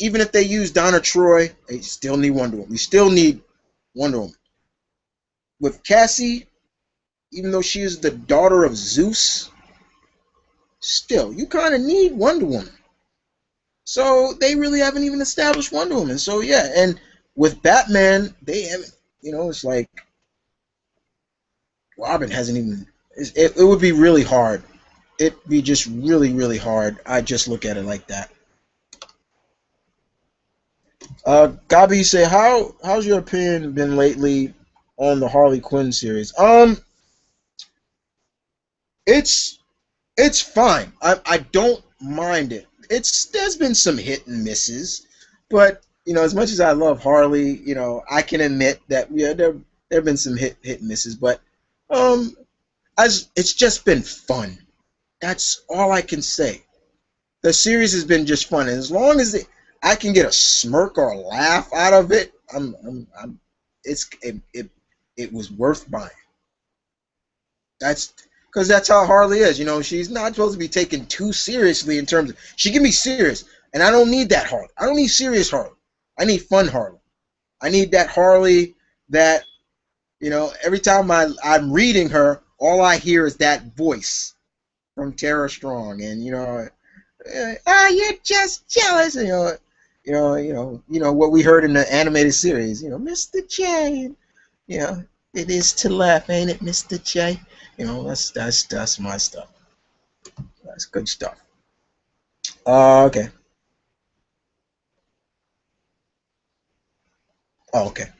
even if they use Donna Troy, they still need Wonder Woman. We still need Wonder Woman. With Cassie, even though she is the daughter of Zeus, still, you kind of need Wonder Woman. So they really haven't even established Wonder Woman. So yeah, and with Batman, they haven't. It's like Robin hasn't even. It would be really hard. It'd be just really, really hard. I just look at it like that. Gabi, you say, how's your opinion been lately on the Harley Quinn series? It's it's fine. I don't mind it. There's been some hit and misses, but as much as I love Harley, I can admit that yeah, there have been some hit and misses, but um, as it's just been fun. That's all I can say. The series has been just fun, and as long as I can get a smirk or a laugh out of it, it was worth buying. That's because that's how Harley is. She's not supposed to be taken too seriously in terms of she can be serious, and I don't need that Harley. I don't need serious Harley. I need fun Harley. I need that Harley that every time I'm reading her, all I hear is that voice from Tara Strong, and you're just jealous, and what we heard in the animated series, Mr. J, you know, it is to laugh, ain't it, Mr. J? That's my stuff. That's good stuff. Okay. Oh, okay.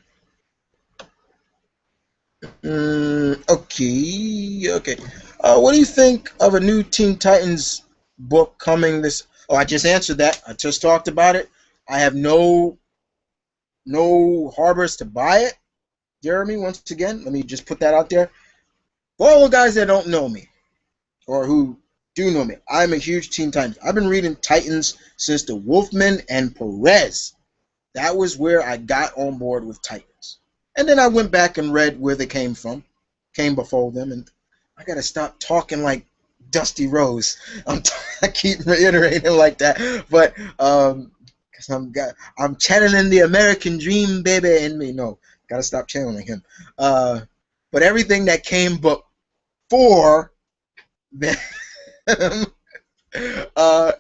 Okay. What do you think of a new Teen Titans book coming this? Oh, I just answered that. I just talked about it. I have no harbors to buy it. Jeremy, once again, let me just put that out there. For all the guys that don't know me, or who do know me, I'm a huge Teen Titans. I've been reading Titans since the Wolfman and Perez. That was where I got on board with Titans. And then I went back and read where they came from, came before them, and I gotta stop talking like Dusty Rose. I keep reiterating like that, but because I'm channeling the American Dream, baby, in me. No, gotta stop channeling him. But everything that came before them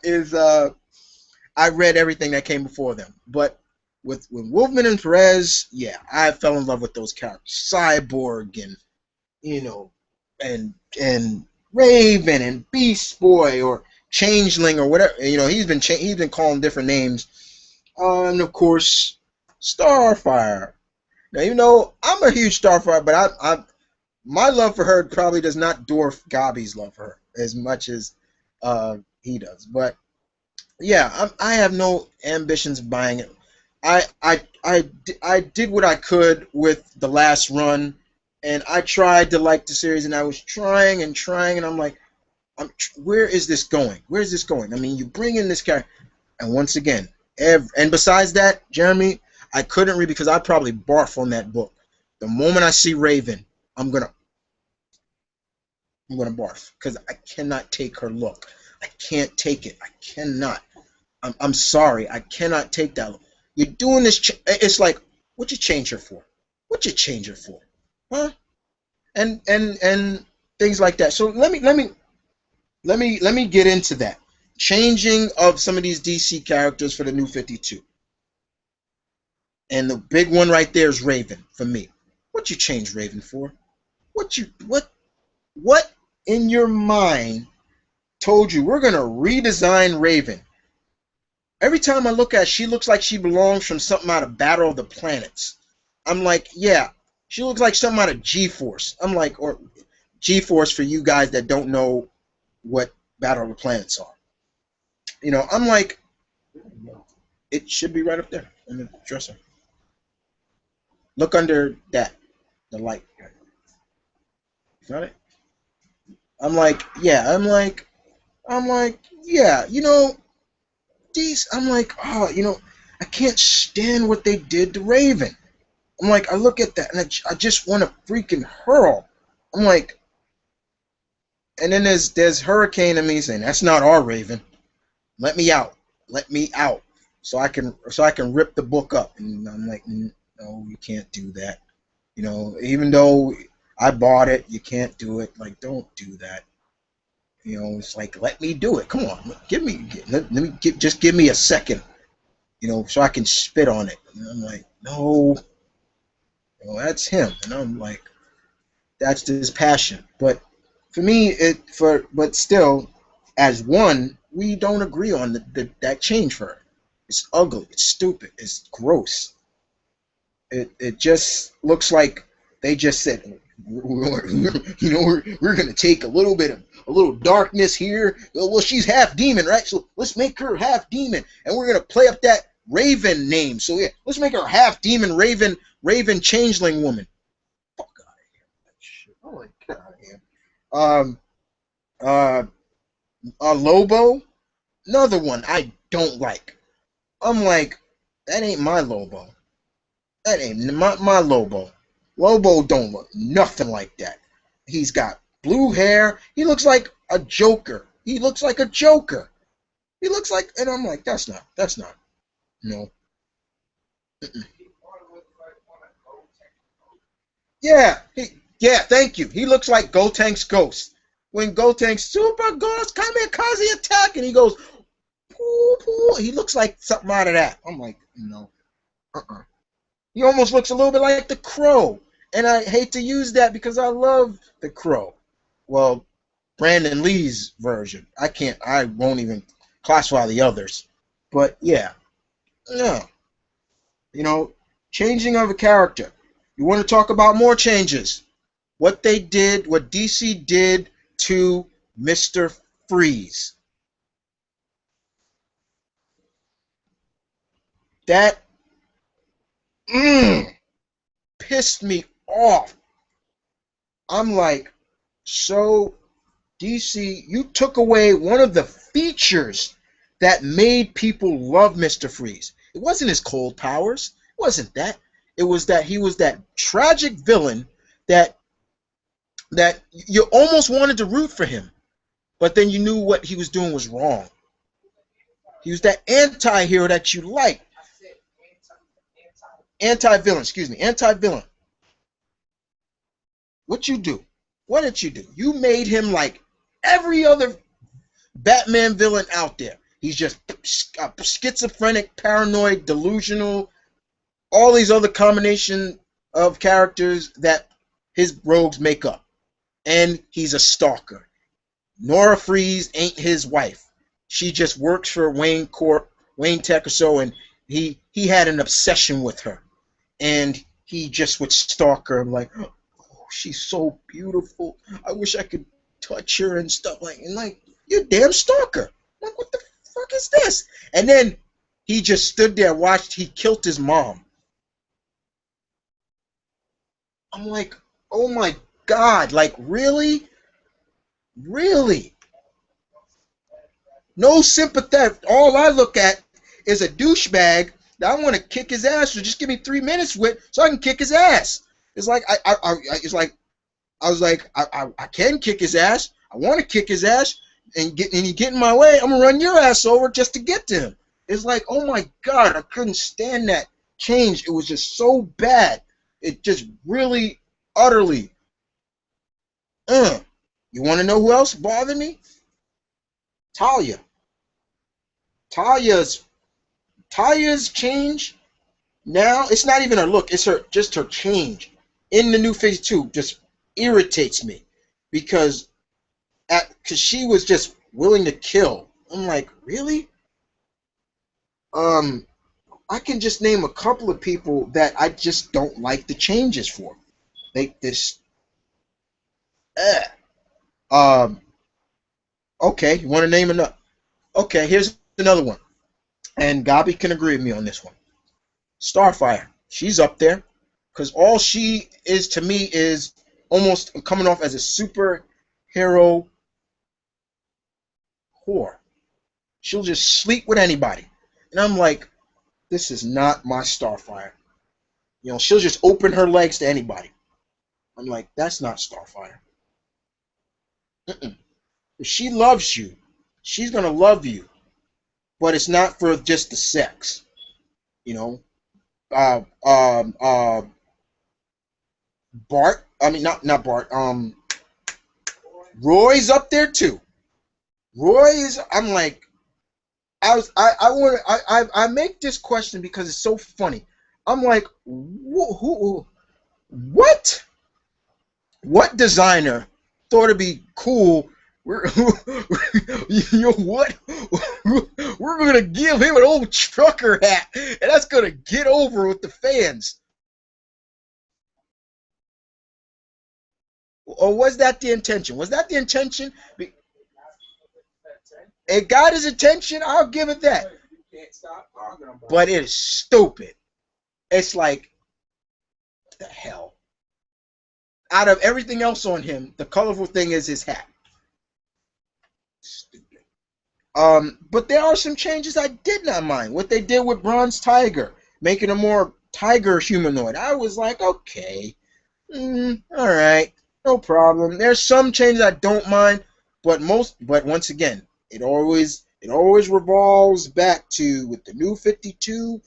is I read everything that came before them, but with Wolfman and Perez, yeah, I fell in love with those characters, Cyborg and you know, and Raven and Beast Boy or Changeling or whatever. He's been calling different names, and of course Starfire. Now I'm a huge Starfire, but my love for her probably does not dwarf Gabi's love for her as much as he does. But yeah, I have no ambitions of buying it. I did what I could with the last run, and I tried to like the series, and I was trying and trying, and I'm like, where is this going? Where is this going? I mean, you bring in this character, and once again, and besides that, Jeremy, I couldn't read because I'd probably barf on that book. The moment I see Raven, I'm gonna I'm gonna barf because I cannot take her look. I can't take it. I cannot. I'm sorry. I cannot take that look. You're doing this. It's like, what you change her for? What you change her for? Huh? And things like that. So let me get into that. Changing of some of these DC characters for the new 52. And the big one right there is Raven for me. What you change Raven for? What in your mind told you we're gonna redesign Raven? Every time I look at her, she looks like she belongs from something out of Battle of the Planets. I'm like, yeah, she looks like something out of G-Force. I'm like, or G-Force for you guys that don't know what Battle of the Planets are. I'm like, it should be right up there in the dresser. Look under that, the light. Got it? I'm like, yeah. I'm like, yeah. These. I'm like, oh, I can't stand what they did to Raven. I'm like, I look at that and I just want to freaking hurl. I'm like, and then there's Hurricane in me saying that's not our Raven. Let me out. Let me out. So I can rip the book up. And I'm like, no, you can't do that. Even though I bought it, you can't do it. Like, don't do that. It's like, let me do it. Come on, just give me a second. So I can spit on it. And I'm like, no, that's him. And I'm like, that's his passion. But for me, but still, as one, we don't agree on that change for her. It's ugly. It's stupid. It's gross. It just looks like they just said, we're gonna take a little darkness here. Well, she's half demon, right? So let's make her half demon, and we're gonna play up that Raven name. So yeah, let's make her half demon Raven changeling woman. Fuck out of here! Shit. Oh my god! Lobo, another one I don't like. I'm like, that ain't my Lobo. That ain't my Lobo. Lobo don't look nothing like that. He's got blue hair. He looks like a Joker. He looks like a Joker. He looks like, and I'm like, that's not. No. Mm-mm. Yeah, thank you. He looks like Gotank's ghost. When Gotank's super ghost kamikaze attack, and he goes, poo, poo. He looks like something out of that. I'm like, no. He almost looks a little bit like the Crow. And I hate to use that because I love the Crow. Well, Brandon Lee's version. I won't even classify the others. But yeah. Yeah. Changing of a character. You want to talk about more changes? What DC did to Mr. Freeze. That pissed me off. I'm like, so DC, you took away one of the features that made people love Mr. Freeze. It wasn't his cold powers. It wasn't that. It was that he was that tragic villain that you almost wanted to root for him, but then you knew what he was doing was wrong. He was that anti-hero that you liked. Anti-villain, excuse me, anti-villain. What you do? What did you do? You made him like every other Batman villain out there. He's just schizophrenic, paranoid, delusional, all these other combination of characters that his rogues make up. And he's a stalker. Nora Freeze ain't his wife. She just works for Wayne Tech or so, and he had an obsession with her. And he just would stalk her. I'm like, oh, she's so beautiful. I wish I could touch her and stuff like. And like, you're a damn stalker. fuck is this? And then he just stood there and watched. He killed his mom. I'm like, oh my god, like really, really, no sympathy. All I look at is a douchebag that I want to kick his ass. So just give me 3 minutes with, so I can kick his ass. It's like it's like I was like, I can kick his ass. I want to kick his ass, and you get in my way, I'm gonna run your ass over just to get to him. It's like, oh my god, I couldn't stand that change. It was just so bad. It just really, utterly. You want to know who else bothered me? Talia. Talia's Talia's change now. It's not even her look. It's her change in the new 52 just irritates me because she was just willing to kill. I'm like, really? I can just name a couple of people that I just don't like the changes for. Like this. Okay, you want to name another? Okay, here's another one. And Gabi can agree with me on this one. Starfire. She's up there because all she is to me is almost coming off as a superhero whore. She'll just sleep with anybody. And I'm like, this is not my Starfire. You know, she'll just open her legs to anybody. I'm like, that's not Starfire. Mm-mm. If she loves you, she's going to love you. But it's not for just the sex. You know? Bart. I mean, not Bart. Roy's up there too. Roy's. I'm like, I make this question because it's so funny. I'm like, what? What designer thought it'd be cool? You know what? We're gonna give him an old trucker hat, and that's gonna get over with the fans. Or was that the intention? Was that the intention? It got his attention. I'll give it that. But it is stupid. It's like, the hell. Out of everything else on him, the colorful thing is his hat. Stupid. But there are some changes I did not mind. What they did with Bronze Tiger, making a more tiger humanoid. I was like, okay, all right, no problem. There's some changes I don't mind, but once again, it always revolves back to, with the new 52,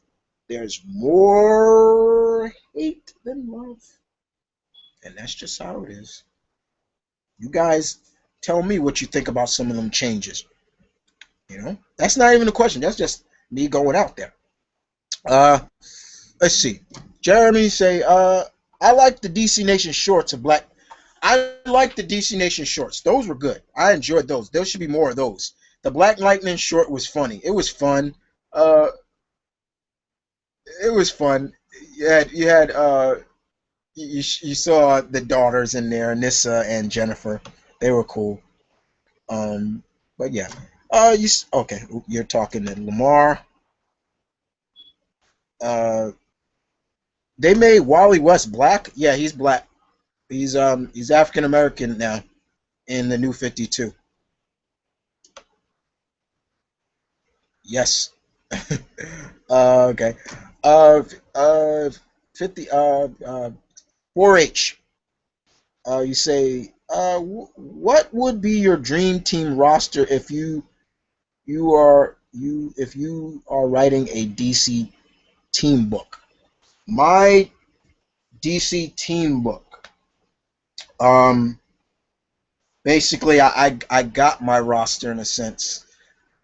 there's more hate than love. And that's just how it is. You guys tell me what you think about some of them changes. You know? That's not even a question. That's just me going out there. Let's see. Jeremy say, I like the DC Nation shorts of Black. I like the DC Nation shorts. Those were good. I enjoyed those. There should be more of those. The Black Lightning short was funny. It was fun. It was fun. You saw the daughters in there, Nissa and Jennifer. They were cool. But yeah. Okay? You're talking to Lamar. They made Wally West black. Yeah, he's black. He's African American now in the new 52. Yes. Okay. Uh, 50. 4H. You say, what would be your dream team roster if you are writing a DC team book? My DC team book. Basically, I got my roster in a sense.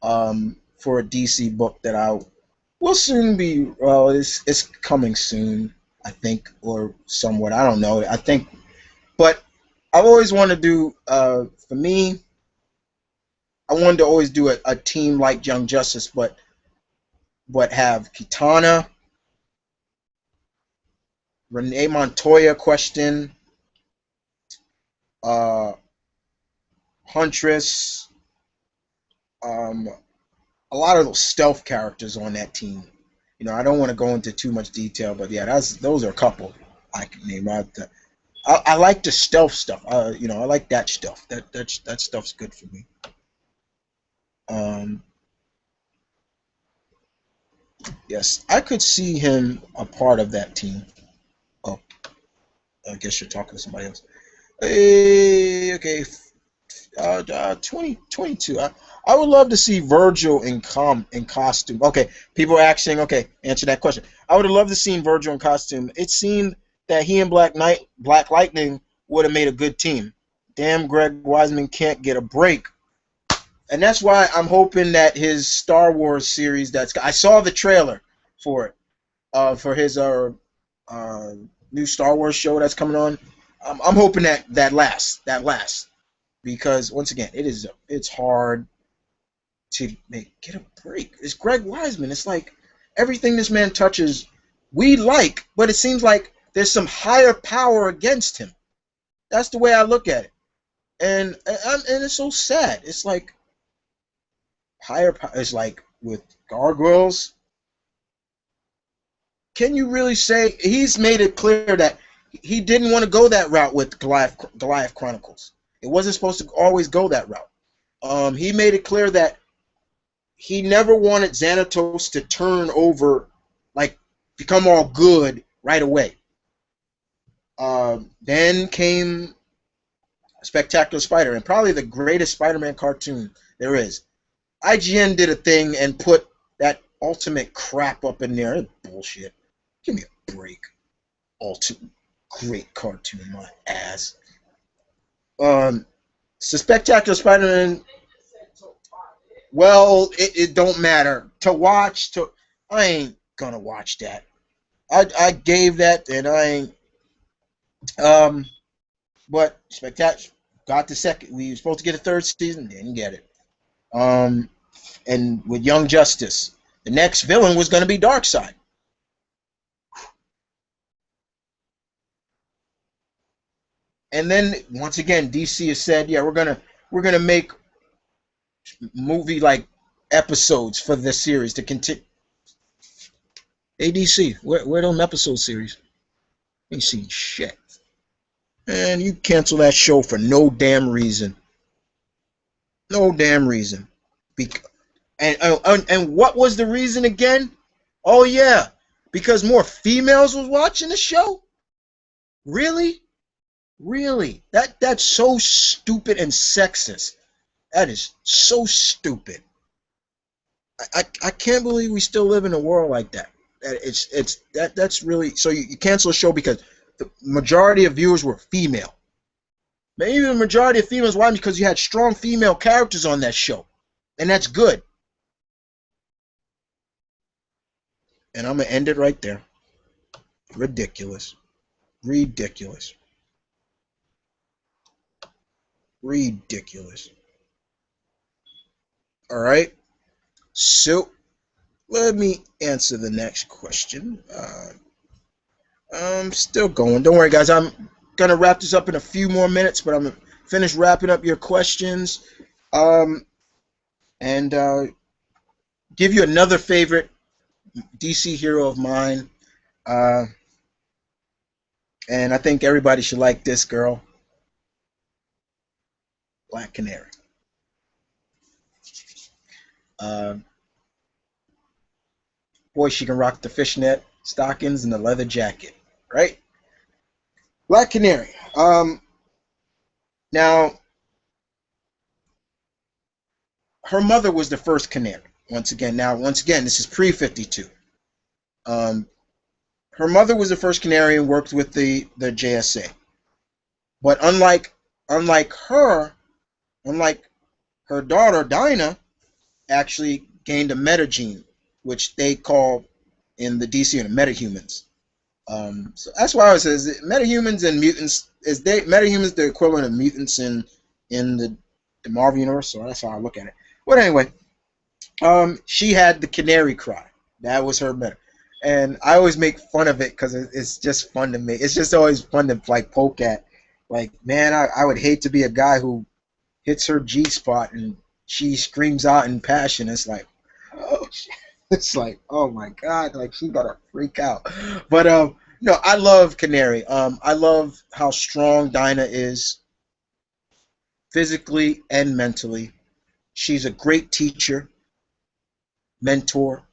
For a DC book that I will soon be. Well, it's coming soon, I think, or somewhat. I don't know. I think, but I've always wanted to do. For me, I wanted to always do a team like Young Justice, but have Kitana, Renee Montoya, Question, uh, Huntress, a lot of those stealth characters on that team. You know, I don't want to go into too much detail, but yeah, those are a couple I can name out. I like the stealth stuff. You know, I like that stuff. That stuff's good for me. Um, yes, I could see him a part of that team. Oh, I guess you're talking to somebody else. Hey, okay, 2022. I would love to see Virgil in costume. Okay, people are asking. Okay, answer that question. I would have loved to see Virgil in costume. It seemed that he and Black Lightning would have made a good team. Damn, Greg Wiseman can't get a break, and that's why I'm hoping that his Star Wars series. I saw the trailer for it. For his uh new Star Wars show that's coming on. I'm hoping that lasts because once again it's hard to get a break. It's Greg Wiseman. It's like everything this man touches we like, but it seems like there's some higher power against him. That's the way I look at it, and it's so sad. It's like higher power. It's like with gargoyles. Can you really say he's made it clear that he didn't want to go that route with Goliath Chronicles? It wasn't supposed to always go that route. He made it clear that he never wanted Xanatos to turn over, like become all good right away. Then came Spectacular Spider, and probably the greatest Spider-Man cartoon there is. IGN did a thing and put that ultimate crap up in there. Bullshit. Give me a break. Ultimate great cartoon, my ass. So Spectacular Spider-Man. Well, it don't matter to watch. I ain't gonna watch that. I gave that, and I ain't. But Spectacular got the second. We were supposed to get a third season, didn't get it. And with Young Justice, the next villain was gonna be Darkseid. And then once again, DC has said, yeah, we're gonna make movie like episodes for this series to continue. ADC, where them episode series? Ain't seen shit. And you cancel that show for no damn reason. No damn reason. And what was the reason again? Oh yeah, because more females was watching the show. Really? Really? That's so stupid and sexist. That is so stupid. I can't believe we still live in a world like that. That's really so you cancel a show because the majority of viewers were female. Maybe the majority of females watched because you had strong female characters on that show, and that's good. And I'm gonna end it right there. Ridiculous. Ridiculous. Ridiculous. All right. So let me answer the next question. I'm still going. Don't worry, guys. I'm gonna wrap this up in a few more minutes, but I'm gonna finish wrapping up your questions, and give you another favorite DC hero of mine. And I think everybody should like this girl, Black Canary. Boy, she can rock the fishnet stockings and the leather jacket, right? Black Canary. Now, her mother was the first Canary. Once again, this is pre-52. Her mother was the first Canary and worked with the JSA. But unlike her daughter Dinah actually gained a metagene, which they call in the DC unit metahumans. So that's why I says metahumans and mutants metahumans the equivalent of mutants in the Marvel universe. So that's how I look at it. But anyway, she had the canary cry. That was her meta. And I always make fun of it because it's just fun to me. It's just always fun to like poke at. Like, man, I would hate to be a guy who hits her G spot and she screams out in passion. It's like, It's like, oh my god, like she's gonna freak out. But no, I love Canary. I love how strong Dinah is physically and mentally. She's a great teacher, mentor,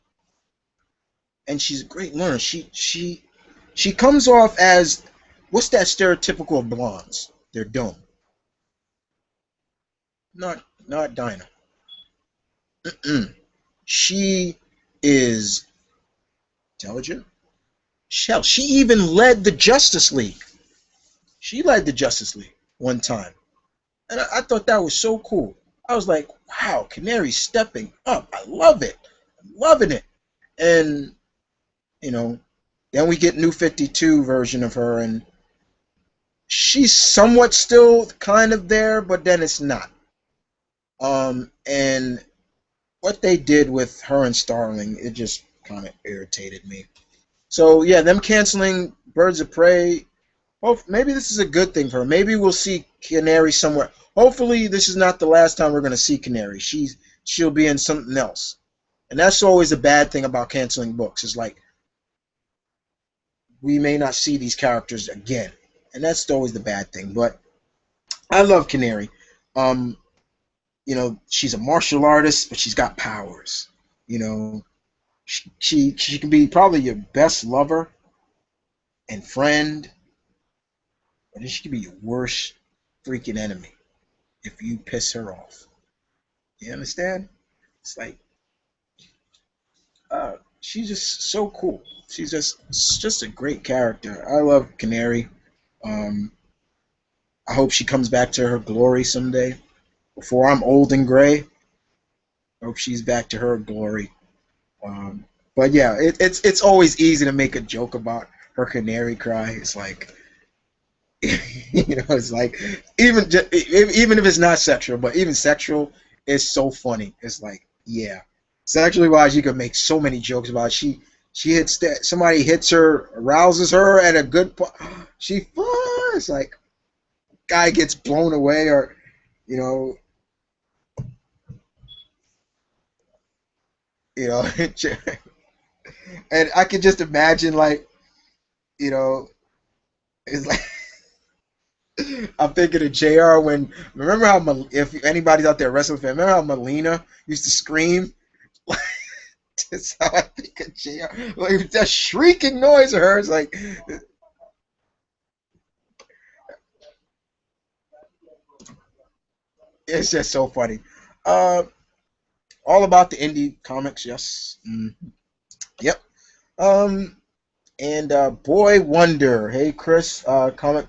and she's a great learner. She comes off as, what's that stereotypical of blondes? They're dumb. Not Dinah. Mm-mm. She is intelligent. Hell, she even led the Justice League. She led the Justice League one time. And I thought that was so cool. I was like, wow, Canary's stepping up. I love it. I'm loving it. And, you know, then we get New 52 version of her, and she's somewhat still kind of there, but then it's not. And what they did with her and Starling, it just kind of irritated me. So, yeah, them canceling Birds of Prey, well, maybe this is a good thing for her. Maybe we'll see Canary somewhere. Hopefully, this is not the last time we're going to see Canary. She'll be in something else. And that's always a bad thing about canceling books. Is like, we may not see these characters again. And that's always the bad thing. But I love Canary. You know, she's a martial artist, but she's got powers. You know, she can be probably your best lover and friend, but then she can be your worst freaking enemy if you piss her off. You understand? It's like, she's just so cool. She's just a great character. I love Canary. Um, I hope she comes back to her glory someday. Before I'm old and gray, I hope she's back to her glory. But yeah, it's always easy to make a joke about her canary cry. It's like, you know, it's like even if it's not sexual, but even sexual is so funny. It's like, yeah, sexually wise, you can make so many jokes about it. She hits that, somebody hits her, arouses her at a good point. She it's like, guy gets blown away, or you know, you know, and I can just imagine, like, you know, it's like I'm thinking of JR when, remember how if anybody's out there wrestling fan, remember how Melina used to scream? That's how I think of JR. Like that shrieking noise of hers, like it's just so funny. Uh, all about the indie comics, yes. Yep. Um, and Boy Wonder, hey Chris, comic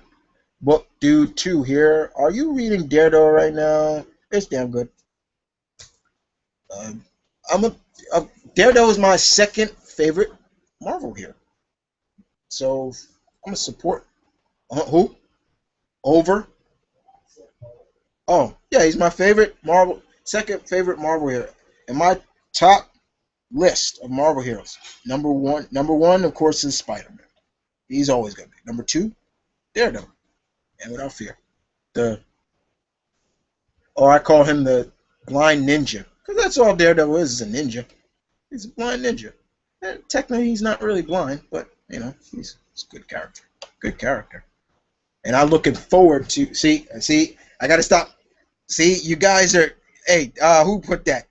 book dude two here. Are you reading Daredevil right now? It's damn good. Uh, I'm a Daredevil is my second favorite Marvel here, so I'm gonna support who over. Oh yeah, he's my favorite Marvel, second favorite Marvel hero, and my top list of Marvel heroes. Number one, of course, is Spider-Man. He's always gonna be. Number two, Daredevil, and without fear, the or I call him the blind ninja, because that's all Daredevil is a ninja. He's a blind ninja. And technically, he's not really blind, but you know, he's a good character. Good character. And I'm looking forward to see. I gotta stop. See, you guys are. Hey, who put that?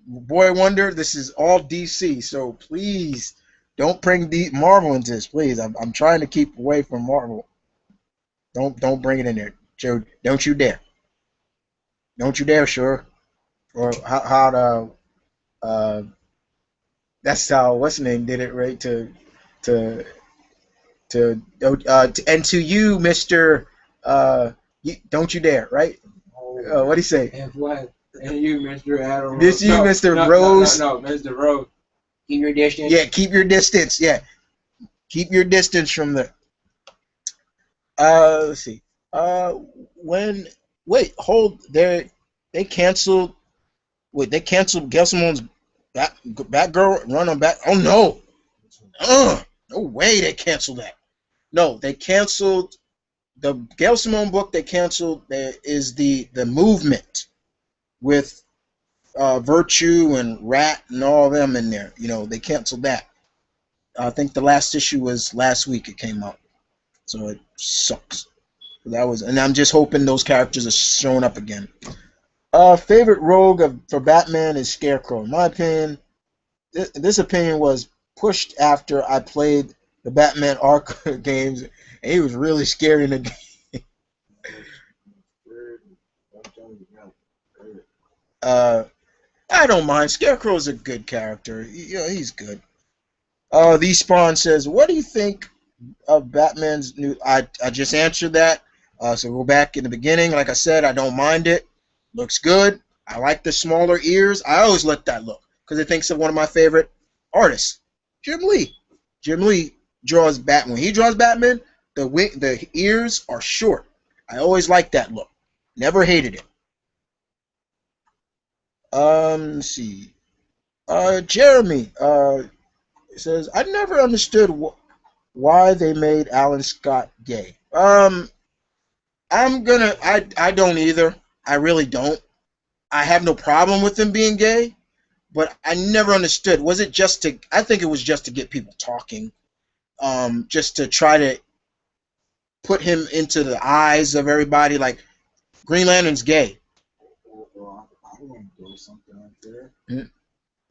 Boy Wonder. This is all DC, so please don't bring Marvel into this. Please, I'm trying to keep away from Marvel. Don't bring it in there, Joe. Don't you dare. Don't you dare, sure. Or how to. That's how what's the name did it, right? To and to you, Mister. Don't you dare, right? What do you say? And what? And you, Mr. Adam. This you, no, Mr. no, Rose. No, Mr. Rose. Keep your distance. Yeah, keep your distance. Yeah, keep your distance from the. Let's see. When hold they canceled. Wait, they canceled Gail Simone's Batgirl run on Bat. Oh no! No way they canceled that. No, they canceled the Gail Simone book. They canceled. There is the movement with Virtue and Rat and all of them in there. They canceled that. I think the last issue was last week it came out, so it sucks. And I'm just hoping those characters are showing up again. Favorite rogue for Batman is Scarecrow. In my opinion, this opinion was pushed after I played the Batman Arkham games, and he was really scary in the game. Uh, I don't mind. Scarecrow's a good character. He's good. The Spawn says, "What do you think of Batman's new?" I just answered that. So go back in the beginning. Like I said, I don't mind it. Looks good. I like the smaller ears. I always let that look because it thinks of one of my favorite artists, Jim Lee. Jim Lee draws Batman. When he draws Batman, the ears are short. I always liked that look. Never hated it. Let's see. Jeremy says, "I never understood why they made Alan Scott gay." I don't either. I really don't. I have no problem with him being gay, but I never understood. Was it just to? I think it was just to get people talking, just to try to put him into the eyes of everybody. Like Green Lantern's gay. Well, I want to throw something out there. Mm.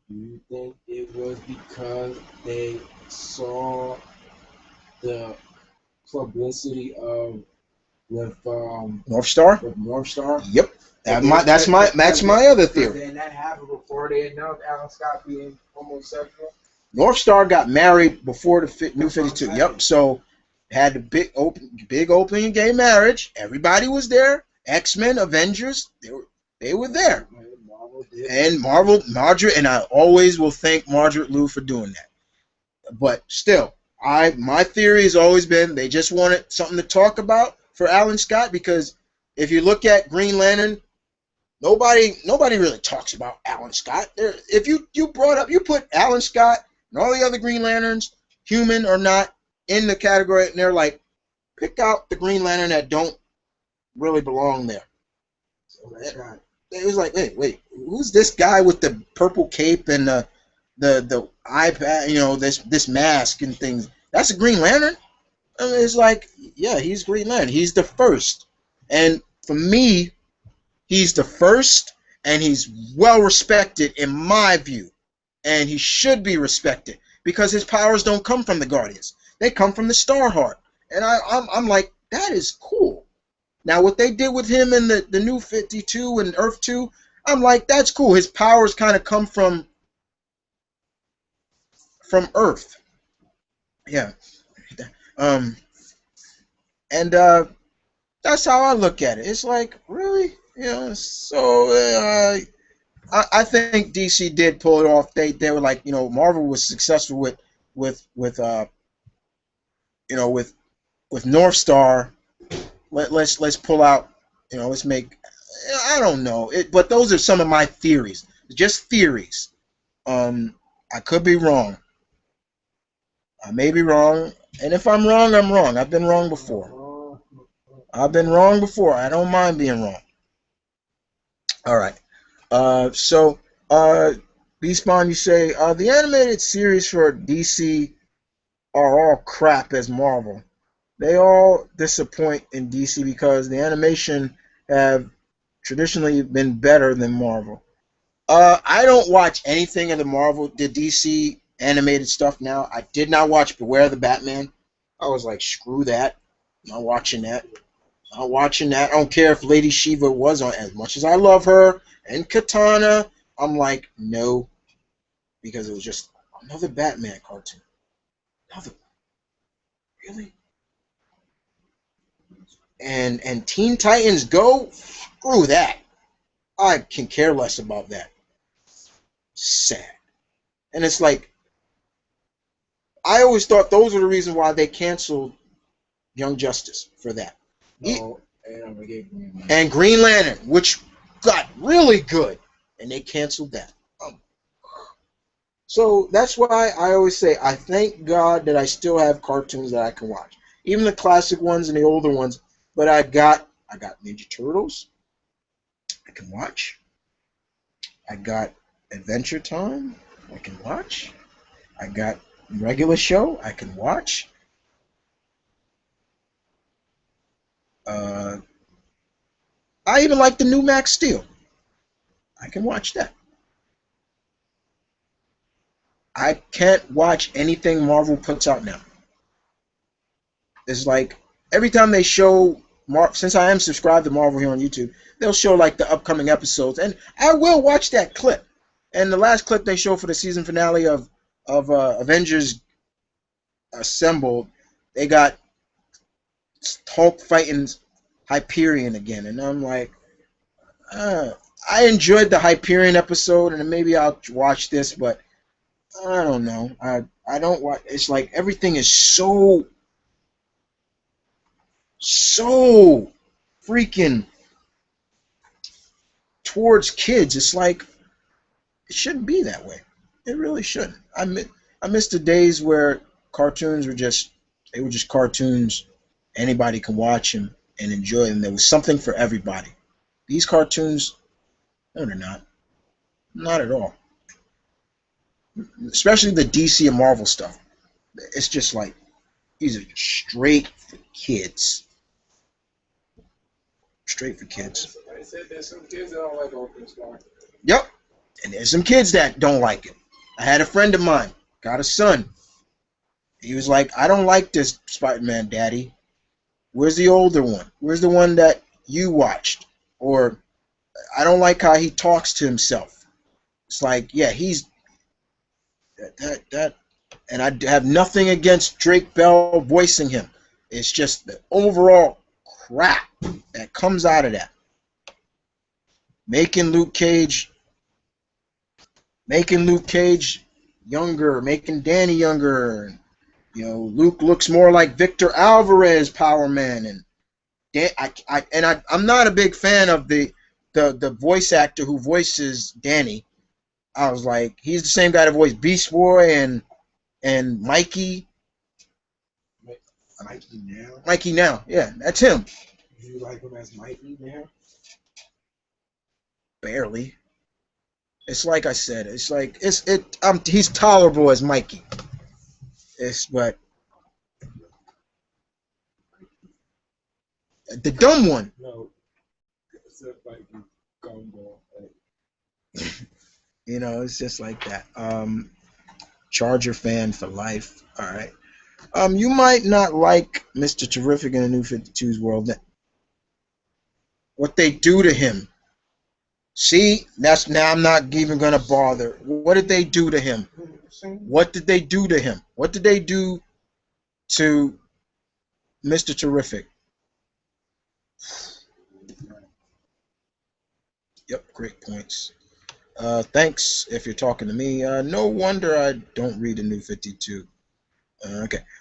Do you think it was because they saw the publicity North Star? with North Star? Yep. That's my other theory. And that happened before they announced Alan Scott being homosexual. North Star got married before the New 52. Yep. So had the big opening gay marriage. Everybody was there. X-Men, Avengers, they were there. And Margaret, and I always will thank Margaret Liu for doing that. But still, my theory has always been they just wanted something to talk about for Alan Scott, because if you look at Green Lantern, nobody really talks about Alan Scott. If you put Alan Scott and all the other Green Lanterns, human or not, in the category, and they're like, pick out the Green Lantern that don't really belong there. So it was like, wait, who's this guy with the purple cape and the iPad, this mask and things? That's a Green Lantern. I mean, it's like, yeah, he's Green Lantern. He's the first, and for me, he's the first, and he's well respected in my view, and he should be respected because his powers don't come from the Guardians; they come from the Starheart. And I'm like, that is cool. Now, what they did with him in the New 52 and Earth 2, I'm like, that's cool. His powers kind of come from Earth. Yeah. And that's how I look at it. It's like, really? So I think DC did pull it off. They were like, Marvel was successful with North Star. Let's pull out, let's make, I don't know, but those are some of my theories, just theories. I could be wrong. I may be wrong, and if I'm wrong, I'm wrong. I've been wrong before. I don't mind being wrong. All right. So B-Spawn, you say the animated series for DC are all crap as Marvel. They all disappoint in DC because the animation have traditionally been better than Marvel. I don't watch anything of the DC animated stuff now. I did not watch Beware the Batman. I was like, screw that. Not watching that. I don't care if Lady Shiva was on. As much as I love her and Katana, I'm like, no. Because it was just another Batman cartoon. Really? And Teen Titans Go? Screw that. I can care less about that. Sad. And it's like, I always thought those were the reason why they canceled Young Justice for that. And Green Lantern, which got really good, and they canceled that. So that's why I always say I thank God that I still have cartoons that I can watch, even the classic ones and the older ones. But I got Ninja Turtles I can watch. I got Adventure Time. I can watch. I got regular show. I can watch. Uh, I even like the new Max Steel. I can watch that. I can't watch anything Marvel puts out now. It's like every time they show since I am subscribed to Marvel here on YouTube, they'll show like the upcoming episodes, and I will watch that clip. And the last clip they show for the season finale of Avengers Assembled, they got Hulk fighting Hyperion again, and I'm like, I enjoyed the Hyperion episode, and maybe I'll watch this, but I don't know. I don't watch. It's like everything is so freaking towards kids. It's like it shouldn't be that way. It really shouldn't. I miss the days where cartoons were just cartoons. Anybody can watch them and enjoy them. There was something for everybody. These cartoons, no, they're not. Not at all. Especially the DC and Marvel stuff. It's just like these are straight for kids. Straight for kids. I said there's some kids that don't like Open Star. Yep. And there's some kids that don't like it. I had a friend of mine, got a son. He was like, I don't like this Spider-Man, Daddy. Where's the older one? Where's the one that you watched? Or I don't like how he talks to himself. It's like, yeah, he's that and I have nothing against Drake Bell voicing him. It's just the overall crap that comes out of that. Making Luke Cage younger, making Danny younger. You know, Luke looks more like Victor Alvarez, Power Man, and I'm not a big fan of the voice actor who voices Danny. I was like, he's the same guy that voiced Beast Boy and Mikey. Mikey now. Mikey now, yeah, that's him. Do you like him as Mikey now? Barely. It's like I said. It's like he's tolerable as Mikey. But the dumb one. No, it's a Mikey Gumball. You know, it's just like that. Charger fan for life. All right. You might not like Mr. Terrific in the New 52's world. What they do to him. See, now I'm not even gonna bother. What did they do to him? What did they do to him? What did they do to Mr. Terrific? Yep, great points. Thanks if you're talking to me. No wonder I don't read the New 52.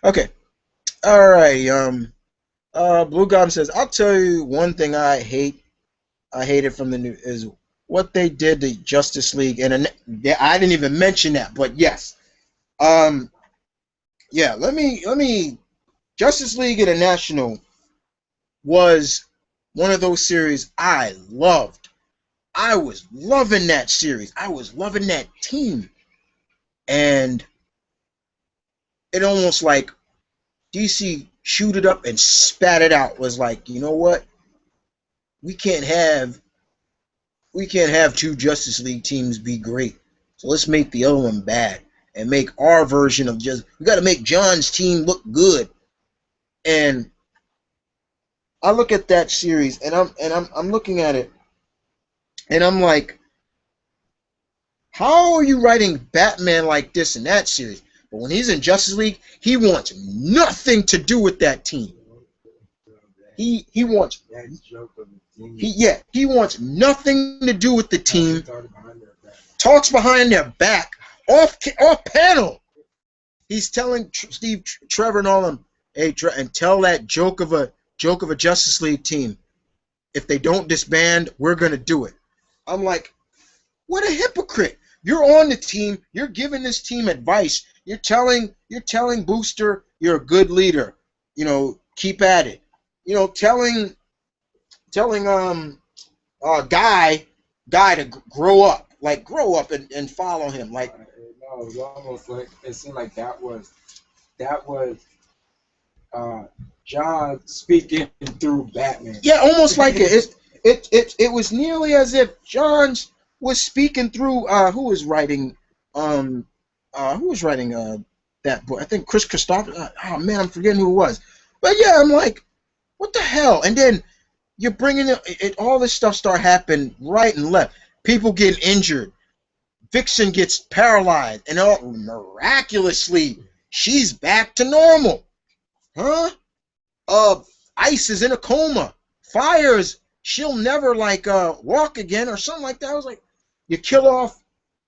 Okay. All right. Blue Goblin says, I'll tell you one thing I hated from the new is what they did to Justice League, and I didn't even mention that, but yes, yeah. Let me. Justice League International was one of those series I loved. I was loving that series. I was loving that team, and it almost like DC chewed it up and spat it out. Was like, you know what? We can't have two Justice League teams be great. So let's make the other one bad and make our version of we got to make John's team look good. And I look at that series and I'm looking at it and I'm like, how are you writing Batman like this in that series? But when he's in Justice League, he wants nothing to do with that team. He wants he wants nothing to do with the team. Talks behind their back, off panel. He's telling Steve Trevor and all them, hey, and tell that joke of a Justice League team, if they don't disband, we're gonna do it. I'm like, what a hypocrite! You're on the team. You're giving this team advice. You're telling Booster you're a good leader. You know, keep at it. You know, telling Guy to grow up. Like, grow up and follow him. Like, no, it was almost like it seemed like that was uh, John speaking through Batman. yeah, almost like it was nearly as if Johns was speaking through who was writing that book. I think Chris Christopher. Oh man, I'm forgetting who it was. But yeah, I'm like, what the hell? And then you're bringing all this stuff start happening right and left. People getting injured. Vixen gets paralyzed, and all miraculously she's back to normal. Huh? Ice is in a coma. Fires, she'll never like walk again or something like that. I was like, you kill off.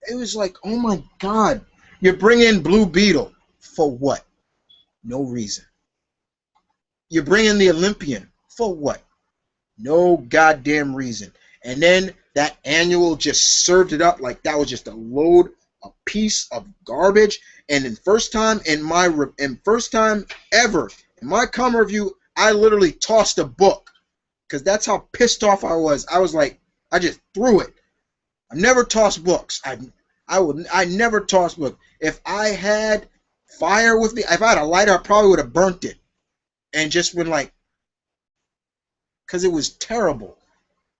It was like, oh my god, you bring in Blue Beetle for what? No reason. You bring in the Olympian for what? No goddamn reason. And then that annual just served it up like that was just a load, a piece of garbage. And in first time ever in my comic review, I literally tossed a book because that's how pissed off I was. I was like, I just threw it. I never toss books. I never toss books. If I had fire with me, if I had a lighter, I probably would have burnt it and just been like, because it was terrible.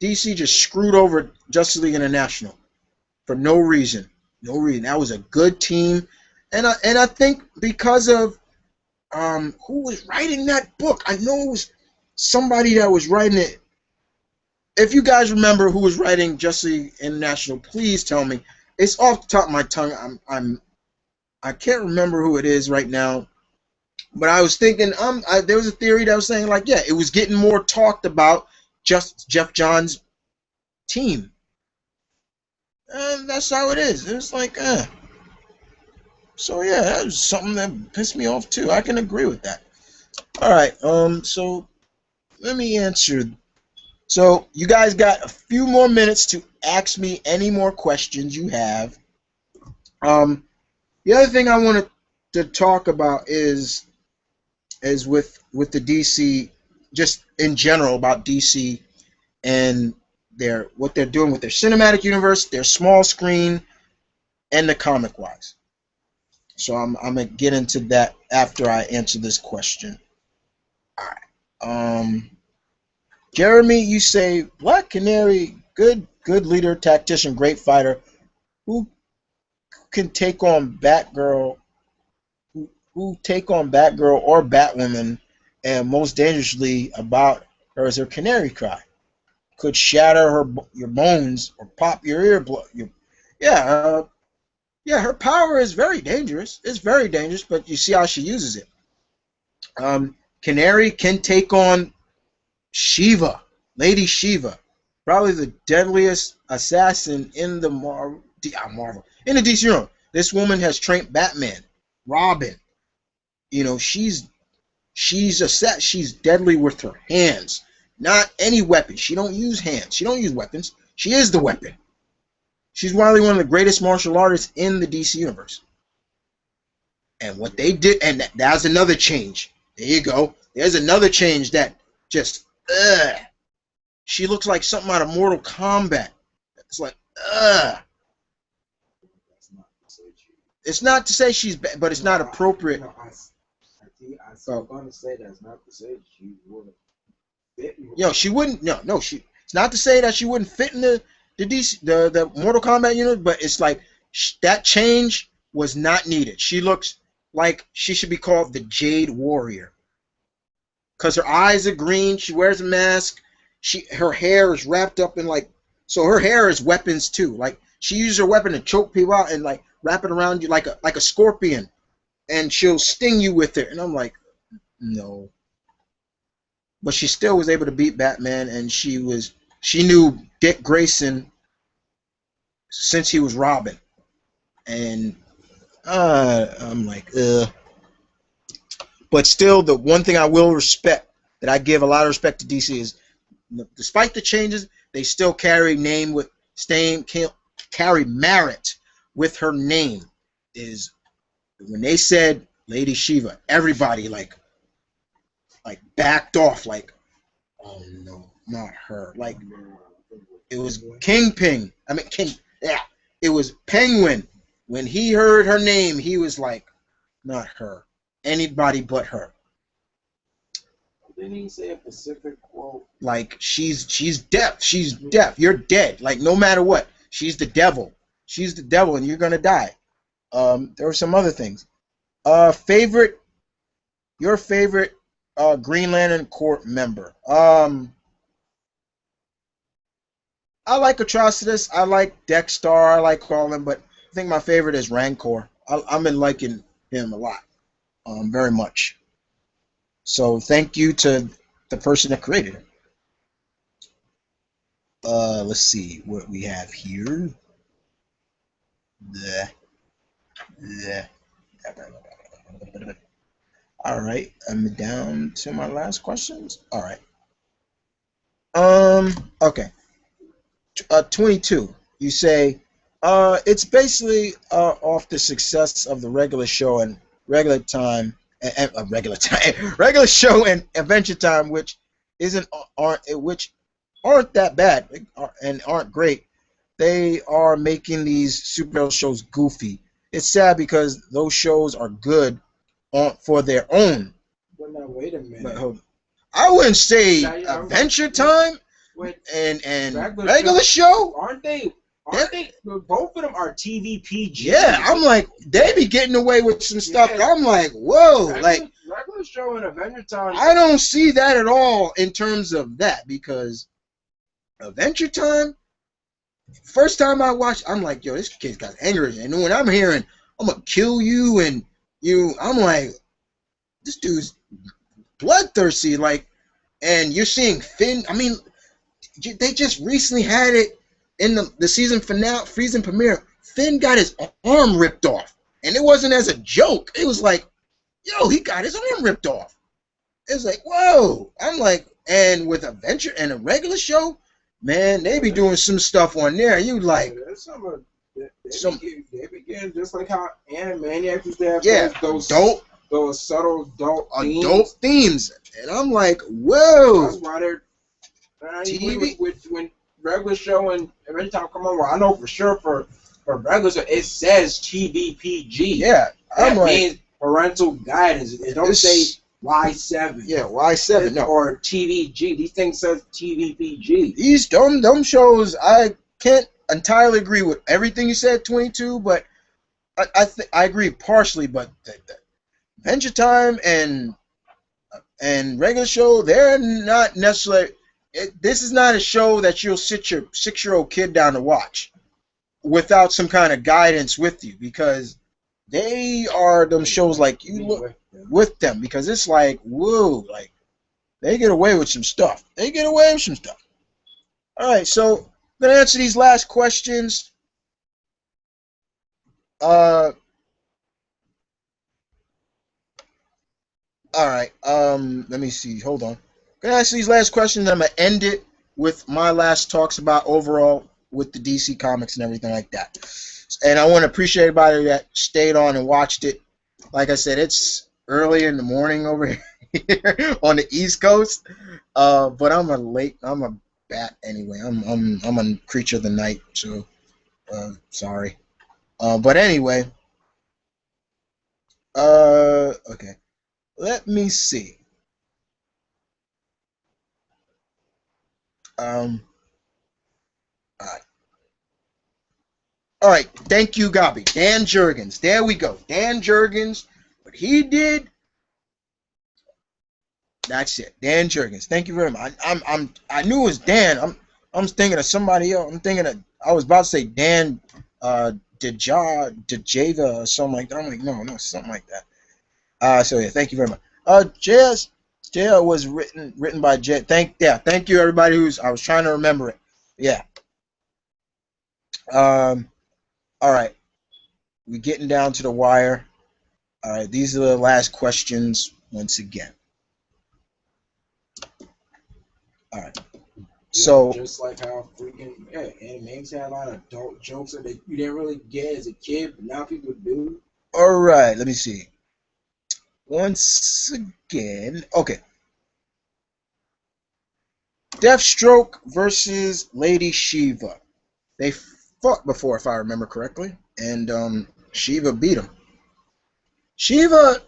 DC just screwed over Justice League International for no reason. No reason. That was a good team, and I think because of who was writing that book. I know it was somebody that was writing it. If you guys remember who was writing Justice League International, please tell me. It's off the top of my tongue. I can't remember who it is right now. But I was thinking, there was a theory that was saying like, yeah, it was getting more talked about. Just Jeff Johns' team. And that's how it is. It was like, So yeah, that was something that pissed me off too. I can agree with that. All right. So let me answer. So you guys got a few more minutes to ask me any more questions you have. The other thing I wanted to talk about is with the DC, just in general about DC and what they're doing with their cinematic universe, their small screen, and the comic wise. So I'm gonna get into that after I answer this question. All right. Jeremy, you say Black Canary, good leader, tactician, great fighter, who can take on Batgirl, who take on Batgirl or Batwoman, and most dangerously about her is her canary cry. Could shatter your bones or pop your ear. Yeah, yeah. Her power is very dangerous. It's very dangerous, but you see how she uses it. Canary can take on Shiva, Lady Shiva, probably the deadliest assassin in the Marvel in the DC universe. This woman has trained Batman, Robin. You know, she's deadly with her hands, not any weapon. She don't use hands. She don't use weapons. She is the weapon. She's probably one of the greatest martial artists in the DC universe. And what they did, and that's another change. There you go. There's another change that just, she looks like something out of Mortal Kombat. It's like, It's not to say she's bad, but it's not appropriate. I'm going to say that's not to say she would fit. She wouldn't. No, she. It's not to say that she wouldn't fit in the DC, the Mortal Kombat unit, but it's like that change was not needed. She looks like she should be called the Jade Warrior because her eyes are green. She wears a mask. Her hair is wrapped up in so her hair is weapons too. Like she uses her weapon to choke people out and like wrap it around you like a scorpion, and she'll sting you with it. And I'm like, no. But she still was able to beat Batman, and she knew Dick Grayson since he was Robin. And I'm like, But still, the one thing I will respect, that I give a lot of respect to DC is, despite the changes, they still carry carry merit with her name. Is when they said Lady Shiva, everybody like backed off, like, oh no, not her. Like it was Kingpin. I mean King. Yeah, It was Penguin. When he heard her name, he was like, not her. Anybody but her. Didn't he say a specific quote? Like she's deaf. She's deaf. You're dead. Like no matter what. She's the devil. She's the devil and you're gonna die. There were some other things. Favorite your favorite Green Lantern Corps member. I like Atrocitus. I like Dexstar. I like all them, but I think my favorite is Rancor. I've been liking him a lot, very much. So thank you to the person that created him. Let's see what we have here. The, the. All right, I'm down to my last questions. All right. Okay. 22. You say, it's basically off the success of the regular show and regular time, regular time, regular show and Adventure Time, which aren't that bad and aren't great. They are making these superhero shows goofy. It's sad because those shows are good for their own. But now wait a minute. But I wouldn't say Now, Adventure Time and regular show. Aren't they? Both of them are TV PG. Yeah, I'm like they be getting away with some stuff. Yeah. I'm like, whoa, regular show and Adventure Time. I don't see that at all in terms of that because Adventure Time. First time I watched, I'm like, yo, this kid's got anger, and when I'm hearing, I'm gonna kill you and you, I'm like, this dude's bloodthirsty, like, and you're seeing Finn. I mean, they just recently had it in the season finale, season premiere. Finn got his arm ripped off, and it wasn't as a joke. It was like, yo, he got his arm ripped off. It was like, whoa. I'm like, and with Adventure and a regular show, man, they be doing some stuff on there. You like, they begin just like how Animaniacs used to have those subtle adult themes. And I'm like, whoa. That's why they're TV when regular show and every time come on. Well, I know for sure for regular show it says TV PG. Yeah, that means parental guidance. It don't say Y7. Yeah, Y7 no. Or TVG. These things says TV PG. These dumb shows. I can't entirely agree with everything you said, 22, but I agree partially. But the Adventure Time and regular show, they're not necessarily. This is not a show that you'll sit your 6-year-old kid down to watch without some kind of guidance with you because they are them shows like you look with them because it's like whoa, like they get away with some stuff. All right, so I'm gonna answer these last questions. All right. Let me see. Hold on. I'm gonna answer these last questions. I'm gonna end it with my last talks about overall with the DC comics and everything like that. And I want to appreciate everybody that stayed on and watched it. Like I said, it's early in the morning over here on the East Coast. But I'm a bat anyway. I'm a creature of the night. So sorry. But anyway. Okay. Let me see. All right. Thank you, Gabi. Dan Jurgens. There we go. Dan Jurgens. What he did. That's it. Dan Jurgens. Thank you very much. I knew it was Dan. I'm thinking of somebody else. I was about to say Dan Dejava or something like that. I'm like, no, something like that. So yeah, thank you very much. JL was written by J. Thank you everybody I was trying to remember it. Yeah. All right. We're getting down to the wire. All right, these are the last questions once again. All right. So just like how freaking Animaniacs had a lot of adult jokes that you didn't really get as a kid, but now people do. All right, let me see. Once again, okay. Deathstroke versus Lady Shiva. They fought before, if I remember correctly, and Shiva beat him. Shiva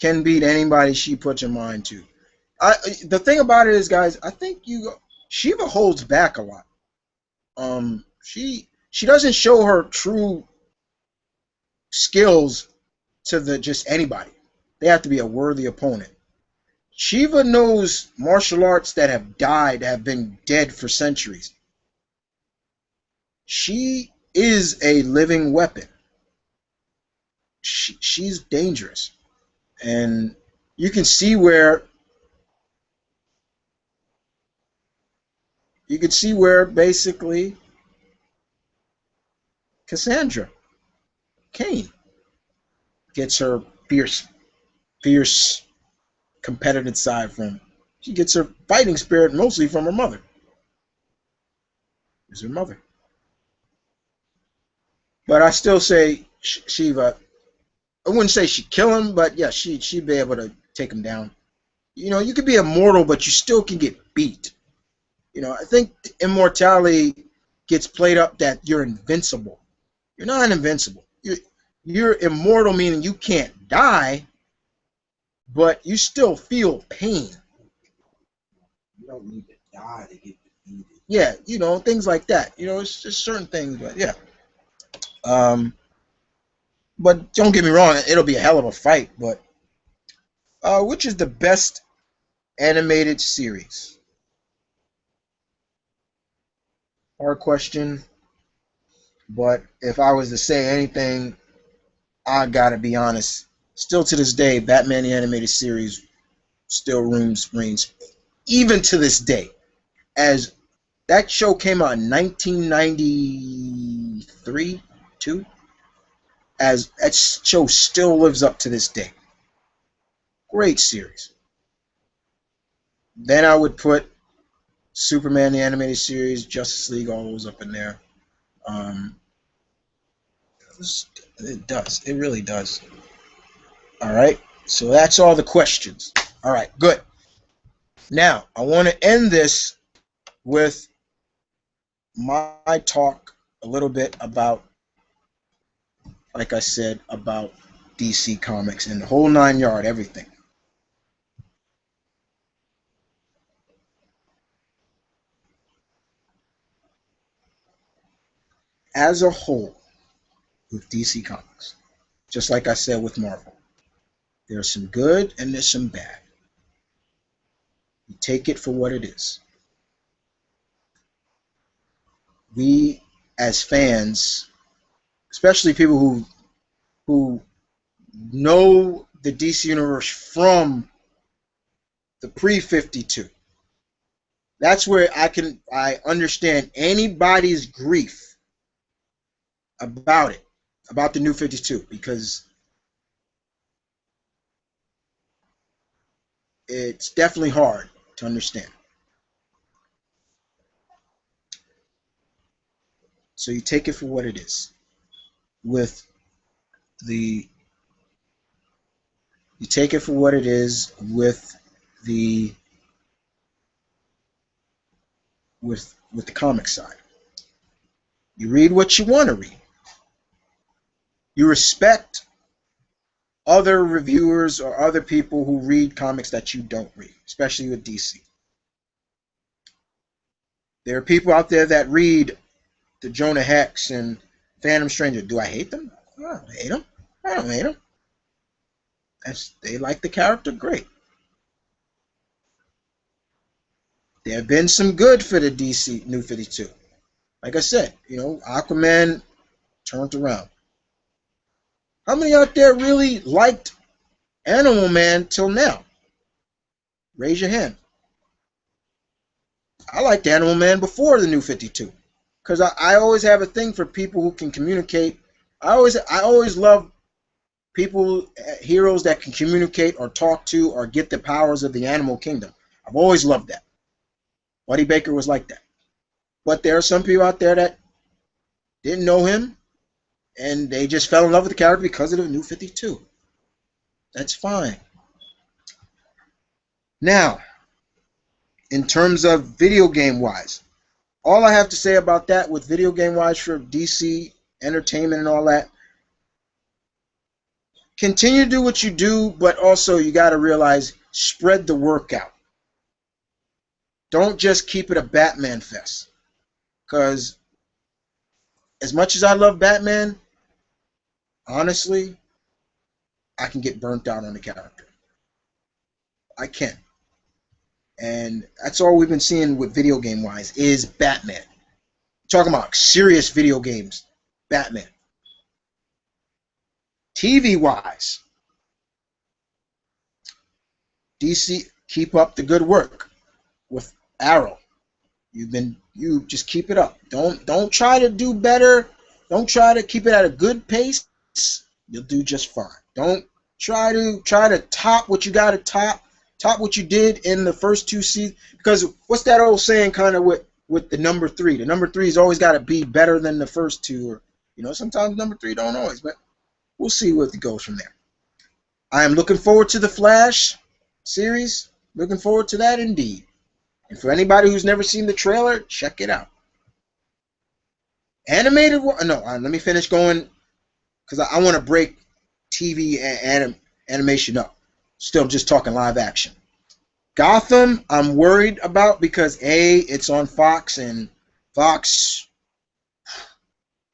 can beat anybody she puts her mind to. The thing about it is, guys, I think Shiva holds back a lot. She doesn't show her true skills to just anybody. They have to be a worthy opponent. Shiva knows martial arts that have died, have been dead for centuries. She is a living weapon. She's dangerous, and you can see where basically Cassandra Cain gets her fierce competitive side from. She gets her fighting spirit mostly from her mother. Is her mother. But I still say Shiva. I wouldn't say she'd kill him, but yeah, she'd be able to take him down. You know, you could be immortal, but you still can get beat. You know, I think immortality gets played up that you're invincible. You're not invincible. You're immortal, meaning you can't die, but you still feel pain. You don't need to die to get defeated. Yeah, you know, things like that. You know, it's just certain things, but yeah. But don't get me wrong, it'll be a hell of a fight. But which is the best animated series? Hard question. But if I was to say anything, I gotta be honest. Still to this day, Batman the Animated Series still reigns, even to this day. As that show came out in 1993, 2, as that show still lives up to this day. Great series. Then I would put Superman the Animated Series, Justice League, all those up in there. It does. It really does. All right. So that's all the questions. All right. Good. Now, I want to end this with my talk a little bit about, like I said, about DC Comics and the whole 9 yard, everything. As a whole, with DC Comics, just like I said with Marvel, there's some good and there's some bad. You take it for what it is. We, as fans, especially people who know the DC universe from the pre-52, that's where I understand anybody's grief about it, about the New 52, because it's definitely hard to understand. So you take it for what it is. You take it for what it is with the comic side. You read what you want to read. You respect other reviewers or other people who read comics that you don't read, especially with DC. There are people out there that read the Jonah Hex and Phantom Stranger. Do I hate them? I don't hate them. I don't hate them. They like the character, great. There have been some good for the DC New 52. Like I said, you know, Aquaman turned around. How many out there really liked Animal Man till now? Raise your hand. I liked Animal Man before the New 52. Because I always have a thing for people who can communicate. I always love people, heroes that can communicate or talk to or get the powers of the animal kingdom. I've always loved that. Buddy Baker was like that. But there are some people out there that didn't know him, and they just fell in love with the character because of the New 52. That's fine. Now, in terms of video game wise, All I have to say about that with video game wise for DC entertainment and all that, continue to do what you do, but also you got to realize spread the work out. Don't just keep it a Batman fest. Because as much as I love Batman, honestly, I can get burnt out on the character. I can. And that's all we've been seeing with video game wise is Batman. Talking about serious video games, Batman. TV wise, DC, keep up the good work with Arrow. You just keep it up. Don't try to do better. Don't try to keep it at a good pace. You'll do just fine. Don't try to top what you got to top what you did in the first two seasons. Because what's that old saying kind of with the number three? The number three's always got to be better than the first two, or sometimes number three don't always, but we'll see where it goes from there. I am looking forward to the Flash series. Looking forward to that indeed. And for anybody who's never seen the trailer, check it out. Animated, let me finish going because I want to break TV and animation up. Still just talking live action. Gotham, I'm worried about because A, it's on Fox, and Fox,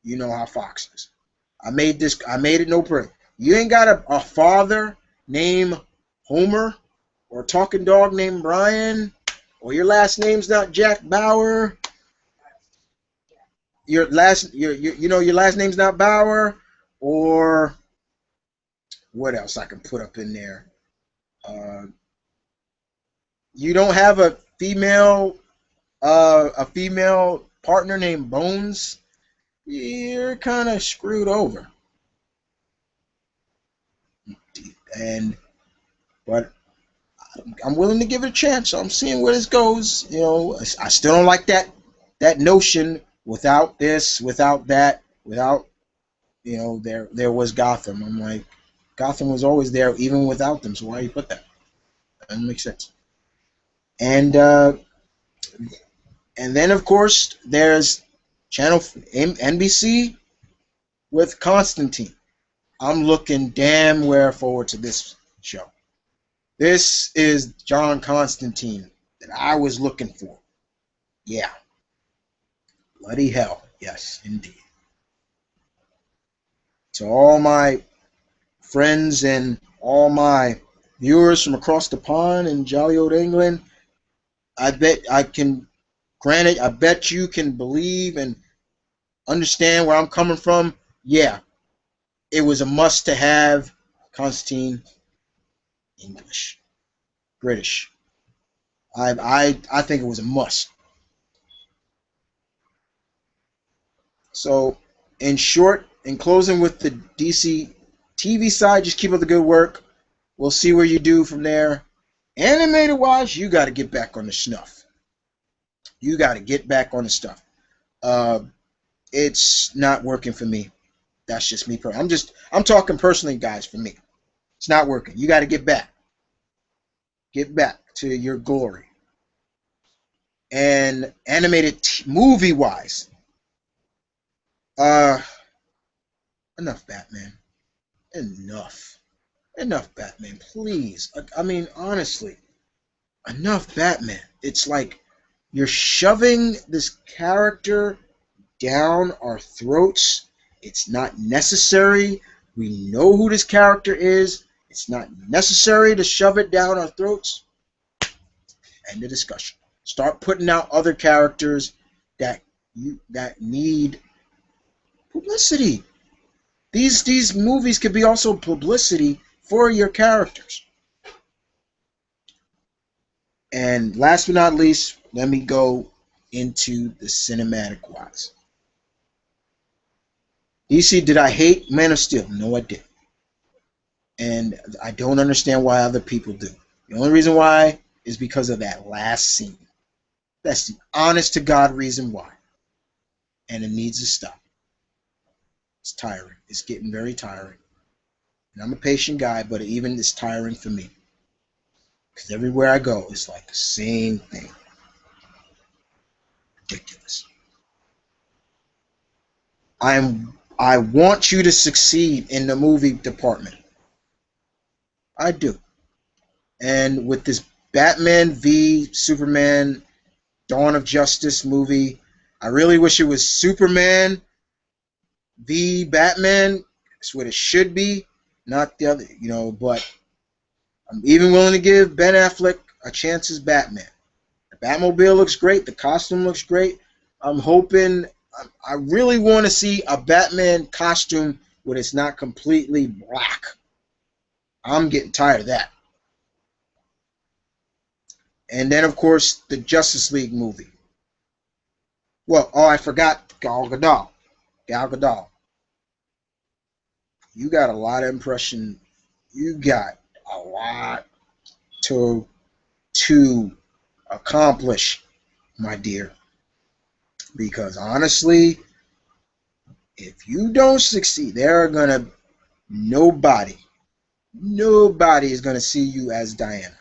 you know how Fox is. I made it no break. You ain't got a father named Homer or a talking dog named Brian, or your last name's not Jack Bauer. Your last name's not Bauer, or what else I can put up in there? You don't have a female partner named Bones. You're kind of screwed over. But I'm willing to give it a chance. So I'm seeing where this goes. I still don't like that notion without this, without that, without there was Gotham. I'm like, Gotham was always there even without them. So why you put that? That doesn't make sense. And then of course there's channel NBC with Constantine. I'm looking damn well forward to this show. This is John Constantine that I was looking for. Yeah. Bloody hell. Yes, indeed. To all my friends and all my viewers from across the pond in jolly old England, I bet you can believe and understand where I'm coming from. Yeah, it was a must to have Constantine English, British. I think it was a must. So, in short, in closing with the DC TV side, just keep up the good work. We'll see where you do from there. Animated wise, you got to get back on the snuff. You got to get back on the stuff. It's not working for me. That's just me. I'm talking personally, guys. For me, it's not working. You got to get back. Get back to your glory. And animated movie wise, enough Batman. Enough Batman, please. I mean, honestly, enough Batman. It's like you're shoving this character down our throats. It's not necessary. We know who this character is. It's not necessary to shove it down our throats. End of discussion. Start putting out other characters that need publicity. These movies could be also publicity for your characters. And last but not least, let me go into the cinematic wise. DC, did I hate Man of Steel? No, I didn't. And I don't understand why other people do. The only reason why is because of that last scene. That's the honest to God reason why. And it needs to stop. It's tiring. It's getting very tiring. And I'm a patient guy, but even it's tiring for me. Because everywhere I go, it's like the same thing. ridiculous. I want you to succeed in the movie department. I do. And with this Batman v Superman Dawn of Justice movie, I really wish it was Superman v Batman. That's what it should be, not the other, but I'm even willing to give Ben Affleck a chance as Batman. The Batmobile looks great. The costume looks great. I'm hoping. I really want to see a Batman costume when it's not completely black. I'm getting tired of that. And then, of course, the Justice League movie. Well, I forgot Gal Gadot. Gal Gadot. You got a lot of impression. You got a lot to accomplish, my dear. Because honestly, if you don't succeed, nobody is gonna see you as Diana.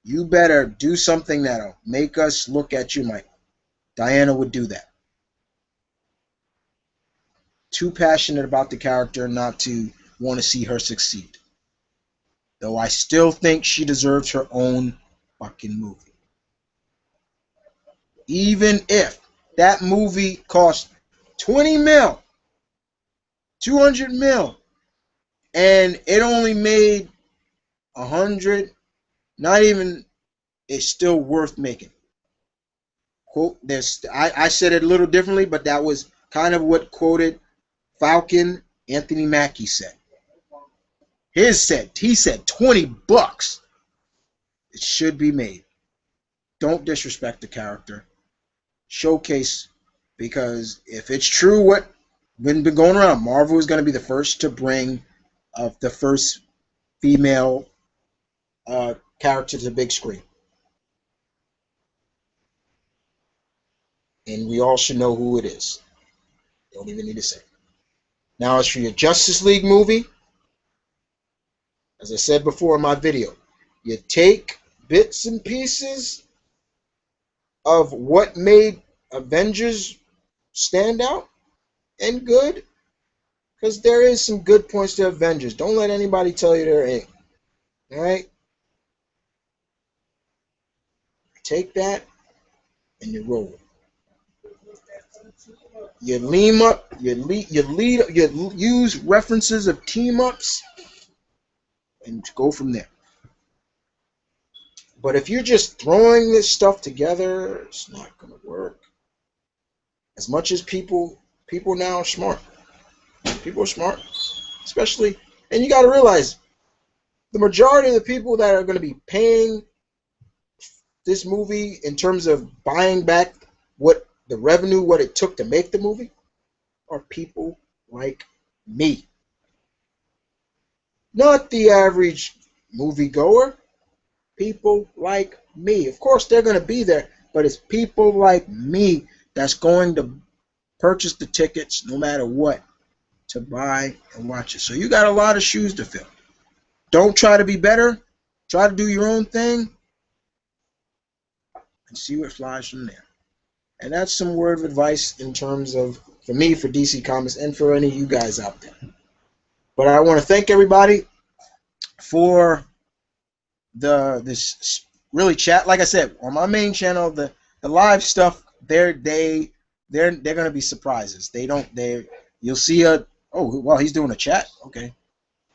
You better do something that'll make us look at you like Diana would do that. Too passionate about the character not to want to see her succeed. Though I still think she deserves her own fucking movie. Even if that movie cost 20 mil, 200 mil, and it only made 100, not even, it's still worth making. Quote, I said it a little differently, but that was kind of what quoted Falcon Anthony Mackie said. He said 20 bucks. It should be made. Don't disrespect the character. Showcase, because if it's true what been going around, Marvel is going to be the first to bring the first female character to the big screen. And we all should know who it is. Don't even need to say. Now, as for your Justice League movie, as I said before in my video, you take bits and pieces of what made Avengers stand out and good, because there is some good points to Avengers. Don't let anybody tell you there ain't. All right? Take that and you roll. You lean up. You use references of team ups and go from there. But if you're just throwing this stuff together, it's not going to work. As much as people now are smart. People are smart, especially, and you got to realize the majority of the people that are going to be paying this movie in terms of buying back what the revenue, what it took to make the movie, are people like me. Not the average moviegoer. People like me. Of course, they're going to be there, but it's people like me that's going to purchase the tickets no matter what to buy and watch it. So you got a lot of shoes to fill. Don't try to be better. Try to do your own thing and see what flies from there. And that's some word of advice in terms of, for me, for DC Comics, and for any of you guys out there. But I want to thank everybody for this really chat. Like I said, on my main channel, the live stuff, they're going to be surprises. You'll see he's doing a chat. Okay.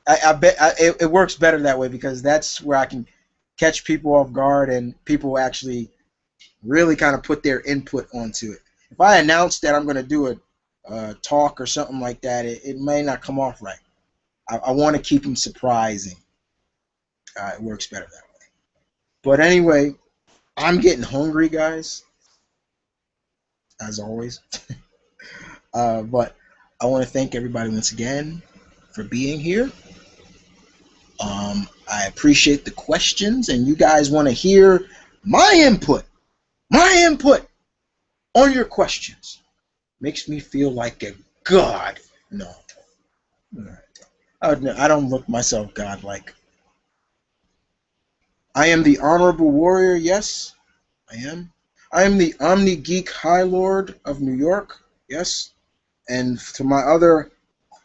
I bet it works better that way, because that's where I can catch people off guard and people actually really kind of put their input onto it. If I announce that I'm going to do a talk or something like that, it may not come off right. I want to keep them surprising. It works better that way. But anyway, I'm getting hungry, guys, as always. But I want to thank everybody once again for being here. I appreciate the questions, and you guys want to hear my input on your questions. Makes me feel like a god. No. I don't look myself godlike. I am the honorable warrior, yes, I am. I am the Omni Geek High Lord of New York. Yes. And to my other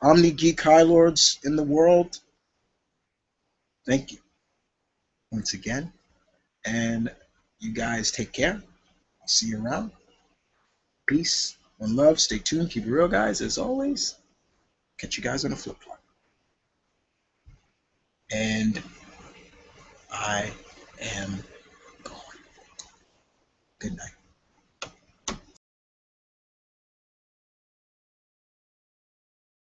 Omni Geek High Lords in the world, thank you once again. And you guys take care. I'll see you around. Peace. One love. Stay tuned. Keep it real, guys. As always, catch you guys on the flip flop. And I am gone. Good night.